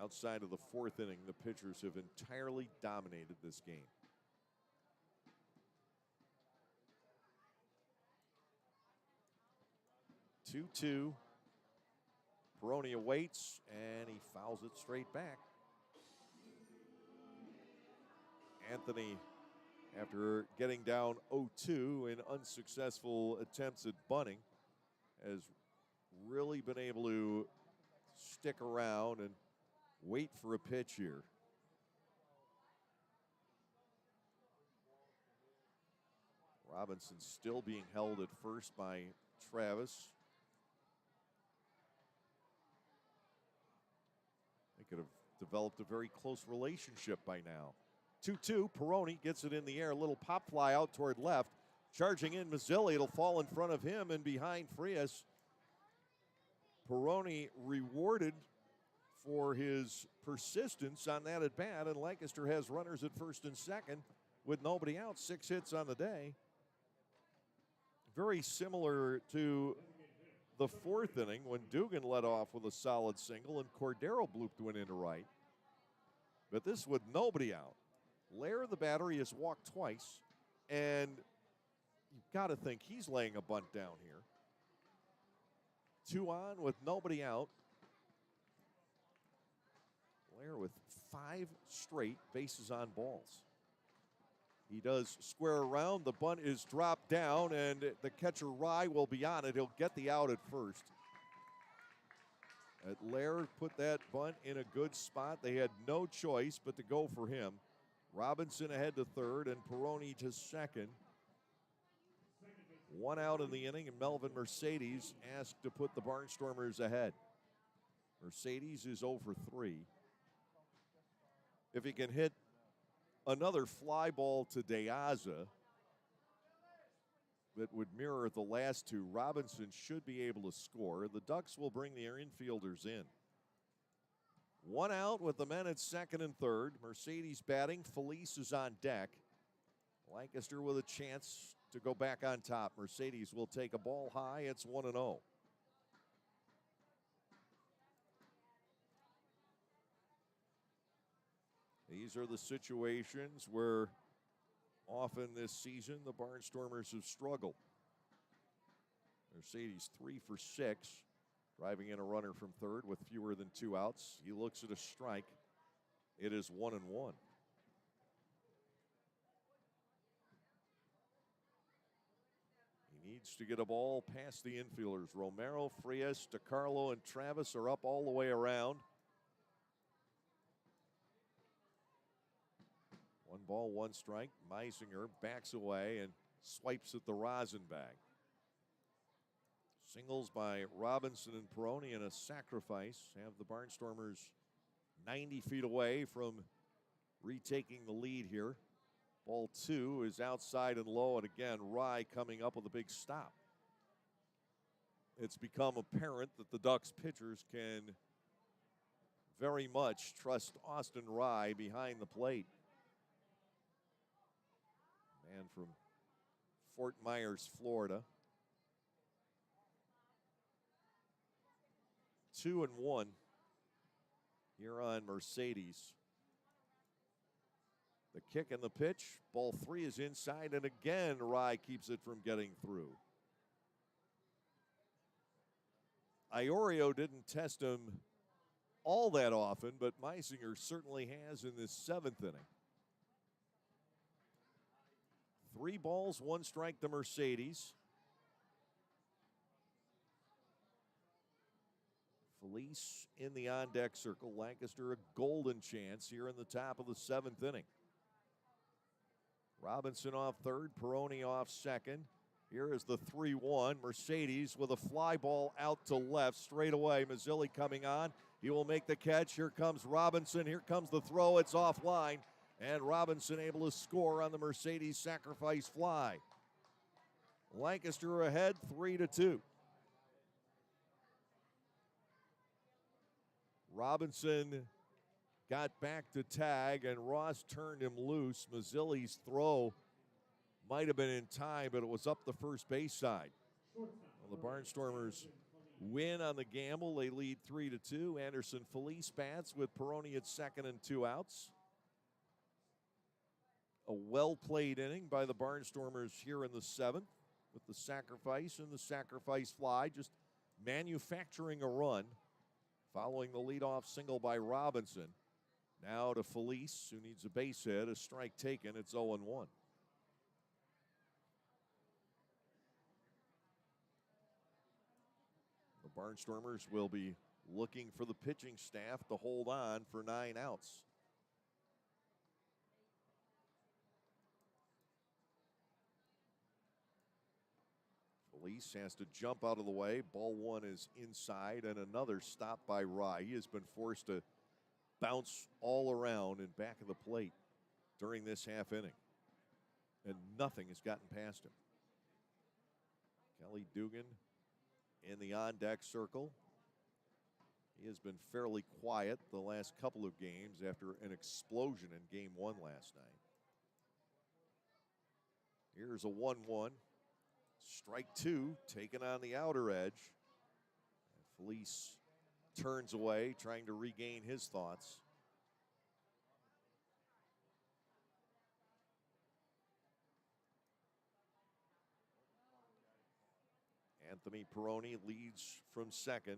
Outside of the 4th inning, the pitchers have entirely dominated this game. Two. Peroni awaits, and he fouls it straight back. Anthony, after getting down 0-2 in unsuccessful attempts at bunting, has really been able to stick around and wait for a pitch here. Robinson still being held at first by Travis. They could have developed a very close relationship by now. 2-2, Peroni gets it in the air, a little pop fly out toward left. Charging in Mazzilli, it'll fall in front of him and behind Frias. Peroni rewarded for his persistence on that at bat, and Lancaster has runners at first and second with nobody out. 6 hits on the day. Very similar to the 4th inning when Dugan led off with a solid single and Cordero blooped one into right. But this with nobody out. Lair, the batter, has walked twice, and you've got to think he's laying a bunt down here. 2 on with nobody out. Lair with 5 straight bases on balls. He does square around. The bunt is dropped down, and the catcher, Rye, will be on it. He'll get the out at first. Lair put that bunt in a good spot. They had no choice but to go for him. Robinson ahead to third, and Peroni to second. 1 out in the inning, and Melvin Mercedes asked to put the Barnstormers ahead. Mercedes is 0 for 3. If he can hit another fly ball to De Aza that would mirror the last 2, Robinson should be able to score. The Ducks will bring their infielders in. 1 out with the men at second and third. Mercedes batting. Felice is on deck. Lancaster with a chance to go back on top. Mercedes will take a ball high. It's 1-0. These are the situations where often this season the Barnstormers have struggled. Mercedes 3 for 6, driving in a runner from third with fewer than 2 outs. He looks at a strike. It is 1-1. He needs to get a ball past the infielders. Romero, Frias, DeCarlo, and Travis are up all the way around. 1 ball, 1 strike. Meisinger backs away and swipes at the rosin bag. Singles by Robinson and Peroni and a sacrifice have the Barnstormers 90 feet away from retaking the lead here. Ball 2 is outside and low, and again, Rye coming up with a big stop. It's become apparent that the Ducks pitchers can very much trust Austin Rye behind the plate. Man from Fort Myers, Florida. 2-1 here on Mercedes. The kick and the pitch. Ball 3 is inside, and again, Rye keeps it from getting through. Iorio didn't test him all that often, but Meisinger certainly has in this 7th inning. 3 balls, 1 strike to Mercedes. Felice in the on-deck circle. Lancaster a golden chance here in the top of the 7th inning. Robinson off third, Peroni off second. Here is the 3-1. Mercedes with a fly ball out to left straight away. Mazzilli coming on. He will make the catch. Here comes Robinson. Here comes the throw. It's offline. And Robinson able to score on the Mercedes sacrifice fly. Lancaster ahead 3-2. Robinson got back to tag, and Ross turned him loose. Mazzilli's throw might have been in time, but it was up the first base side. Well, the Barnstormers win on the gamble. They lead 3-2. Anderson Felice bats with Peroni at second and 2 outs. A well-played inning by the Barnstormers here in the 7th with the sacrifice and the sacrifice fly, just manufacturing a run following the leadoff single by Robinson. Now to Felice, who needs a base hit, a strike taken. It's 0-1. The Barnstormers will be looking for the pitching staff to hold on for 9 outs. Felice has to jump out of the way. Ball 1 is inside, and another stop by Rye. He has been forced to bounce all around and back of the plate during this half inning, and nothing has gotten past him. Kelly Dugan in the on-deck circle. He has been fairly quiet the last couple of games after an explosion in Game 1 last night. Here's a 1-1. Strike 2, taken on the outer edge. And Felice turns away, trying to regain his thoughts. Anthony Peroni leads from second.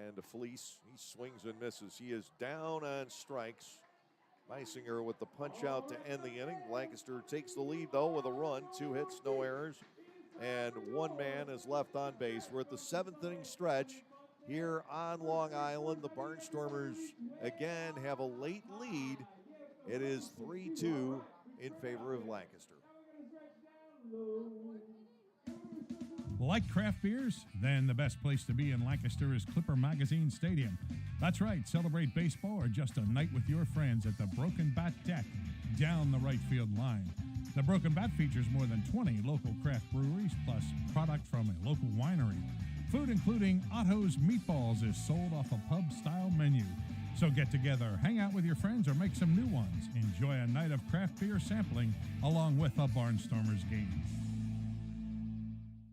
And to Felice, he swings and misses. He is down on strikes. Meisinger with the punch out to end the inning. Lancaster takes the lead, though, with a run. 2 hits, no errors, and 1 man is left on base. We're at the 7th inning stretch here on Long Island. The Barnstormers, again, have a late lead. It is 3-2 in favor of Lancaster. Like craft beers? Then the best place to be in Lancaster is Clipper Magazine Stadium. That's right, celebrate baseball or just a night with your friends at the Broken Bat Deck down the right field line. The Broken Bat features more than 20 local craft breweries plus product from a local winery. Food including Otto's Meatballs is sold off a pub-style menu. So get together, hang out with your friends, or make some new ones. Enjoy a night of craft beer sampling along with a Barnstormers game.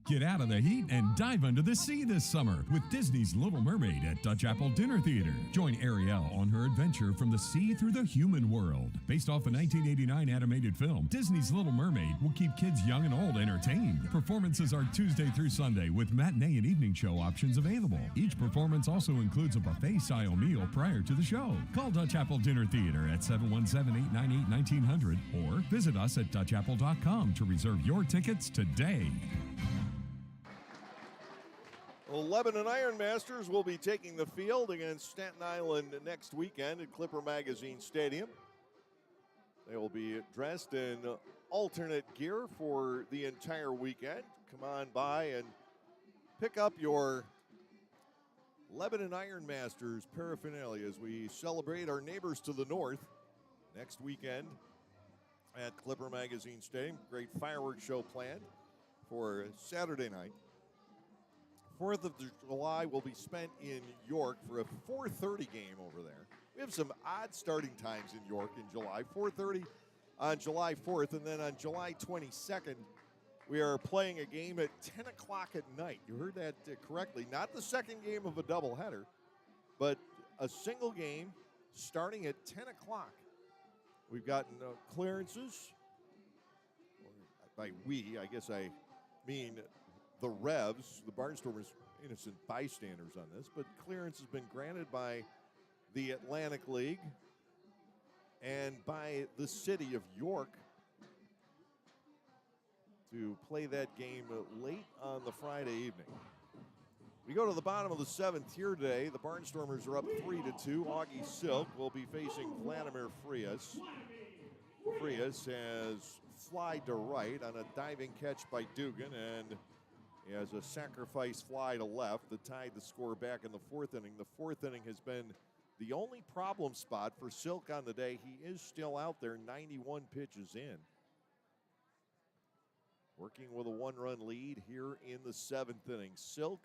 Get out of the heat and dive under the sea this summer with Disney's Little Mermaid at Dutch Apple Dinner Theater. Join Ariel on her adventure from the sea through the human world. Based off a 1989 animated film, Disney's Little Mermaid will keep kids young and old entertained. Performances are Tuesday through Sunday with matinee and evening show options available. Each performance also includes a buffet-style meal prior to the show. Call Dutch Apple Dinner Theater at 717-898-1900 or visit us at DutchApple.com to reserve your tickets today. Well, Lebanon Ironmasters will be taking the field against Staten Island next weekend at Clipper Magazine Stadium. They will be dressed in alternate gear for the entire weekend. Come on by and pick up your Lebanon Ironmasters paraphernalia as we celebrate our neighbors to the north next weekend at Clipper Magazine Stadium. Great fireworks show planned for Saturday night. 4th of July will be spent in York for a 4:30 game over there. We have some odd starting times in York in July. 4:30 on July 4th, and then on July 22nd, we are playing a game at 10 o'clock at night. You heard that correctly. Not the second game of a doubleheader, but a single game starting at 10 o'clock. We've gotten clearances. By we, I guess I mean the Revs, the Barnstormers, innocent bystanders on this, but clearance has been granted by the Atlantic League and by the city of York to play that game late on the Friday evening. We go to the bottom of the 7th here today. The Barnstormers are up 3-2. Augie Silk will be facing Vladimir Frias. Frias has flied to right on a diving catch by Dugan, and he has a sacrifice fly to left that tied the score back in the 4th inning. The 4th inning has been the only problem spot for Silk on the day. He is still out there 91 pitches in. working with a 1-run lead here in the 7th inning. Silk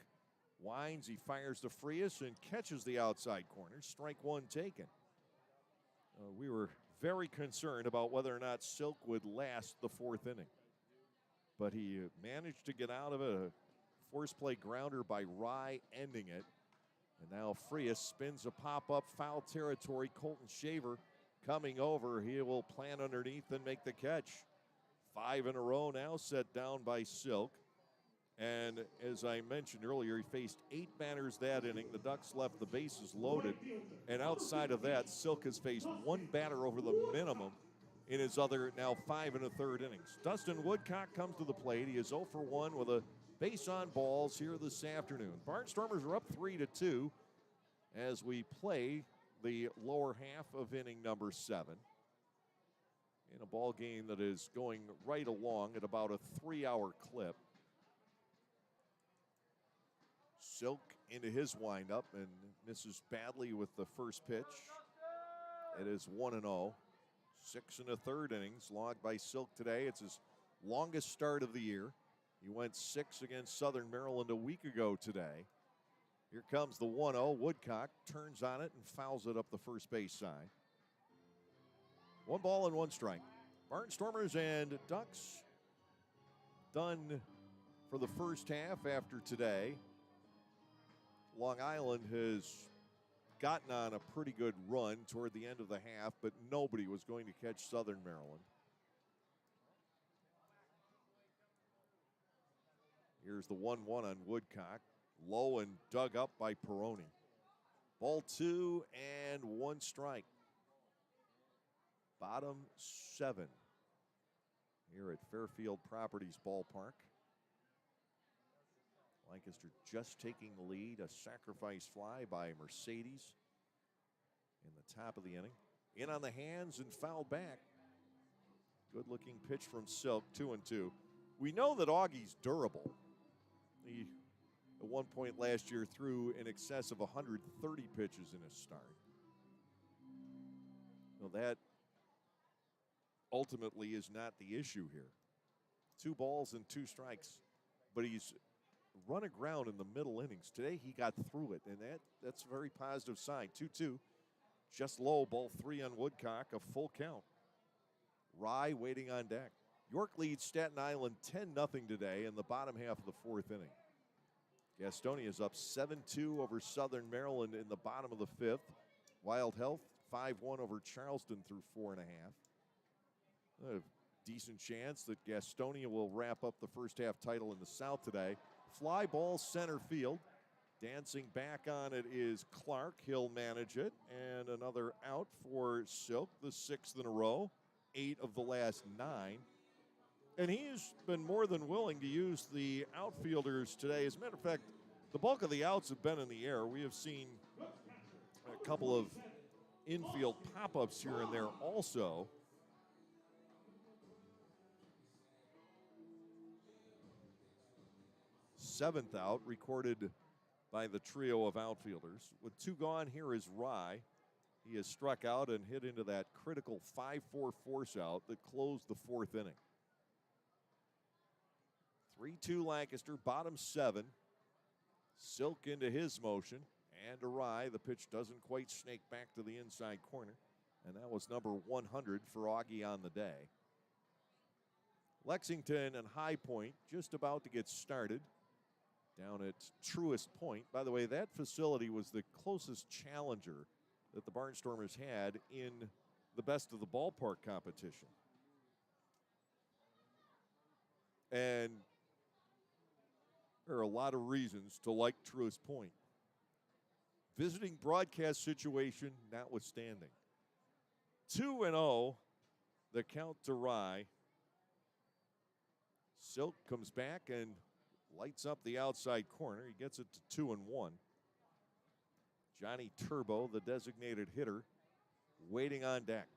winds, he fires to Frias and catches the outside corner. Strike one taken. We were very concerned about whether or not Silk would last the 4th inning. But he managed to get out of it. A force play grounder by Rye ending it. And now Frias spins a pop-up foul territory. Colton Shaver coming over. He will plant underneath and make the catch. 5 in a row now set down by Silk. And as I mentioned earlier, he faced 8 batters that inning. The Ducks left the bases loaded. And outside of that, Silk has faced 1 batter over the minimum in his other now 5 1/3 innings. Dustin Woodcock comes to the plate. He is 0 for 1 with a base on balls here this afternoon. Barnstormers are up 3-2 as we play the lower half of inning number 7 in a ball game that is going right along at about a 3-hour clip. Silk into his windup and misses badly with the first pitch. It is 1-0. 6 1/3 innings logged by Silk today. It's his longest start of the year. He went 6 against Southern Maryland a week ago today. Here comes the 1-0. Woodcock turns on it and fouls it up the first base side. 1 ball and 1 strike. Barnstormers and Ducks done for the first half after today. Long Island has gotten on a pretty good run toward the end of the half, but nobody was going to catch Southern Maryland. Here's the 1-1 on Woodcock. Low and dug up by Peroni. Ball 2 and 1 strike. Bottom 7 here at Fairfield Properties Ballpark. Lancaster just taking the lead. A sacrifice fly by Mercedes in the top of the inning. In on the hands and fouled back. Good looking pitch from Silk, 2-2. We know that Augie's durable. He, at one point last year, threw in excess of 130 pitches in his start. Well, that ultimately is not the issue here. 2 balls and 2 strikes, but he's run aground in the middle innings. Today he got through it, and that's a very positive sign. 2-2, just low, ball 3 on Woodcock, a full count. Rye waiting on deck. York leads Staten Island 10-0 today in the bottom half of the 4th inning. Gastonia is up 7-2 over Southern Maryland in the bottom of the 5th. Wild Health 5-1 over Charleston through 4 1/2. A decent chance that Gastonia will wrap up the first half title in the South today. Fly ball center field. Dancing back on it is Clark. He'll manage it. And another out for Silk, the 6th in a row. 8 of the last 9. And he's been more than willing to use the outfielders today. As a matter of fact, the bulk of the outs have been in the air. We have seen a couple of infield pop-ups here and there also. Seventh out recorded by the trio of outfielders. With 2 gone, here is Rye. He has struck out and hit into that critical 5-4 force out that closed the 4th inning. 3-2 Lancaster, bottom 7. Silk into his motion, and to Rye. The pitch doesn't quite snake back to the inside corner, and that was number 100 for Augie on the day. Lexington and High Point just about to get started down at Truist Point. By the way, that facility was the closest challenger that the Barnstormers had in the best of the ballpark competition. And there are a lot of reasons to like Truist Point. Visiting broadcast situation notwithstanding. 2-0, the count to Rye. Silk comes back and lights up the outside corner. He gets it to 2-1. Johnny Turbo, the designated hitter, waiting on deck.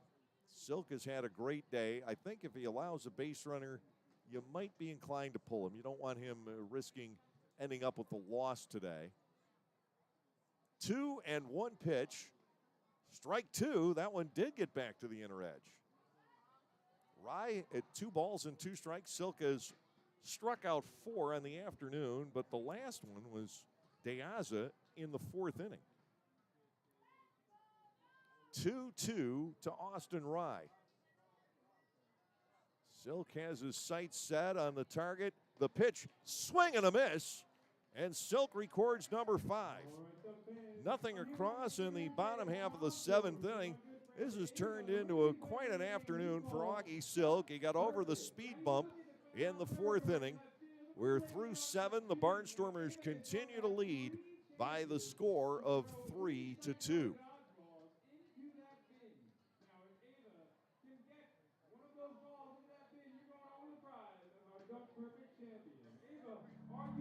Silk has had a great day. I think if he allows a base runner, you might be inclined to pull him. You don't want him risking ending up with the loss today. 2-1 pitch. Strike 2. That one did get back to the inner edge. Rye at 2 balls and 2 strikes. Silk has struck out 4 on the afternoon, but the last one was DeAza in the 4th inning. 2-2 to Austin Rye. Silk has his sights set on the target. The pitch, swing and a miss, and Silk records number 5. Nothing across in the bottom half of the 7th inning. This has turned into quite an afternoon for Augie Silk. He got over the speed bump in the 4th inning. We're through 7. The Barnstormers continue to lead by the score of 3-2.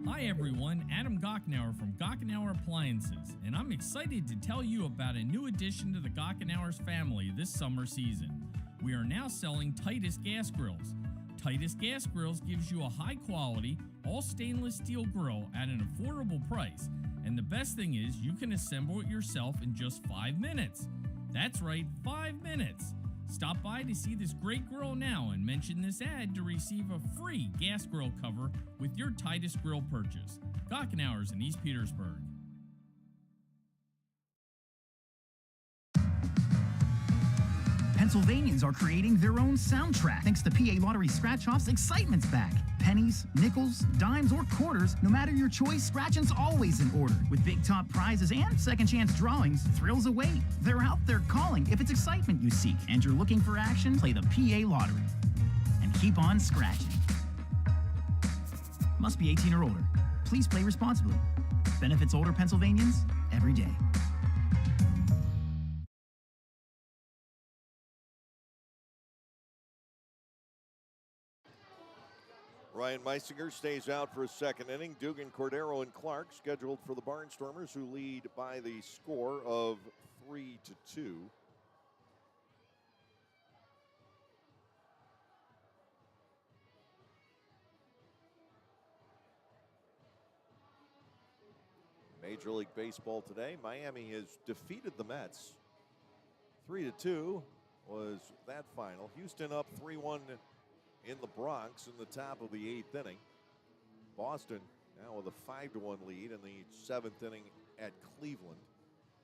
Hi everyone, Adam Gochenauer from Gochenauer Appliances, and I'm excited to tell you about a new addition to the Gochenauers family this summer season. We are now selling Titus gas grills. Titus gas grills gives you a high quality, all stainless steel grill at an affordable price, and the best thing is you can assemble it yourself in just 5 minutes. That's right, 5 minutes. Stop by to see this great grill now and mention this ad to receive a free gas grill cover with your Titus grill purchase. Gochenauers in East Petersburg. Pennsylvanians are creating their own soundtrack thanks to PA Lottery Scratch-Off's Excitement's back. Pennies, nickels, dimes, or quarters, no matter your choice, scratching's always in order. With big top prizes and second chance drawings, thrills await. They're out there calling. If it's excitement you seek and you're looking for action, play the PA Lottery. And keep on scratching. Must be 18 or older. Please play responsibly. Benefits older Pennsylvanians every day. Ryan Meisinger stays out for a 2nd inning. Dugan, Cordero, and Clark scheduled for the Barnstormers, who lead by the score of 3-2. Major League Baseball today, Miami has defeated the Mets. 3-2 was that final. Houston up 3-1 in the Bronx in the top of the 8th inning. Boston now with a 5-1 lead in the 7th inning at Cleveland.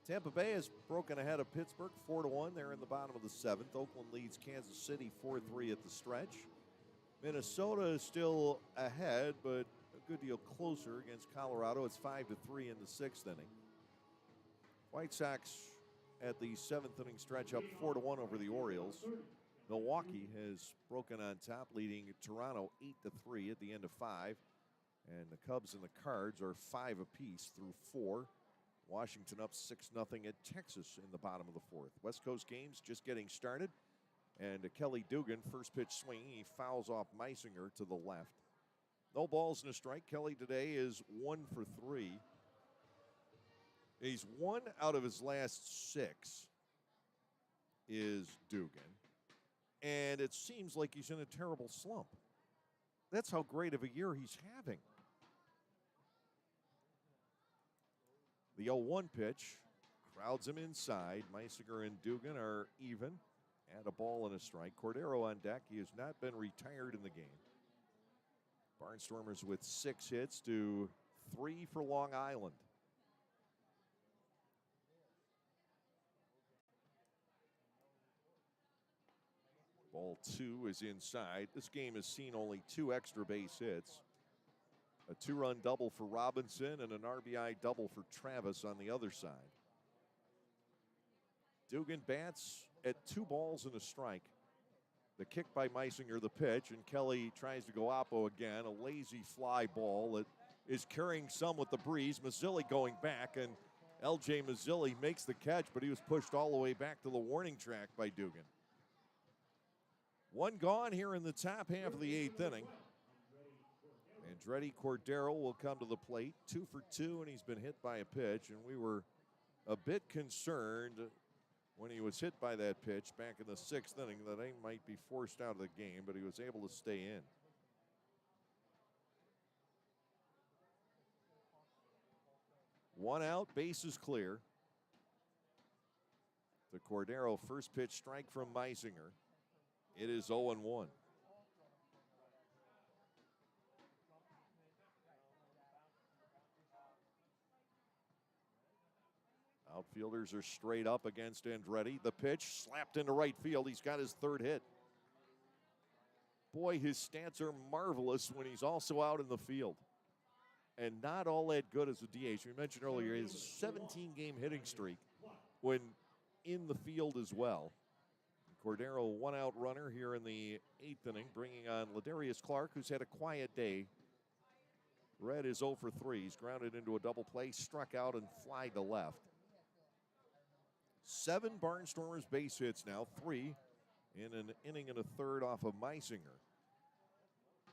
Tampa Bay has broken ahead of Pittsburgh 4-1. They're in the bottom of the 7th. Oakland leads Kansas City 4-3 at the stretch. Minnesota is still ahead, but a good deal closer against Colorado. It's 5-3 in the 6th inning. White Sox at the 7th inning stretch up 4-1 over the Orioles. Milwaukee has broken on top, leading Toronto 8-3 at the end of 5. And the Cubs and the Cards are 5 apiece through 4. Washington up 6-0 at Texas in the bottom of the 4th. West Coast games just getting started. And Kelly Dugan, first pitch swing, he fouls off Meisinger to the left. No balls and a strike. Kelly today is 1 for 3. He's 1 out of his last 6 is Dugan. And it seems like he's in a terrible slump. That's how great of a year he's having. The 0-1 pitch crowds him inside. Meisinger and Dugan are even at a ball and a strike. Cordero on deck. He has not been retired in the game. Barnstormers with 6 hits to 3 for Long Island. Ball 2 is inside. This game has seen only 2 extra base hits. A 2-run double for Robinson and an RBI double for Travis on the other side. Dugan bats at 2 balls and a strike. The kick by Meisinger, the pitch, and Kelly tries to go oppo again. A lazy fly ball that is carrying some with the breeze. Mazzilli going back, and L.J. Mazzilli makes the catch, but he was pushed all the way back to the warning track by Dugan. 1 gone here in the top half of the 8th inning. Andretti Cordero will come to the plate, 2 for 2, and he's been hit by a pitch. And we were a bit concerned when he was hit by that pitch back in the 6th inning that he might be forced out of the game, but he was able to stay in. One out, bases clear. The Cordero first pitch strike from Meisinger. It is 0-1. Outfielders are straight up against Andretti. The pitch slapped into right field. He's got his third hit. Boy, his stats are marvelous when he's also out in the field. And not all that good as a DH. We mentioned earlier his 17-game hitting streak when in the field as well. Cordero, one-out runner here in the 8th inning, bringing on Ladarius Clark, who's had a quiet day. Red is 0 for 3. He's grounded into a double play, struck out, and fly to left. 7 Barnstormers base hits now, 3 in an inning and a third off of Meisinger.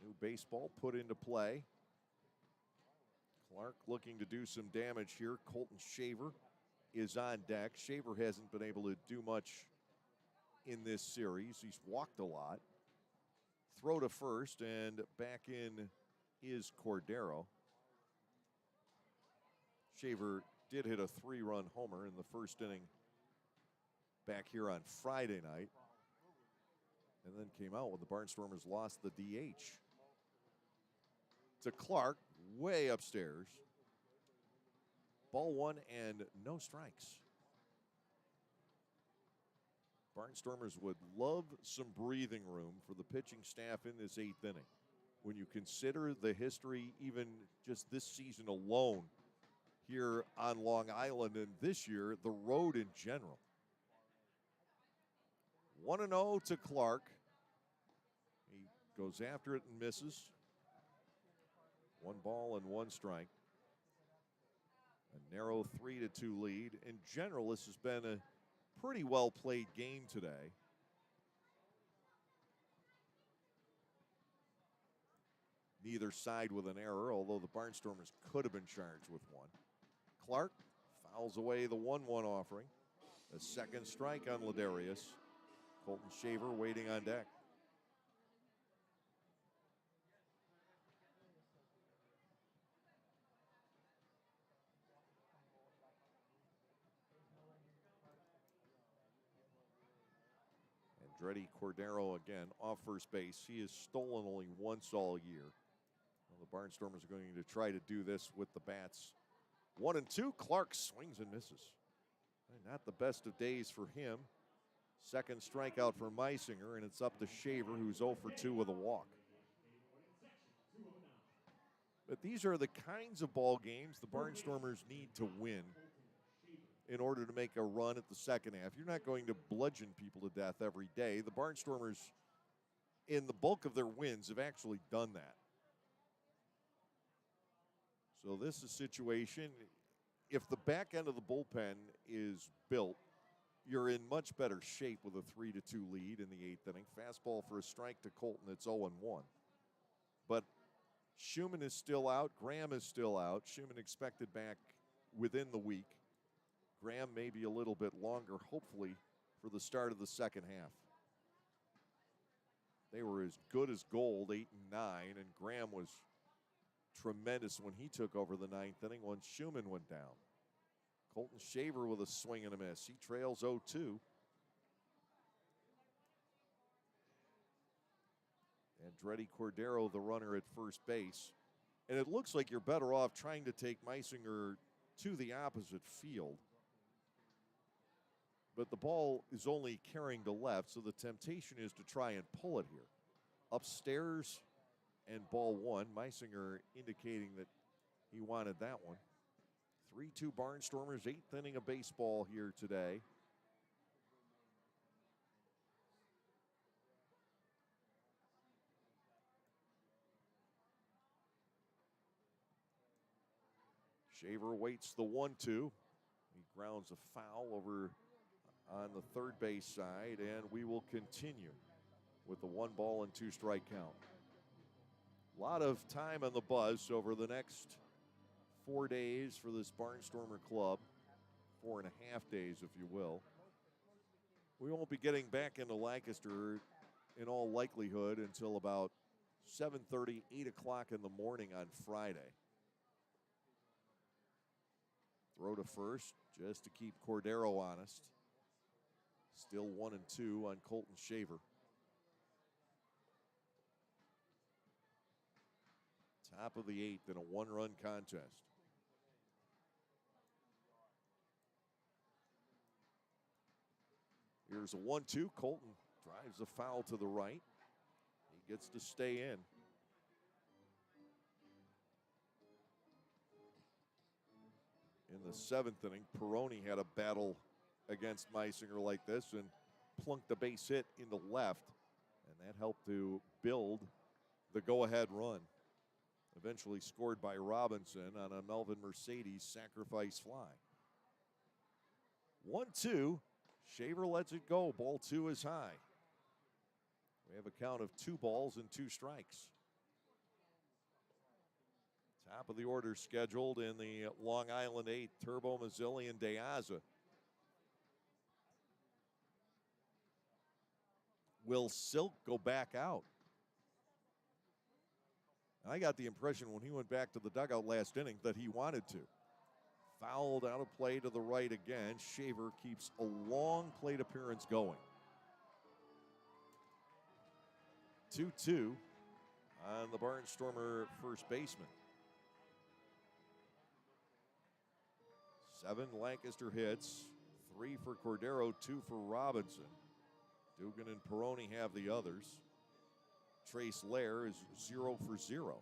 New baseball put into play. Clark looking to do some damage here. Colton Shaver is on deck. Shaver hasn't been able to do much in this series. He's walked a lot. Throw to first, and back in is Cordero. Shaver did hit a 3-run homer in the first inning back here on Friday night, and then came out when the Barnstormers lost the DH to Clark, way upstairs. Ball 1 and no strikes. Barnstormers would love some breathing room for the pitching staff in this 8th inning. When you consider the history, even just this season alone here on Long Island, and this year, the road in general. 1-0 to Clark. He goes after it and misses. 1 ball and 1 strike. A narrow 3-2 lead. In general, this has been a pretty well played game today. Neither side with an error, although the Barnstormers could have been charged with one. Clark fouls away the 1-1 offering. A second strike on Ladarius. Colton Shaver waiting on deck. Andretti Cordero again off first base. He has stolen only once all year. Well, the Barnstormers are going to try to do this with the bats. 1-2. Clark swings and misses. Not the best of days for him. Second strikeout for Meisinger, and it's up to Shaver, who's 0 for 2 with a walk. But these are the kinds of ball games the Barnstormers need to win in order to make a run at the second half. You're not going to bludgeon people to death every day. The Barnstormers, in the bulk of their wins, have actually done that. So this is a situation, if the back end of the bullpen is built, you're in much better shape with a 3-2 lead in the 8th inning. Fastball for a strike to Colton. It's 0-1. But Schumann is still out. Graham is still out. Schumann expected back within the week. Graham maybe a little bit longer, hopefully, for the start of the second half. They were as good as gold, 8 and 9, and Graham was tremendous when he took over the 9th inning when Schumann went down. Colton Shaver with a swing and a miss. He trails 0-2. Andretti Cordero, the runner at first base. And it looks like you're better off trying to take Meisinger to the opposite field. But the ball is only carrying to left, so the temptation is to try and pull it here. Upstairs and ball 1. Meisinger indicating that he wanted that one. 3-2 Barnstormers, 8th inning of baseball here today. Shaver waits the 1-2. He grounds a foul over on the third base side, and we will continue with the 1 ball and 2 strike count. A lot of time on the bus over the next 4 days for this Barnstormer club. 4.5 days, if you will. We won't be getting back into Lancaster in all likelihood until about 7:30, 8 o'clock in the morning on Friday. Throw to first just to keep Cordero honest. Still 1-2 on Colton Shaver. Top of the 8th in a 1-run contest. Here's a 1-2. Colton drives a foul to the right. He gets to stay in. In the 7th inning, Peroni had a battle against Meisinger like this and plunked a base hit into left, and that helped to build the go-ahead run. Eventually scored by Robinson on a Melvin Mercedes sacrifice fly. 1-2. Shaver lets it go. Ball 2 is high. We have a count of 2 balls and 2 strikes. Top of the order scheduled in the Long Island 8, Turbo, Mazzilli, and De Aza. Will Silk go back out? I got the impression when he went back to the dugout last inning that he wanted to. Fouled out of play to the right again. Shaver keeps a long plate appearance going. 2-2 on the Barnstormer first baseman. 7 Lancaster hits, 3 for Cordero, 2 for Robinson. Dugan and Peroni have the others. Trace Lair is 0 for 0.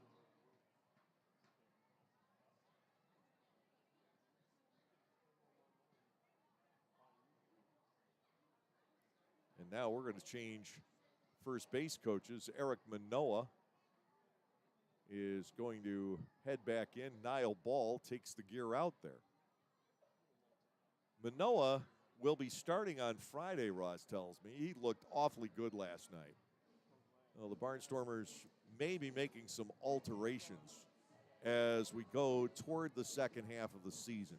And now we're going to change first base coaches. Eric Manoah is going to head back in. Niall Ball takes the gear out there. Manoah will be starting on Friday, Ross tells me. He looked awfully good last night. Well, the Barnstormers may be making some alterations as we go toward the second half of the season.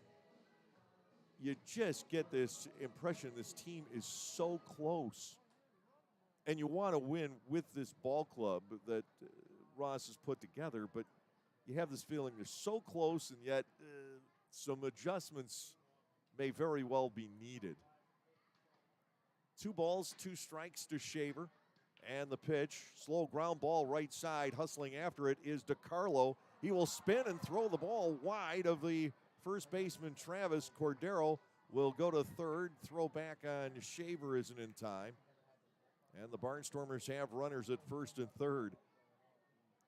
You just get this impression this team is so close. And you want to win with this ball club that Ross has put together, but you have this feeling they're so close, and yet some adjustments may very well be needed. 2 balls, 2 strikes to Shaver. And the pitch, slow ground ball right side, hustling after it is DiCarlo. He will spin and throw the ball wide of the first baseman, Travis. Cordero will go to third. Throw back on Shaver isn't in time. And the Barnstormers have runners at first and third.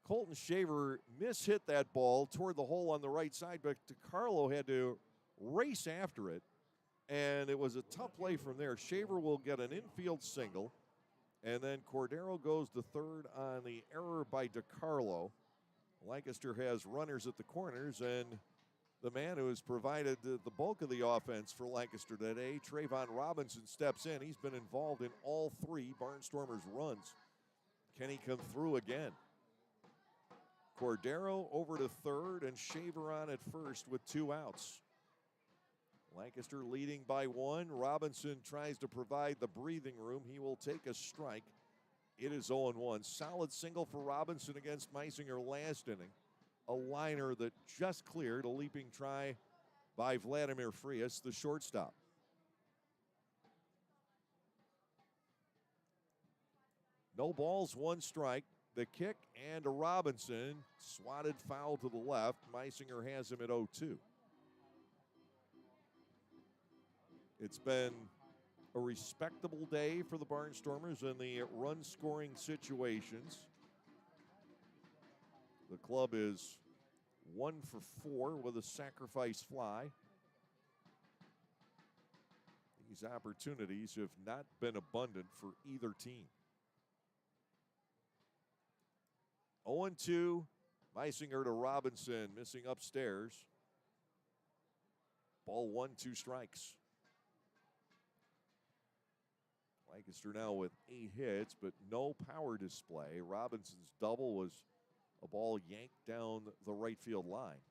Colton Shaver mishit that ball toward the hole on the right side, but DiCarlo had to race after it. And it was a tough play from there. Shaver will get an infield single. And then Cordero goes to third on the error by DiCarlo. Lancaster has runners at the corners, and the man who has provided the bulk of the offense for Lancaster today, Trayvon Robinson, steps in. He's been involved in all 3 Barnstormers runs. Can he come through again? Cordero over to third, and Shaver on at first with 2 outs. Lancaster leading by 1. Robinson tries to provide the breathing room. He will take a strike. It is 0-1. Solid single for Robinson against Meisinger last inning. A liner that just cleared. A leaping try by Vladimir Frias, the shortstop. No balls, 1 strike. The kick and a Robinson. Swatted foul to the left. Meisinger has him at 0-2. It's been a respectable day for the Barnstormers in the run-scoring situations. The club is 1 for 4 with a sacrifice fly. These opportunities have not been abundant for either team. 0-2, Meisinger to Robinson, missing upstairs. Ball 1, 2 strikes. Lancaster now with 8 hits, but no power display. Robinson's double was a ball yanked down the right field line,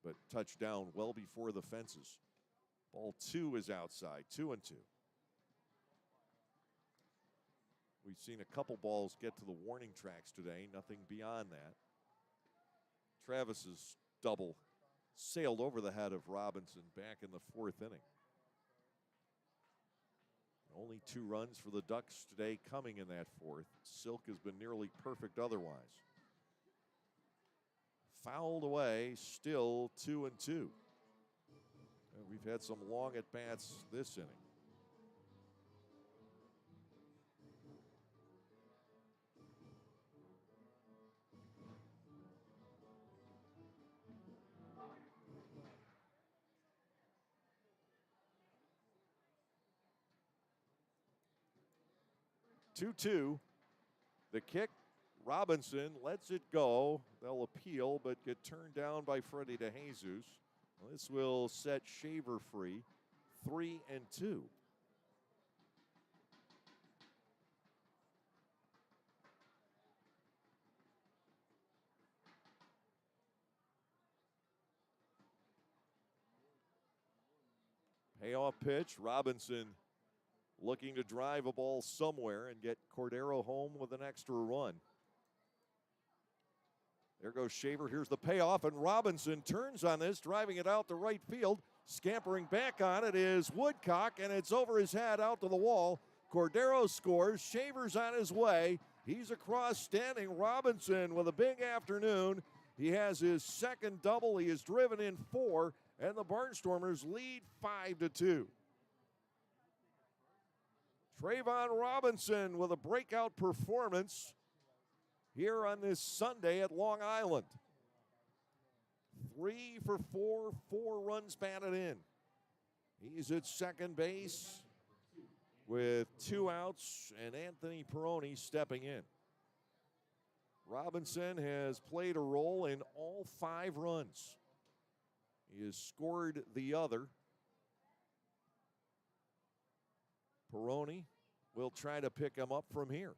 but touched down well before the fences. Ball 2 is outside, 2-2. We've seen a couple balls get to the warning tracks today, nothing beyond that. Travis's double sailed over the head of Robinson back in the 4th inning. Only 2 runs for the Ducks today coming in that 4th. Silk has been nearly perfect otherwise. Fouled away, still 2-2. We've had some long at-bats this inning. 2-2. The kick, Robinson lets it go. They'll appeal, but get turned down by Freddie DeJesus. This will set Shaver free, 3-2. Payoff pitch, Robinson looking to drive a ball somewhere and get Cordero home with an extra run. There goes Shaver. Here's the payoff, and Robinson turns on this, driving it out to right field. Scampering back on it is Woodcock, and it's over his head out to the wall. Cordero scores. Shaver's on his way. He's across standing Robinson with a big afternoon. He has his second double. He has driven in 4, and the Barnstormers lead 5-2. Trayvon Robinson with a breakout performance here on this Sunday at Long Island. 3 for 4, 4 runs batted in. He's at second base with 2 outs, and Anthony Peroni stepping in. Robinson has played a role in all 5 runs. He has scored the other. Peroni will try to pick him up from here.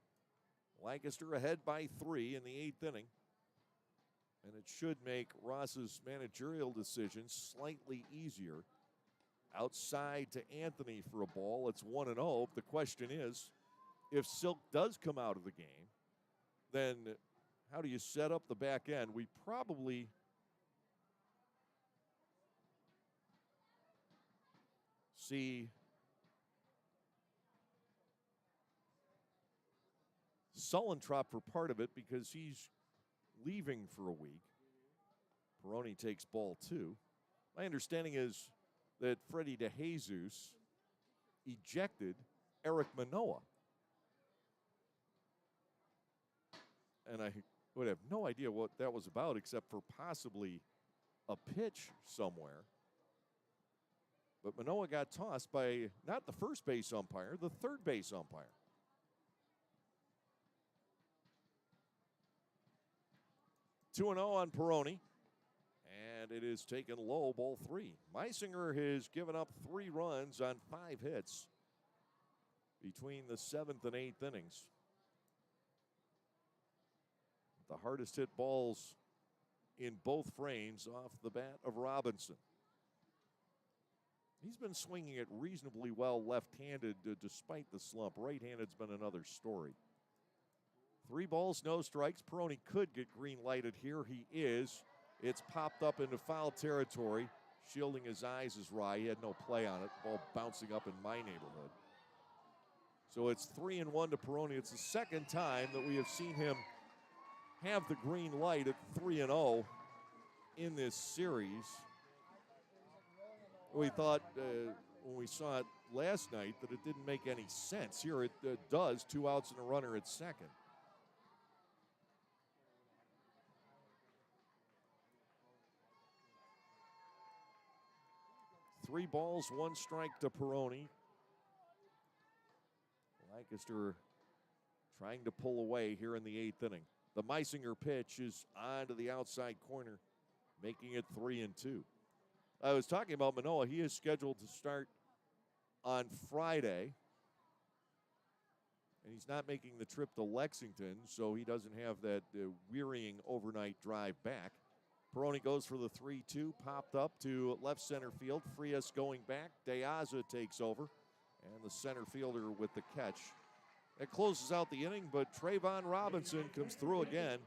Lancaster ahead by 3 in the 8th inning. And it should make Ross's managerial decisions slightly easier. Outside to Anthony for a ball. It's 1-0. The question is, if Silk does come out of the game, then how do you set up the back end? We probably see Sullentrop for part of it because he's leaving for a week. Peroni takes ball 2. My understanding is that Freddie DeJesus ejected Eric Manoah. And I would have no idea what that was about except for possibly a pitch somewhere. But Manoah got tossed by not the first base umpire, the third base umpire. Two 2-0 on Peroni. And it is taken low, ball 3. Meisinger has given up 3 runs on 5 hits between the 7th and 8th innings. The hardest hit balls in both frames off the bat of Robinson. He's been swinging it reasonably well left-handed despite the slump. Right-handed's been another story. 3 balls, no strikes. Peroni could get green lighted here. He is. It's popped up into foul territory. Shielding his eyes is Rye. He had no play on it. Ball bouncing up in my neighborhood. So it's 3-1 to Peroni. It's the second time that we have seen him have the green light at 3-0 in this series. We thought when we saw it last night that it didn't make any sense. Here it does. 2 outs and a runner at second. Three balls, 1 strike to Peroni. Lancaster trying to pull away here in the 8th inning. The Meisinger pitch is on to the outside corner, making it 3-2. I was talking about Manoah. He is scheduled to start on Friday. And he's not making the trip to Lexington, so he doesn't have that wearying overnight drive back. Peroni goes for the 3-2, popped up to left center field. Frias going back. De Aza takes over, and the center fielder with the catch. That closes out the inning, but Trayvon Robinson comes through again.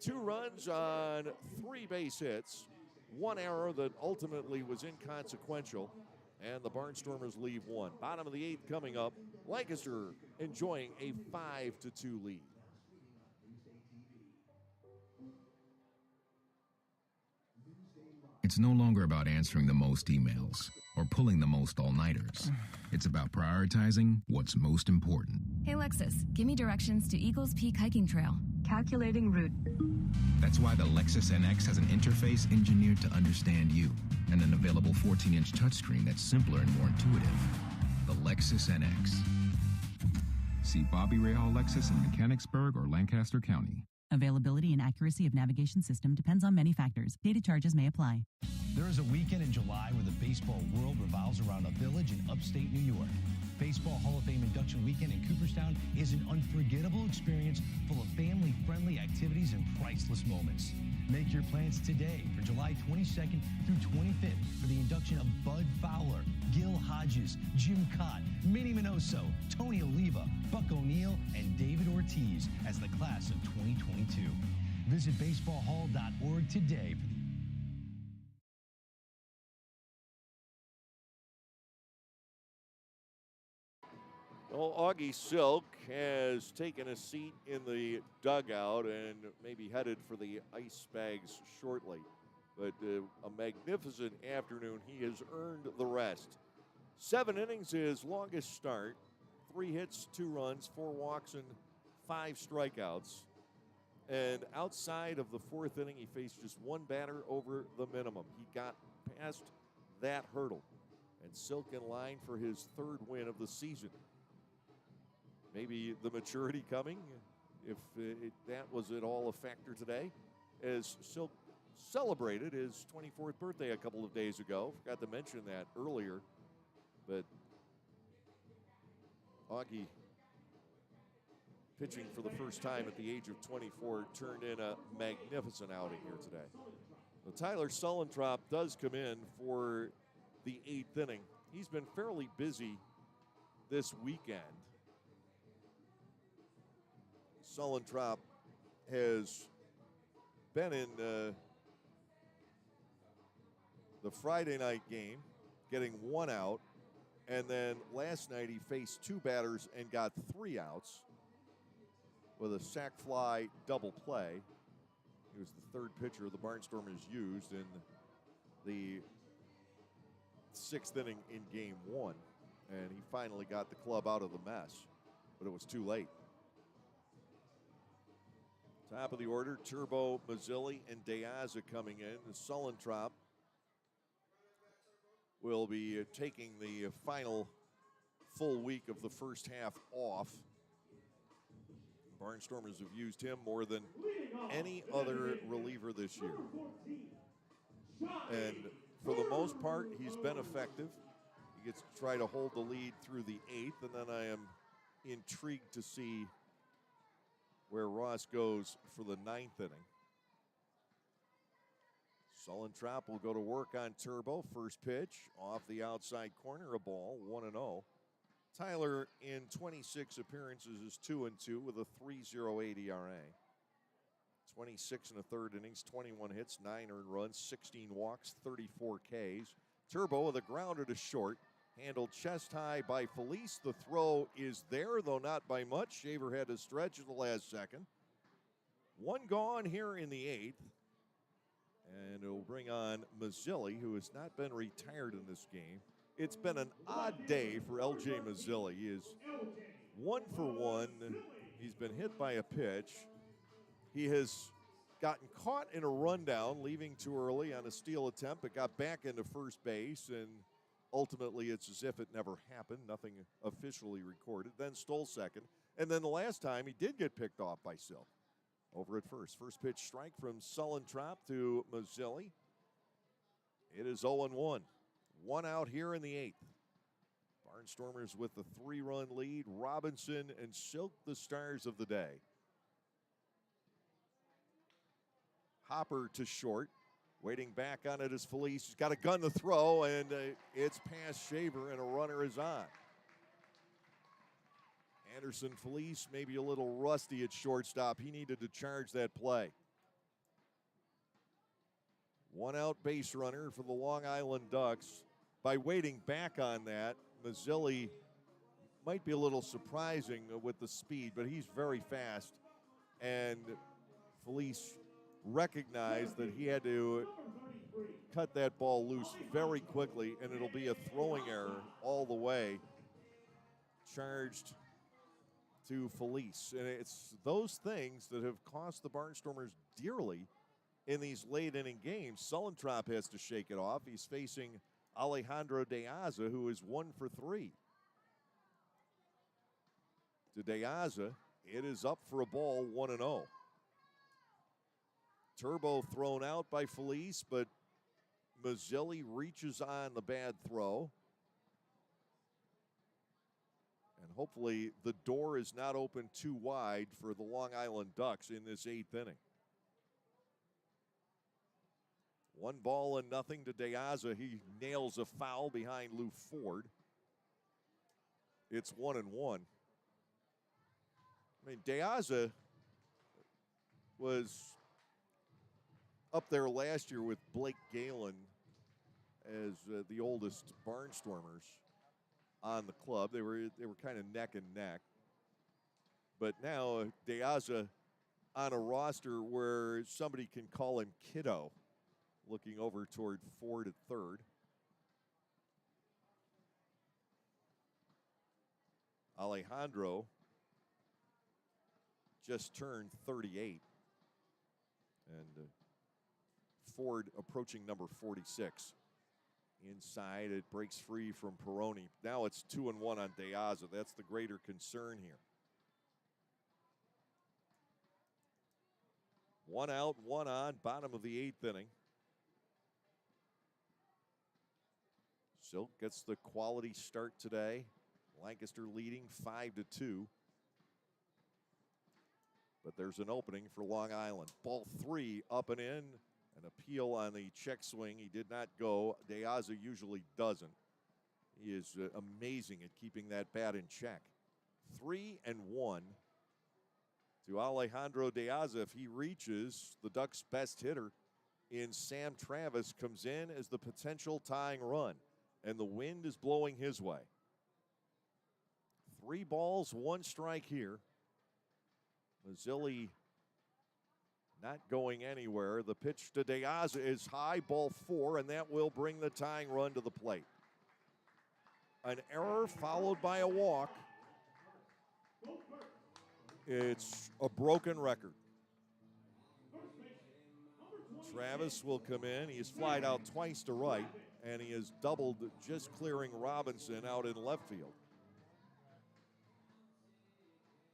2 runs on 3 base hits. 1 error that ultimately was inconsequential, and the Barnstormers leave 1. Bottom of the 8th coming up. Lancaster enjoying a 5-2 lead. It's no longer about answering the most emails or pulling the most all-nighters. It's about prioritizing what's most important. Hey, Lexus, give me directions to Eagles Peak Hiking Trail. Calculating route. That's why the Lexus NX has an interface engineered to understand you and an available 14-inch touchscreen that's simpler and more intuitive. The Lexus NX. See Bobby Rahal Lexus in Mechanicsburg or Lancaster County. Availability and accuracy of navigation system depends on many factors. Data charges may apply. There is a weekend in July where the baseball world revolves around a village in upstate New York. Baseball Hall of Fame induction weekend in Cooperstown is an unforgettable experience full of family-friendly activities and priceless moments. Make your plans today for July 22nd through 25th for the induction of Bud Fowler, Gil Hodges, Jim Cott, Minnie Minoso, Tony Oliva, Buck O'Neill, and David Ortiz as the class of 2022. Visit baseballhall.org today for the Well, Augie Silk has taken a seat in the dugout and maybe headed for the ice bags shortly. But a magnificent afternoon. He has earned the rest. 7 innings, his longest start. 3 hits, 2 runs, 4 walks, and 5 strikeouts. And outside of the 4th inning, he faced just 1 batter over the minimum. He got past that hurdle. And Silk in line for his 3rd win of the season. Maybe the maturity coming, if that was at all a factor today, as Silk celebrated his 24th birthday a couple of days ago. Forgot to mention that earlier, but Augie, pitching for the first time at the age of 24, turned in a magnificent outing here today. Well, Tyler Sullentrop does come in for the 8th inning. He's been fairly busy this weekend. Sullentrop has been in the Friday night game, getting 1 out, and then last night he faced 2 batters and got 3 outs with a sac fly double play. He was the 3rd pitcher the Barnstormers used in the 6th inning in game 1, and he finally got the club out of the mess, but it was too late. Top of the order, Turbo, Mazzilli, and De Aza coming in. Sullentrop will be taking the final full week of the first half off. Barnstormers have used him more than any other reliever this year. And for the most part, he's been effective. He gets to try to hold the lead through the 8th, and then I am intrigued to see where Ross goes for the 9th inning. Sullentrop will go to work on Turbo. First pitch off the outside corner, a ball, 1-0. Tyler in 26 appearances is 2-2 with a 3.08 ERA. 26 and a third innings, 21 hits, 9 earned runs, 16 walks, 34 Ks. Turbo with a grounder to short. Handled chest high by Felice. The throw is there, though not by much. Shaver had to stretch at the last second. 1 gone here in the 8th. And it will bring on Mazzilli, who has not been retired in this game. It's been an odd day for LJ Mazzilli. He is 1 for 1. He's been hit by a pitch. He has gotten caught in a rundown, leaving too early on a steal attempt, but got back into first base, and ultimately it's as if it never happened, nothing officially recorded. Then stole second, and then the last time he did get picked off by Silk over at first. First pitch strike from Sullentrop to Mazzilli. It is 0-1. 1 out here in the 8th. Barnstormers with the 3-run lead. Robinson and Silk the stars of the day. Hopper to short. Waiting back on it is Felice. He's got a gun to throw, and it's past Shaver, and a runner is on. Anderson Felice maybe a little rusty at shortstop. He needed to charge that play. 1 out base runner for the Long Island Ducks. By waiting back on that, Mazzilli might be a little surprising with the speed, but he's very fast. And Felice recognized that he had to cut that ball loose very quickly, and it'll be a throwing error all the way. Charged to Felice. And it's those things that have cost the Barnstormers dearly in these late inning games. Sullentrop has to shake it off. He's facing Alejandro De Aza, who is 1 for 3. to DeAza. It is up for a ball, 1-0. Turbo thrown out by Felice, but Mazzilli reaches on the bad throw. And hopefully the door is not open too wide for the Long Island Ducks in this 8th inning. 1-0 to DeAza. He nails a foul behind Lou Ford. It's 1-1. I mean, DeAza was up there last year with Blake Galen as the oldest Barnstormers on the club. They were kind of neck and neck. But now DeAza on a roster where somebody can call him Kiddo, looking over toward Ford at third. Alejandro just turned 38. And Ford approaching number 46. Inside, it breaks free from Peroni. Now it's 2-1 on DeAza. That's the greater concern here. 1 out, 1 on, bottom of the 8th inning. Silk gets the quality start today. Lancaster leading 5-2. But there's an opening for Long Island. Ball 3 up and in. An appeal on the check swing. He did not go. DeAza usually doesn't. He is amazing at keeping that bat in check. 3-1 to Alejandro DeAza. If he reaches, the Ducks' best hitter in Sam Travis comes in as the potential tying run. And the wind is blowing his way. 3 balls, 1 strike here. Mazzilli not going anywhere. The pitch to DeAza is high, ball 4, and that will bring the tying run to the plate. An error followed by a walk. It's a broken record. Travis will come in. He has flied out twice to right, and he has doubled, just clearing Robinson out in left field.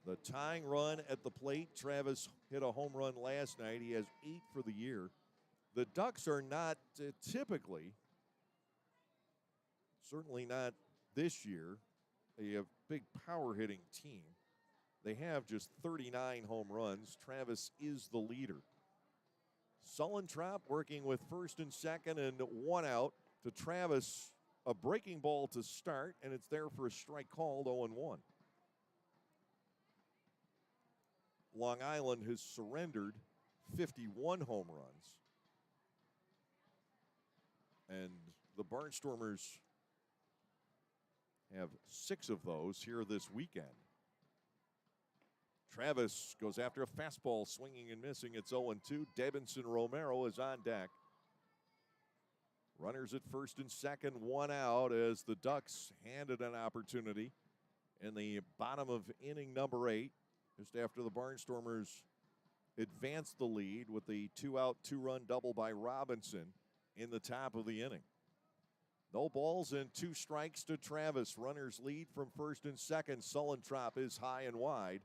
The tying run at the plate. Travis hit a home run last night. He has 8 for the year. The Ducks are not typically, certainly not this year, a big power hitting team. They have just 39 home runs. Travis is the leader. Sullentrop working with first and second and 1 out to Travis. A breaking ball to start, and it's there for a strike called, 0-1. Long Island has surrendered 51 home runs. And the Barnstormers have 6 of those here this weekend. Travis goes after a fastball, swinging and missing. It's 0-2. Debinson Romero is on deck. Runners at first and second, 1 out as the Ducks handed an opportunity in the bottom of inning number 8. Just after the Barnstormers advanced the lead with the 2-out, 2-run double by Robinson in the top of the inning. No balls and 2 strikes to Travis. Runners lead from first and second. Sullentrop is high and wide.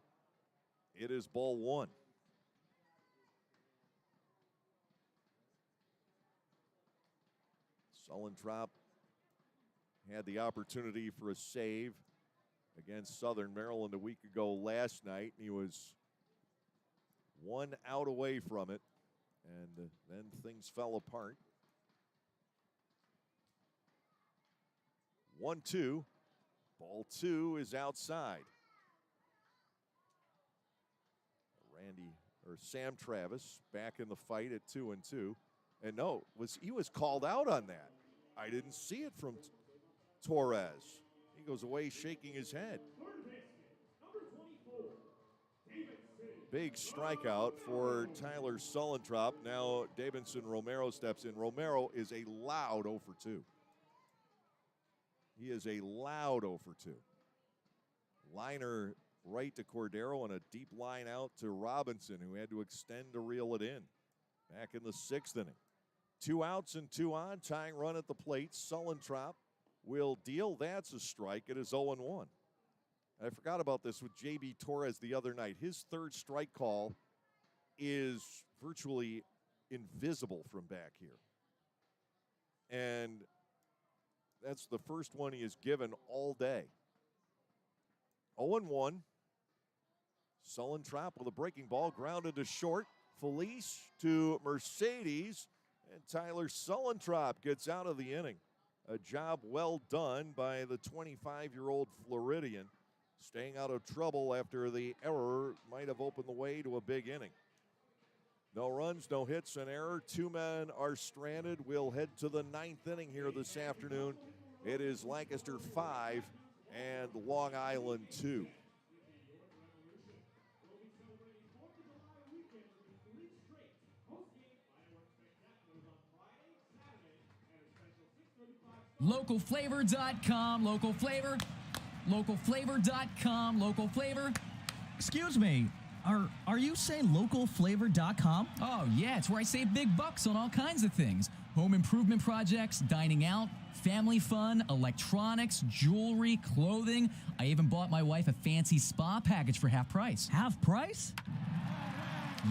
It is ball 1. Sullentrop had the opportunity for a save against Southern Maryland a week ago last night. He was 1 out away from it, and then things fell apart. 1-2. Ball 2 is outside. Sam Travis back in the fight at 2-2. And no, he was called out on that. I didn't see it from Torres. He goes away shaking his head. Big strikeout for Tyler Sullentrop. Now Davidson Romero steps in. Romero is a loud 0 for 2. He is a loud 0 for 2. Liner right to Cordero and a deep line out to Robinson, who had to extend to reel it in. Back in the 6th inning. 2 outs and 2 on. Tying run at the plate. Sullentrop will deal. That's a strike. It is 0-1. I forgot about this with J.B. Torres the other night. His third strike call is virtually invisible from back here. And that's the first one he has given all day. 0-1. Sullentrop with a breaking ball, grounded to short. Felice to Mercedes, and Tyler Sullentrop gets out of the inning. A job well done by the 25-year-old Floridian, staying out of trouble after the error might have opened the way to a big inning. No runs, no hits, an error. 2 men are stranded. We'll head to the 9th inning here this afternoon. It is Lancaster 5 and Long Island 2. Localflavor.com, local flavor. Localflavor.com, local flavor. Excuse me, are you saying localflavor.com? Oh, yeah, it's where I save big bucks on all kinds of things. Home improvement projects, dining out, family fun, electronics, jewelry, clothing. I even bought my wife a fancy spa package for half price. Half price?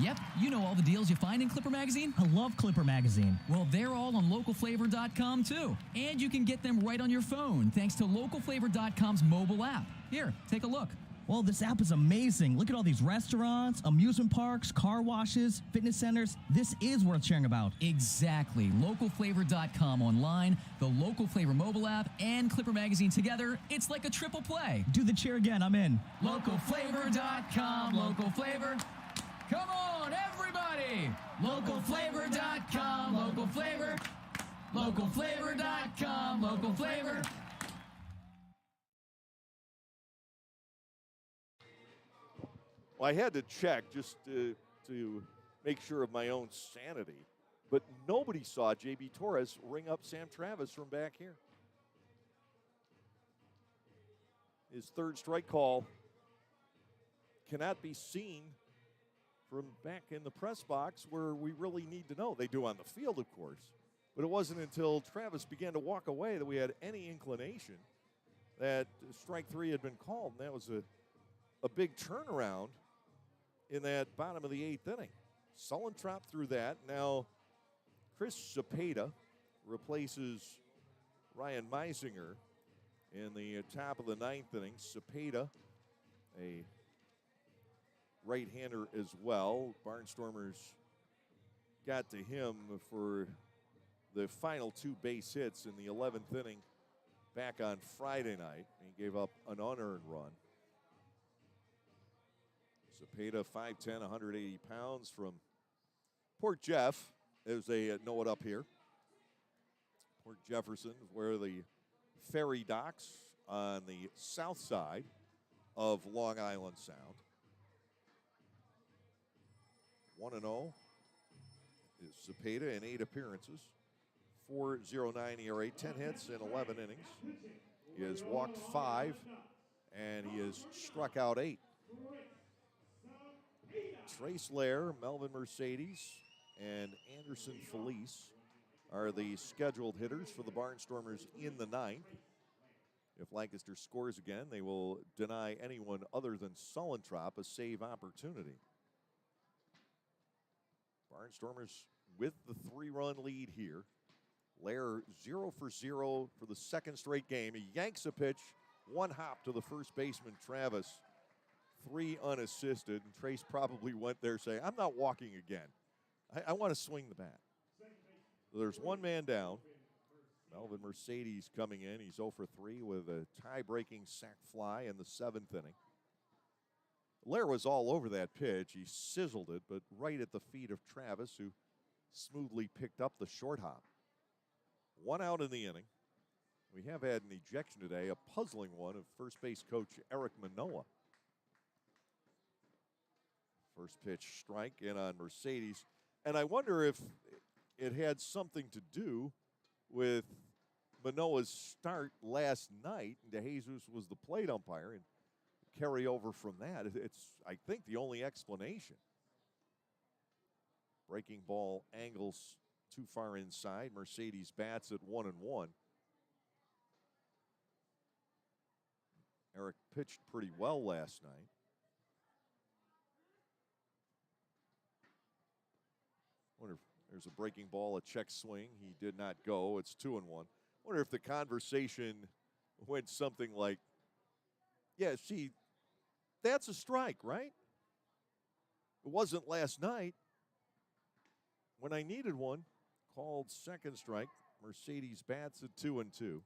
Yep, you know all the deals you find in Clipper Magazine. I love Clipper Magazine. Well, they're all on localflavor.com too. And you can get them right on your phone thanks to localflavor.com's mobile app. Here, take a look. Well, this app is amazing. Look at all these restaurants, amusement parks, car washes, fitness centers. This is worth sharing about. Exactly. Localflavor.com online, the Local Flavor mobile app, and Clipper Magazine together. It's like a triple play. Do the cheer again. I'm in. Localflavor.com, local flavor. Come on, everybody! Localflavor.com, local flavor. Localflavor.com, local flavor. Well, I had to check just to make sure of my own sanity, but nobody saw J.B. Torres ring up Sam Travis from back here. His third strike call cannot be seen from back in the press box where we really need to know. They do on the field, of course, but it wasn't until Travis began to walk away that we had any inclination that strike 3 had been called, and that was a big turnaround in that bottom of the 8th inning. Sullentrop through that. Now, Chris Cepeda replaces Ryan Meisinger in the top of the 9th inning. Cepeda, a right-hander as well. Barnstormers got to him for the final 2 base hits in the 11th inning back on Friday night. He gave up an unearned run. Cepeda, 5'10", 180 pounds from Port Jeff, as they know it up here. Port Jefferson, where the ferry docks on the south side of Long Island Sound. 1-0 is Cepeda in 8 appearances. 4.09 ERA, 10 hits in 11 innings. He has walked 5, and he has struck out 8. Trace Lair, Melvin Mercedes, and Anderson Felice are the scheduled hitters for the Barnstormers in the 9th. If Lancaster scores again, they will deny anyone other than Sullentrop a save opportunity. Barnstormers with the 3-run lead here. Lair 0 for 0 for the second straight game. He yanks a pitch, 1 hop to the first baseman, Travis. 3 unassisted, and Trace probably went there saying, I'm not walking again. I want to swing the bat. So there's 1 man down. Melvin Mercedes coming in. He's 0 for 3 with a tie-breaking sac fly in the 7th inning. Lair was all over that pitch. He sizzled it, but right at the feet of Travis, who smoothly picked up the short hop. 1 out in the inning. We have had an ejection today, a puzzling one of first base coach Eric Manoah. First pitch strike in on Mercedes. And I wonder if it had something to do with Manoah's start last night. DeJesus was the plate umpire, and carry over from that. It's, I think, the only explanation. Breaking ball angles too far inside. Mercedes bats at 1-1. Eric pitched pretty well last night. Wonder if there's a breaking ball, a check swing. He did not go. It's 2-1. Wonder if the conversation went something like, yeah, see, that's a strike, right? It wasn't last night when I needed one. Called second strike. Mercedes bats at 2-2.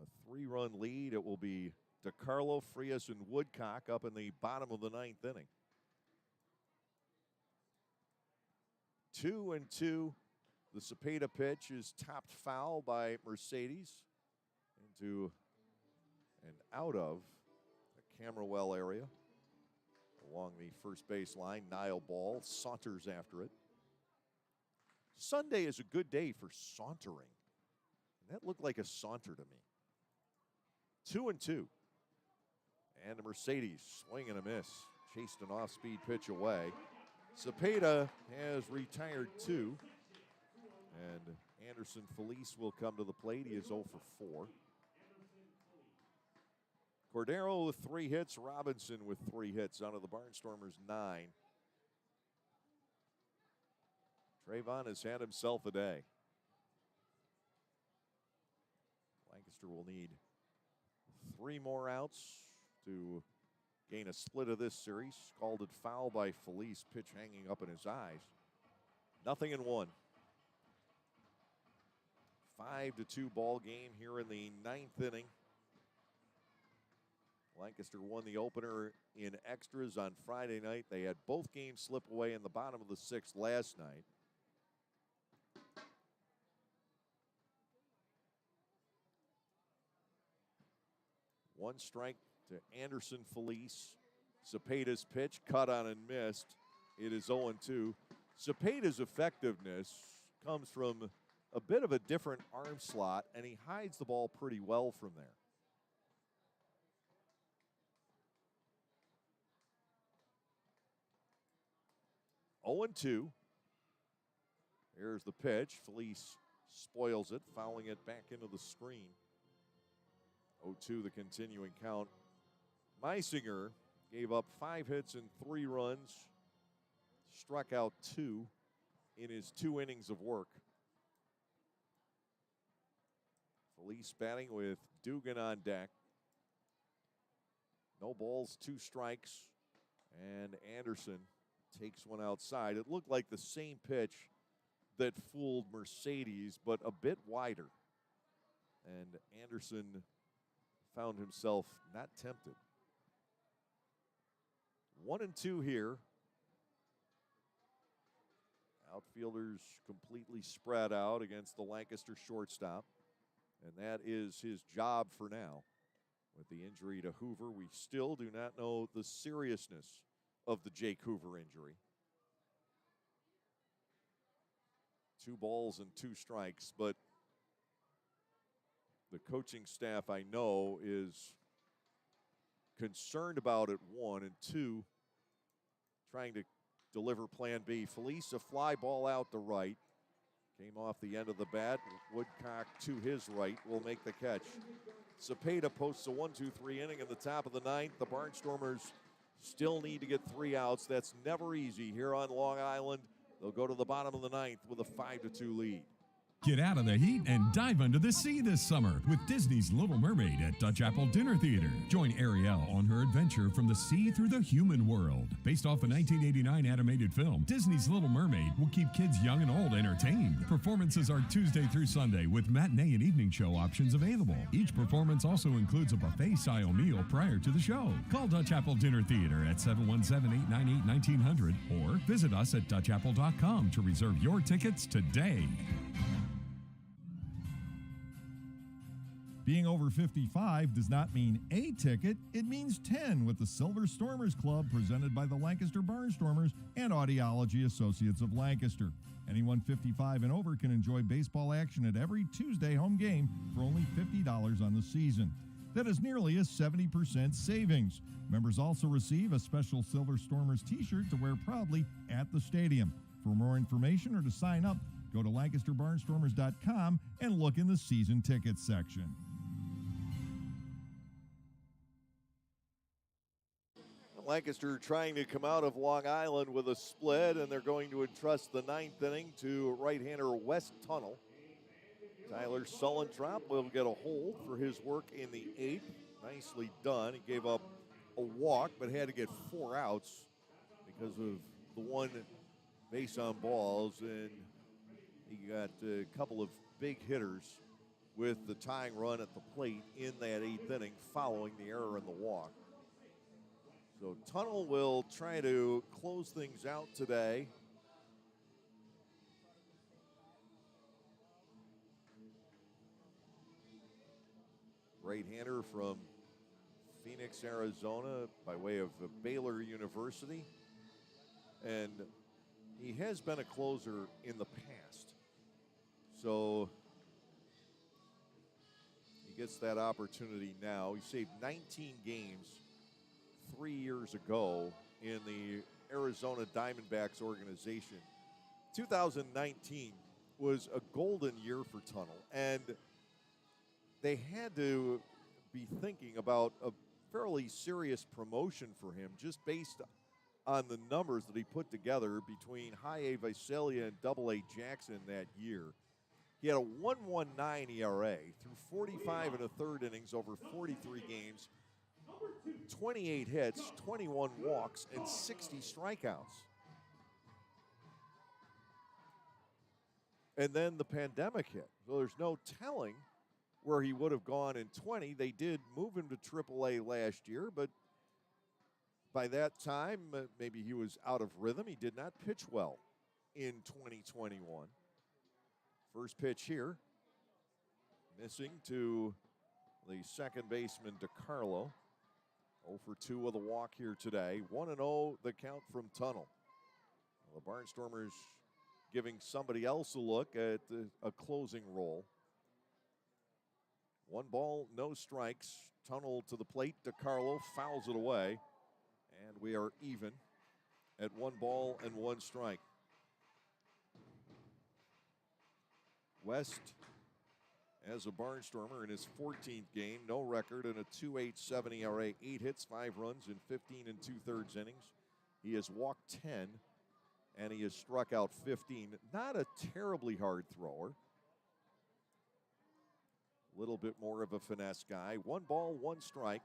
A 3-run lead. It will be DeCarlo, Frias, and Woodcock up in the bottom of the ninth inning. 2-2. The Cepeda pitch is topped foul by Mercedes into and out of the Camerwell area. Along the first base line, Nile ball saunters after it. Sunday is a good day for sauntering. And that looked like a saunter to me. 2-2. And the Mercedes swing and a miss. Chased an off-speed pitch away. Cepeda has retired 2. And Anderson Felice will come to the plate. He is 0 for 4. Cordero with 3 hits. Robinson with 3 hits. Out of the Barnstormers, 9. Trayvon has had himself a day. Lancaster will need 3 more outs to gain a split of this series. Called it foul by Felice. Pitch hanging up in his eyes. 0-1. 5-2 ball game here in the 9th inning. Lancaster won the opener in extras on Friday night. They had both games slip away in the bottom of the 6th last night. One strike to Anderson Felice. Cepeda's pitch cut on and missed. It is 0-2. Cepeda's effectiveness comes from a bit of a different arm slot, and he hides the ball pretty well from there. Oh, 0-2. Here's the pitch. Felice spoils it, fouling it back into the screen. 0-2 the continuing count. Meisinger gave up 5 hits and 3 runs. Struck out 2 in his 2 innings of work. Felice batting with Dugan on deck. No balls, 2 strikes. And Anderson takes one outside. It looked like the same pitch that fooled Mercedes, but a bit wider. And Anderson found himself not tempted. 1-2 here. Outfielders completely spread out against the Lancaster shortstop. And that is his job for now. With the injury to Hoover, we still do not know the seriousness of the Jake Hoover injury. 2 balls and 2 strikes, but the coaching staff, I know, is concerned about it, 1, and 2, trying to deliver plan B. Felice, a fly ball out to right. Came off the end of the bat. Woodcock to his right will make the catch. Cepeda posts a 1-2-3 inning in the top of the 9th. The Barnstormers still need to get 3 outs. That's never easy here on Long Island. They'll go to the bottom of the 9th with a 5-2 lead. Get out of the heat and dive under the sea this summer with Disney's Little Mermaid at Dutch Apple Dinner Theater. Join Ariel on her adventure from the sea through the human world. Based off a 1989 animated film, Disney's Little Mermaid will keep kids young and old entertained. Performances are Tuesday through Sunday with matinee and evening show options available. Each performance also includes a buffet-style meal prior to the show. Call Dutch Apple Dinner Theater at 717-898-1900 or visit us at DutchApple.com to reserve your tickets today. Being over 55 does not mean a ticket, it means 10 with the Silver Stormers Club presented by the Lancaster Barnstormers and Audiology Associates of Lancaster. Anyone 55 and over can enjoy baseball action at every Tuesday home game for only $50 on the season. That is nearly a 70% savings. Members also receive a special Silver Stormers t-shirt to wear proudly at the stadium. For more information or to sign up, go to LancasterBarnstormers.com and look in the season tickets section. Lancaster trying to come out of Long Island with a split, and they're going to entrust the 9th inning to right-hander Wes Tunnell. Tyler Sullentrop will get a hold for his work in the 8th. Nicely done. He gave up a walk, but had to get 4 outs because of the 1 base on balls, and he got a couple of big hitters with the tying run at the plate in that 8th inning following the error in the walk. So Tunnell will try to close things out today. Right-hander from Phoenix, Arizona, by way of Baylor University. And he has been a closer in the past. So he gets that opportunity now. He saved 19 games 3 years ago in the Arizona Diamondbacks organization. 2019 was a golden year for Tunnell, and they had to be thinking about a fairly serious promotion for him just based on the numbers that he put together between High A Visalia and Double A Jackson that year. He had a 1.19 ERA through 45 and a third innings over 43 games, 28 hits, 21 walks, and 60 strikeouts. And then the pandemic hit. So there's no telling where he would have gone in 20. They did move him to AAA last year, but by that time, maybe he was out of rhythm. He did not pitch well in 2021. First pitch here, missing to the second baseman, DeCarlo. 0 for 2 with a walk here today. 1-0 the count from Tunnell. The Barnstormers giving somebody else a look at a closing role. 1 ball, no strikes. Tunnell to the plate. DeCarlo fouls it away. And we are even at 1 ball and 1 strike. West, as a Barnstormer in his 14th game, no record and a 2.87 ERA, 8 hits, 5 runs in 15 2/3 innings. He has walked 10, and he has struck out 15. Not a terribly hard thrower. A little bit more of a finesse guy. 1 ball, 1 strike.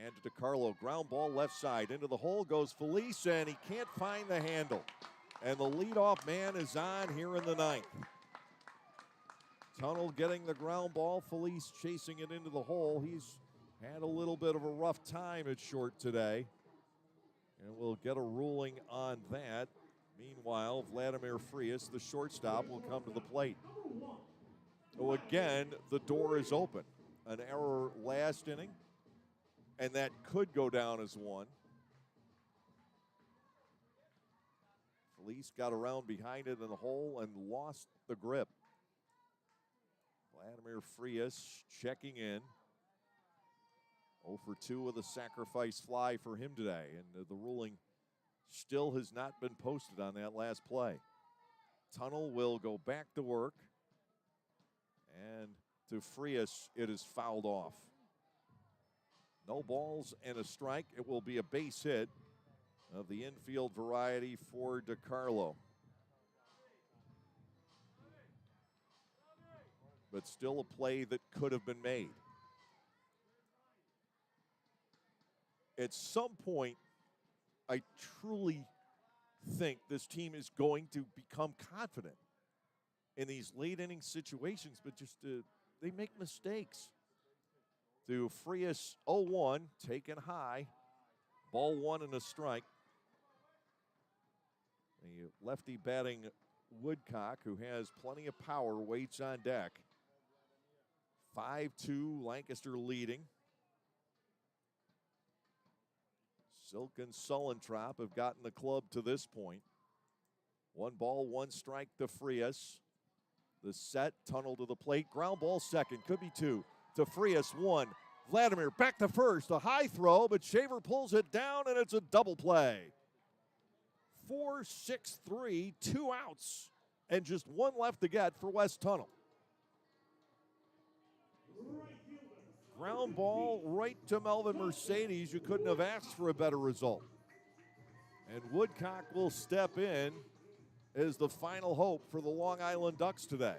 And DeCarlo, ground ball left side. Into the hole goes Felice, and he can't find the handle. And the leadoff man is on here in the 9th. Tunnell getting the ground ball. Felice chasing it into the hole. He's had a little bit of a rough time at short today. And we'll get a ruling on that. Meanwhile, Vladimir Frias, the shortstop, will come to the plate. So again, the door is open. An error last inning, and that could go down as 1. Felice got around behind it in the hole and lost the grip. Vladimir Frias checking in. 0 for 2 with a sacrifice fly for him today. And the ruling still has not been posted on that last play. Tunnell will go back to work. And to Frias, it is fouled off. No balls and a strike. It will be a base hit of the infield variety for DeCarlo. But still a play that could have been made. At some point, I truly think this team is going to become confident in these late inning situations, but just they make mistakes. To Frias, 0-1, taken high. Ball 1 and a strike. The lefty batting Woodcock, who has plenty of power, waits on deck. 5-2, Lancaster leading. Silk and Sullentrop have gotten the club to this point. 1 ball, 1 strike to Frias. The set, Tunnell to the plate. Ground ball second, could be 2. To Frias, 1. Vladimir back to first. A high throw, but Shaver pulls it down, and it's a double play. 4-6-3, 2 outs, and just 1 left to get for West Tunnell. Ground ball right to Melvin Mercedes. You couldn't have asked for a better result. And Woodcock will step in as the final hope for the Long Island Ducks today.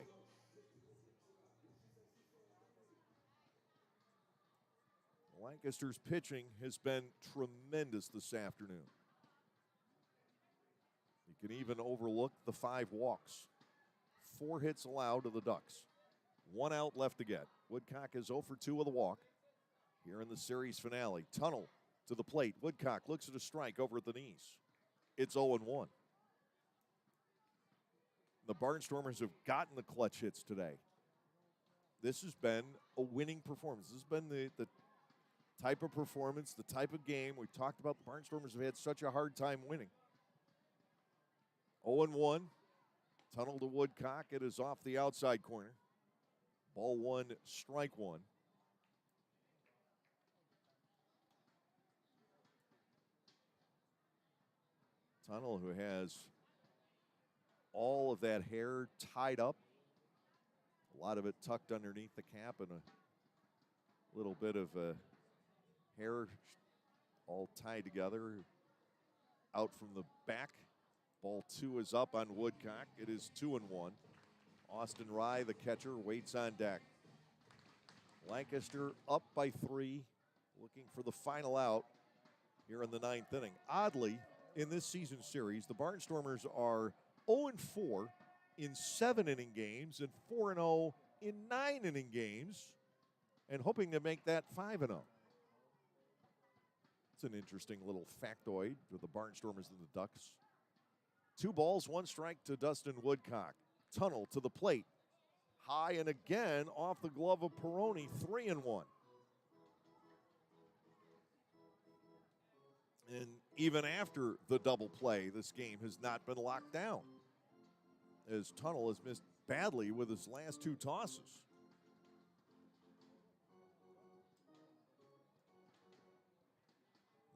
Lancaster's pitching has been tremendous this afternoon. You can even overlook the 5 walks. 4 hits allowed to the Ducks. 1 out left to get. Woodcock is 0 for 2 with a walk here in the series finale. Tunnel to the plate. Woodcock looks at a strike over at the knees. It's 0-1. The Barnstormers have gotten the clutch hits today. This has been a winning performance. This has been the type of performance, the type of game. We've talked about the Barnstormers have had such a hard time winning. 0-1. Tunnel to Woodcock. It is off the outside corner. Ball 1, strike 1. Tunnel, who has all of that hair tied up, a lot of it tucked underneath the cap, and a little bit of hair all tied together out from the back. Ball 2 is up on Woodcock. It is 2-1. Austin Rye, the catcher, waits on deck. Lancaster up by 3, looking for the final out here in the 9th inning. Oddly, in this season series, the Barnstormers are 0-4 in 7-inning games and 4-0 in 9-inning games, and hoping to make that 5-0. It's an interesting little factoid for the Barnstormers and the Ducks. 2 balls, 1 strike to Dustin Woodcock. Tunnel to the plate. High and again off the glove of Peroni, 3-1. And even after the double play, this game has not been locked down, as Tunnel has missed badly with his last 2 tosses.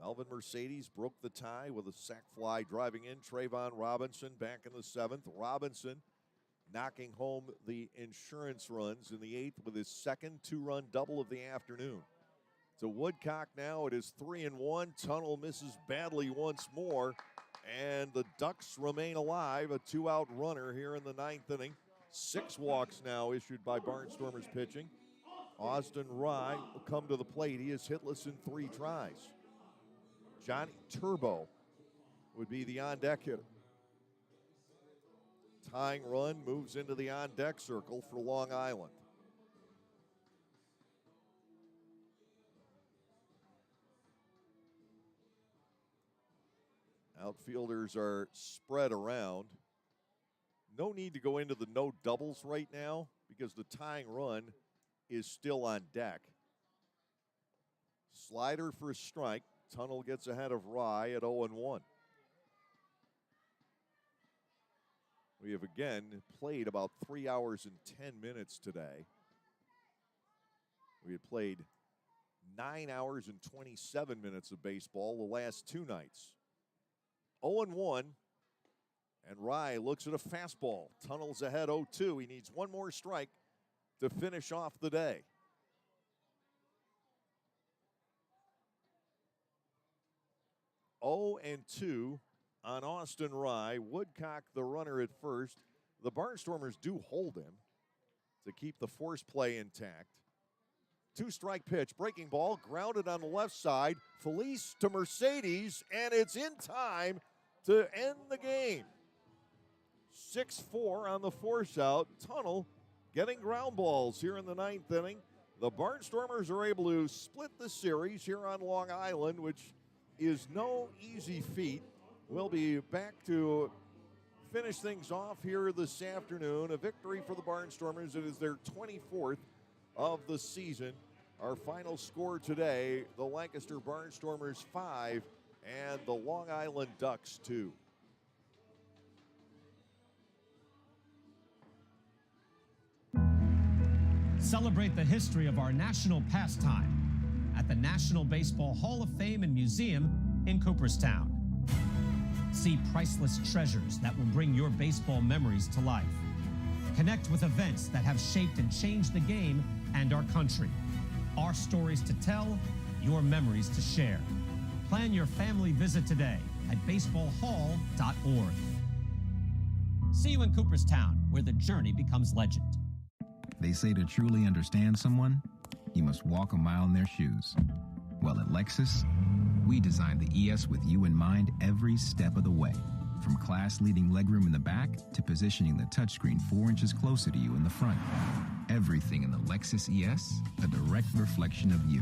Melvin Mercedes broke the tie with a sac fly driving in. Trayvon Robinson back in the 7th. Robinson knocking home the insurance runs in the 8th with his second 2-run double of the afternoon. To Woodcock now, it is 3-1. Tunnel misses badly once more, and the Ducks remain alive. A 2-out runner here in the 9th inning. 6 walks now issued by Barnstormers pitching. Austin Rye will come to the plate. He is hitless in 3 tries. Johnny Turbo would be the on-deck hitter. Tying run moves into the on-deck circle for Long Island. Outfielders are spread around. No need to go into the no doubles right now because the tying run is still on deck. Slider for a strike. Tunnel gets ahead of Rye at 0-1. We have again played about 3 hours and 10 minutes today. We had played 9 hours and 27 minutes of baseball the last 2 nights. 0-1, and Rye looks at a fastball. Tunnel's ahead 0-2. He needs 1 more strike to finish off the day. 0-2 on Austin Rye. Woodcock the runner at first. The Barnstormers do hold him to keep the force play intact. 2-strike pitch, breaking ball, grounded on the left side. Felice to Mercedes, and it's in time to end the game. 6-4 on the force out. Tunnel getting ground balls here in the 9th inning. The Barnstormers are able to split the series here on Long Island, which is no easy feat. We'll be back to finish things off here this afternoon. A victory for the Barnstormers. It is their 24th of the season. Our final score today, the Lancaster Barnstormers 5 and the Long Island Ducks 2. Celebrate the history of our national pastime at the National Baseball Hall of Fame and Museum in Cooperstown. See priceless treasures that will bring your baseball memories to life. Connect with events that have shaped and changed the game and our country. Our stories to tell, your memories to share. Plan your family visit today at baseballhall.org. See you in Cooperstown, where the journey becomes legend. They say to truly understand someone, you must walk a mile in their shoes. Well, at Lexus, we designed the ES with you in mind every step of the way. From class-leading legroom in the back to positioning the touchscreen 4 inches closer to you in the front. Everything in the Lexus ES, a direct reflection of you.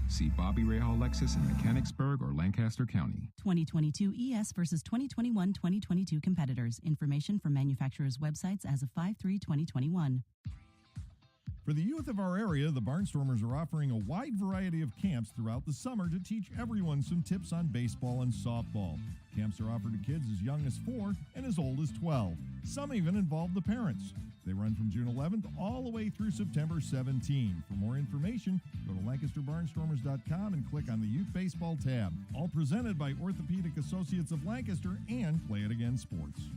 See Bobby Rahal Lexus in Mechanicsburg or Lancaster County. 2022 ES versus 2021-2022 competitors. Information from manufacturers' websites as of 5/3/2021. For the youth of our area, the Barnstormers are offering a wide variety of camps throughout the summer to teach everyone some tips on baseball and softball. Camps are offered to kids as young as 4 and as old as 12. Some even involve the parents. They run from June 11th all the way through September 17. For more information, go to LancasterBarnstormers.com and click on the Youth Baseball tab. All presented by Orthopedic Associates of Lancaster and Play It Again Sports.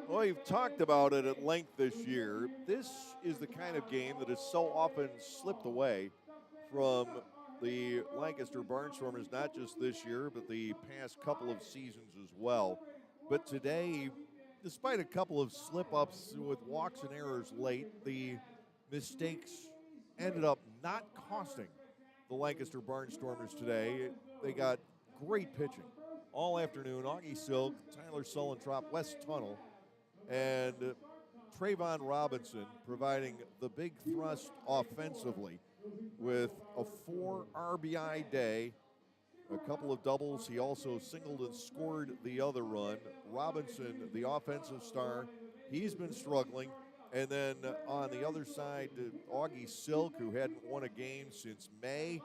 Well, we've talked about it at length this year. This is the kind of game that has so often slipped away from the Lancaster Barnstormers, not just this year, but the past couple of seasons as well. But today, despite a couple of slip-ups with walks and errors late, the mistakes ended up not costing the Lancaster Barnstormers today. They got great pitching all afternoon. Augie Silk, Tyler Sullentrop, Wes Tunnel, and Trayvon Robinson providing the big thrust offensively with a 4 RBI day, a couple of doubles. He also singled and scored the other run. Robinson, the offensive star, he's been struggling. And then on the other side, Augie Silk, who hadn't won a game since May,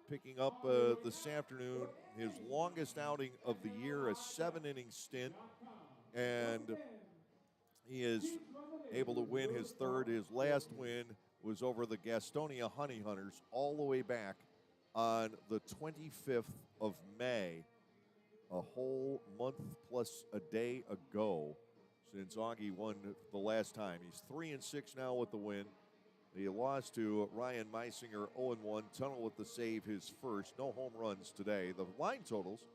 picking up this afternoon his longest outing of the year, a 7-inning stint. And he is able to win his third. His last win was over the Gastonia Honey Hunters all the way back on the 25th of May, a whole month plus a day ago since Augie won the last time. He's 3-6 now with the win. He lost to Ryan Meisinger 0-1. Tunnel with the save, his first. No home runs today. The line totals,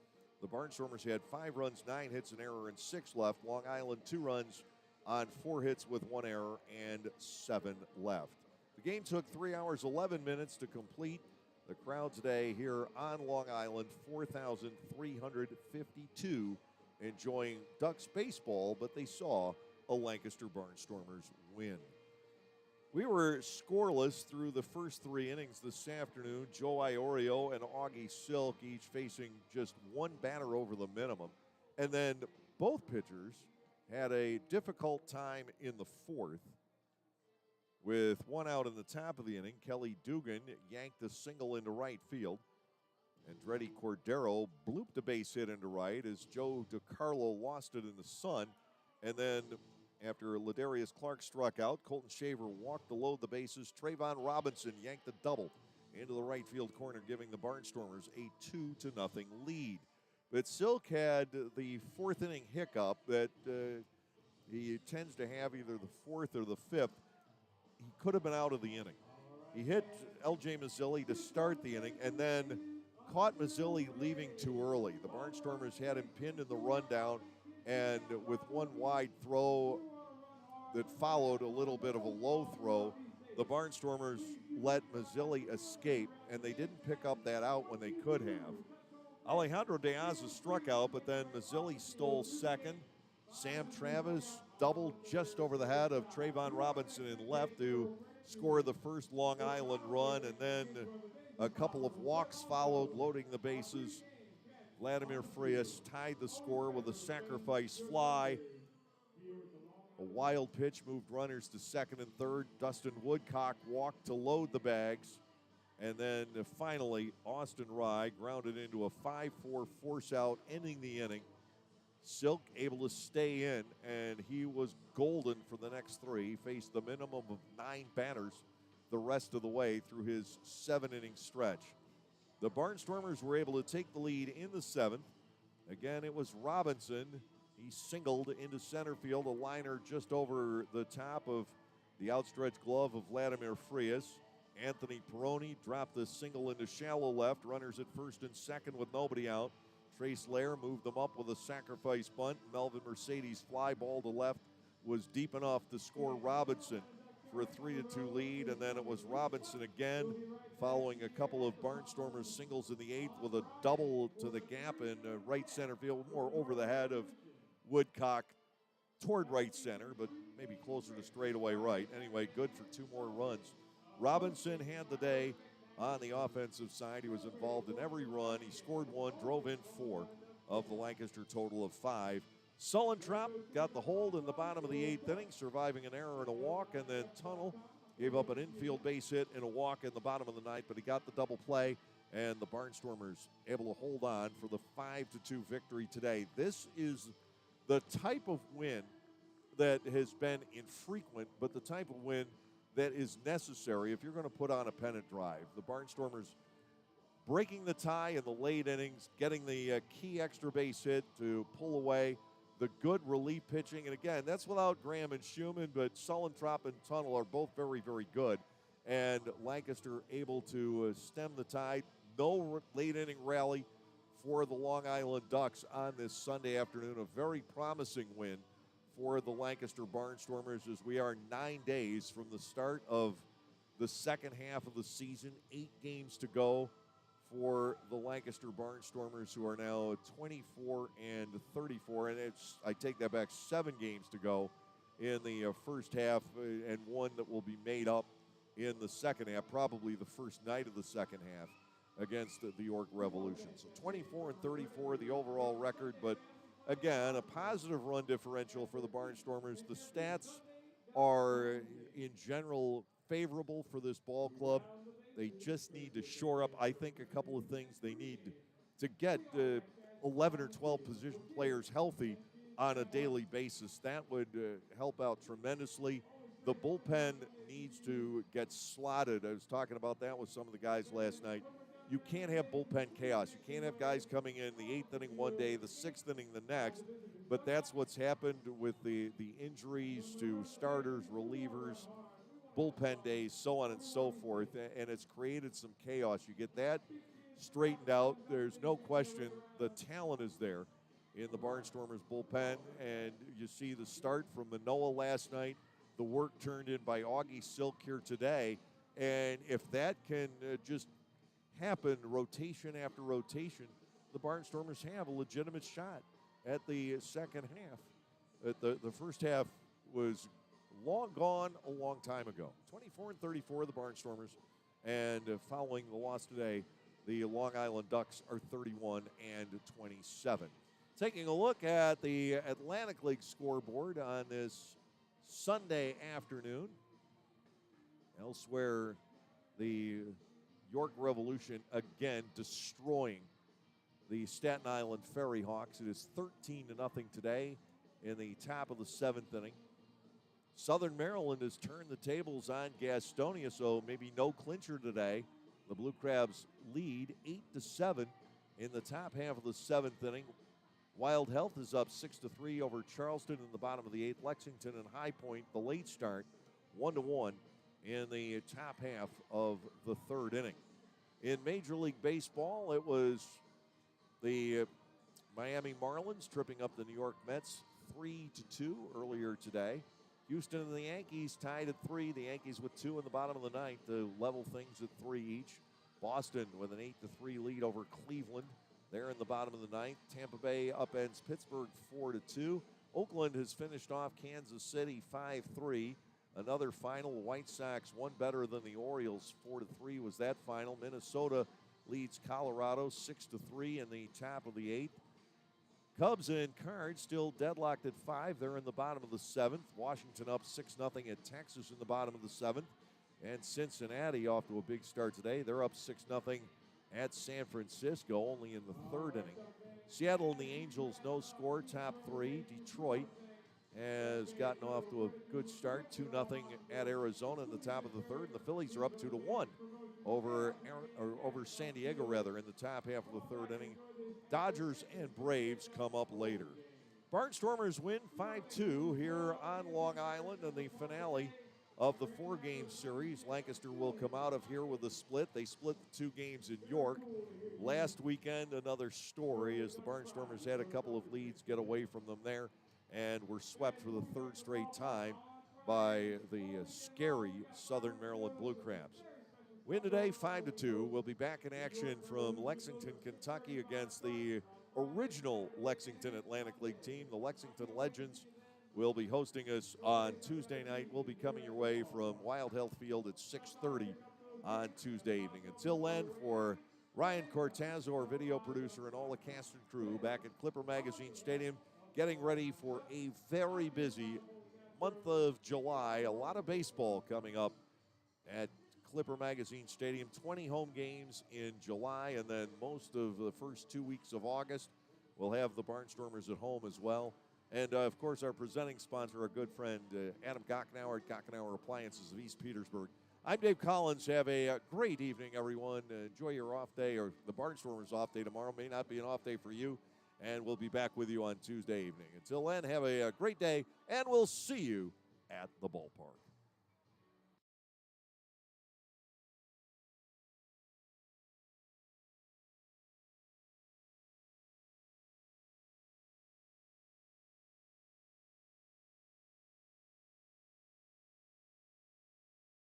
the Barnstormers had 5 runs, 9 hits, an error, and 6 left. Long Island 2 runs on 4 hits with 1 error and 7 left. The game took 3 hours, 11 minutes to complete. The crowd today here on Long Island, 4,352, enjoying Ducks baseball, but they saw a Lancaster Barnstormers win. We were scoreless through the first 3 innings this afternoon. Joe Iorio and Augie Silk each facing just 1 batter over the minimum. And then both pitchers had a difficult time in the 4th. With 1 out in the top of the inning, Kelly Dugan yanked a single into right field. Andretti Cordero blooped a base hit into right as Joe DiCarlo lost it in the sun. And then after Ladarius Clark struck out, Colton Shaver walked to load the bases. Trayvon Robinson yanked a double into the right field corner, giving the Barnstormers a 2-0 lead. But Silk had the 4th inning hiccup that he tends to have either the 4th or the 5th. He could have been out of the inning. He hit L.J. Mazzilli to start the inning and then caught Mazzilli leaving too early. The Barnstormers had him pinned in the rundown, and with 1 wide throw that followed a little bit of a low throw, the Barnstormers let Mazzilli escape, and they didn't pick up that out when they could have. Alejandro De Aza struck out, but then Mazzilli stole second. Sam Travis doubled just over the head of Trayvon Robinson in left to score the first Long Island run, and then a couple of walks followed, loading the bases. Vladimir Frias tied the score with a sacrifice fly. A wild pitch moved runners to second and third. Dustin Woodcock walked to load the bags. And then finally, Austin Rye grounded into a 5-4 force out, ending the inning. Silk able to stay in, and he was golden for the next 3. He faced the minimum of 9 batters the rest of the way through his 7-inning stretch. The Barnstormers were able to take the lead in the 7th. Again, it was Robinson. He singled into center field, a liner just over the top of the outstretched glove of Vladimir Frias. Anthony Peroni dropped the single into shallow left. Runners at first and second with nobody out. Trace Lair moved them up with a sacrifice bunt. Melvin Mercedes' fly ball to left was deep enough to score Robinson for a 3-2 lead, and then it was Robinson again, following a couple of Barnstormers singles in the eighth with a double to the gap in right center field, more over the head of Woodcock toward right center, but maybe closer to straightaway right. Anyway, good for 2 more runs. Robinson had the day on the offensive side. He was involved in every run. He scored 1, drove in 4 of the Lancaster total of 5. Sullentrop got the hold in the bottom of the 8th inning, surviving an error and a walk, and then Tunnel gave up an infield base hit and a walk in the bottom of the 9th, but he got the double play, and the Barnstormers able to hold on for the 5-2 victory today. This is the type of win that has been infrequent, but the type of win that is necessary if you're going to put on a pennant drive. The Barnstormers breaking the tie in the late innings, getting the key extra base hit to pull away the good relief pitching. And again, that's without Graham and Schumann, but Sullentrop and Tunnel are both very, very good. And Lancaster able to stem the tide. No late inning rally for the Long Island Ducks on this Sunday afternoon. A very promising win for the Lancaster Barnstormers as we are 9 days from the start of the second half of the season. 8 games to go for the Lancaster Barnstormers, who are now 24-34, and I take that back, 7 games to go in the first half, and 1 that will be made up in the second half, probably the first night of the second half against the York Revolution. So 24-34, the overall record, but again, a positive run differential for the Barnstormers. The stats are, in general, favorable for this ball club. They just need to shore up, I think, a couple of things. They need to get 11 or 12 position players healthy on a daily basis. That would help out tremendously. The bullpen needs to get slotted. I was talking about that with some of the guys last night. You can't have bullpen chaos. You can't have guys coming in the 8th inning one day, the 6th inning the next. But that's what's happened with the injuries to starters, relievers, bullpen days, so on and so forth. And it's created some chaos. You get that straightened out. There's no question the talent is there in the Barnstormers bullpen. And you see the start from Manoa last night, the work turned in by Augie Silk here today. And if that can just happen rotation after rotation, the Barnstormers have a legitimate shot at the second half. The first half was long gone a long time ago. 24-34, the Barnstormers. And following the loss today, the Long Island Ducks are 31-27. Taking a look at the Atlantic League scoreboard on this Sunday afternoon. Elsewhere, the York Revolution again destroying the Staten Island Ferry Hawks. It is 13-0 today in the top of the 7th inning. Southern Maryland has turned the tables on Gastonia, so maybe no clincher today. The Blue Crabs lead 8-7 in the top half of the 7th inning. Wild Health is up 6-3 over Charleston in the bottom of the 8th. Lexington and High Point, the late start, 1-1 in the top half of the 3rd inning. In Major League Baseball, it was the Miami Marlins tripping up the New York Mets 3-2 earlier today. Houston and the Yankees tied at 3. The Yankees with 2 in the bottom of the 9th to level things at 3 each. Boston with an 8-3 lead over Cleveland. They're in the bottom of the 9th. Tampa Bay upends Pittsburgh 4-2. Oakland has finished off Kansas City 5-3. Another final, White Sox one better than the Orioles. 4-3 was that final. Minnesota leads Colorado 6-3 in the top of the 8th. Cubs and Cards still deadlocked at 5. They're in the bottom of the 7th. Washington up 6-0 at Texas in the bottom of the 7th. And Cincinnati off to a big start today. They're up 6-0 at San Francisco, only in the 3rd inning. Seattle and the Angels, no score, top 3. Detroit has gotten off to a good start, 2-0 at Arizona in the top of the 3rd. And the Phillies are up 2-1 over San Diego, in the top half of the 3rd inning. Dodgers and Braves come up later. Barnstormers win 5-2 here on Long Island in the finale of the 4-game series. Lancaster will come out of here with a split. They split the 2 games in York. Last weekend, another story as the Barnstormers had a couple of leads get away from them there and were swept for the 3rd straight time by the scary Southern Maryland Blue Crabs. Win today, 5-2. We'll be back in action from Lexington, Kentucky against the original Lexington Atlantic League team. The Lexington Legends will be hosting us on Tuesday night. We'll be coming your way from Wild Health Field at 6:30 on Tuesday evening. Until then, for Ryan Cortaz, our video producer, and all the cast and crew back at Clipper Magazine Stadium, getting ready for a very busy month of July. A lot of baseball coming up at Clipper Magazine Stadium. 20 home games in July, and then most of the first 2 weeks of August. We'll have the Barnstormers at home as well. And, of course, our presenting sponsor, our good friend, Adam Gockenauer at Gockenauer Appliances of East Petersburg. I'm Dave Collins. Have a great evening, everyone. Enjoy your off day, or the Barnstormers' off day tomorrow. May not be an off day for you, and we'll be back with you on Tuesday evening. Until then, have a great day, and we'll see you at the ballpark.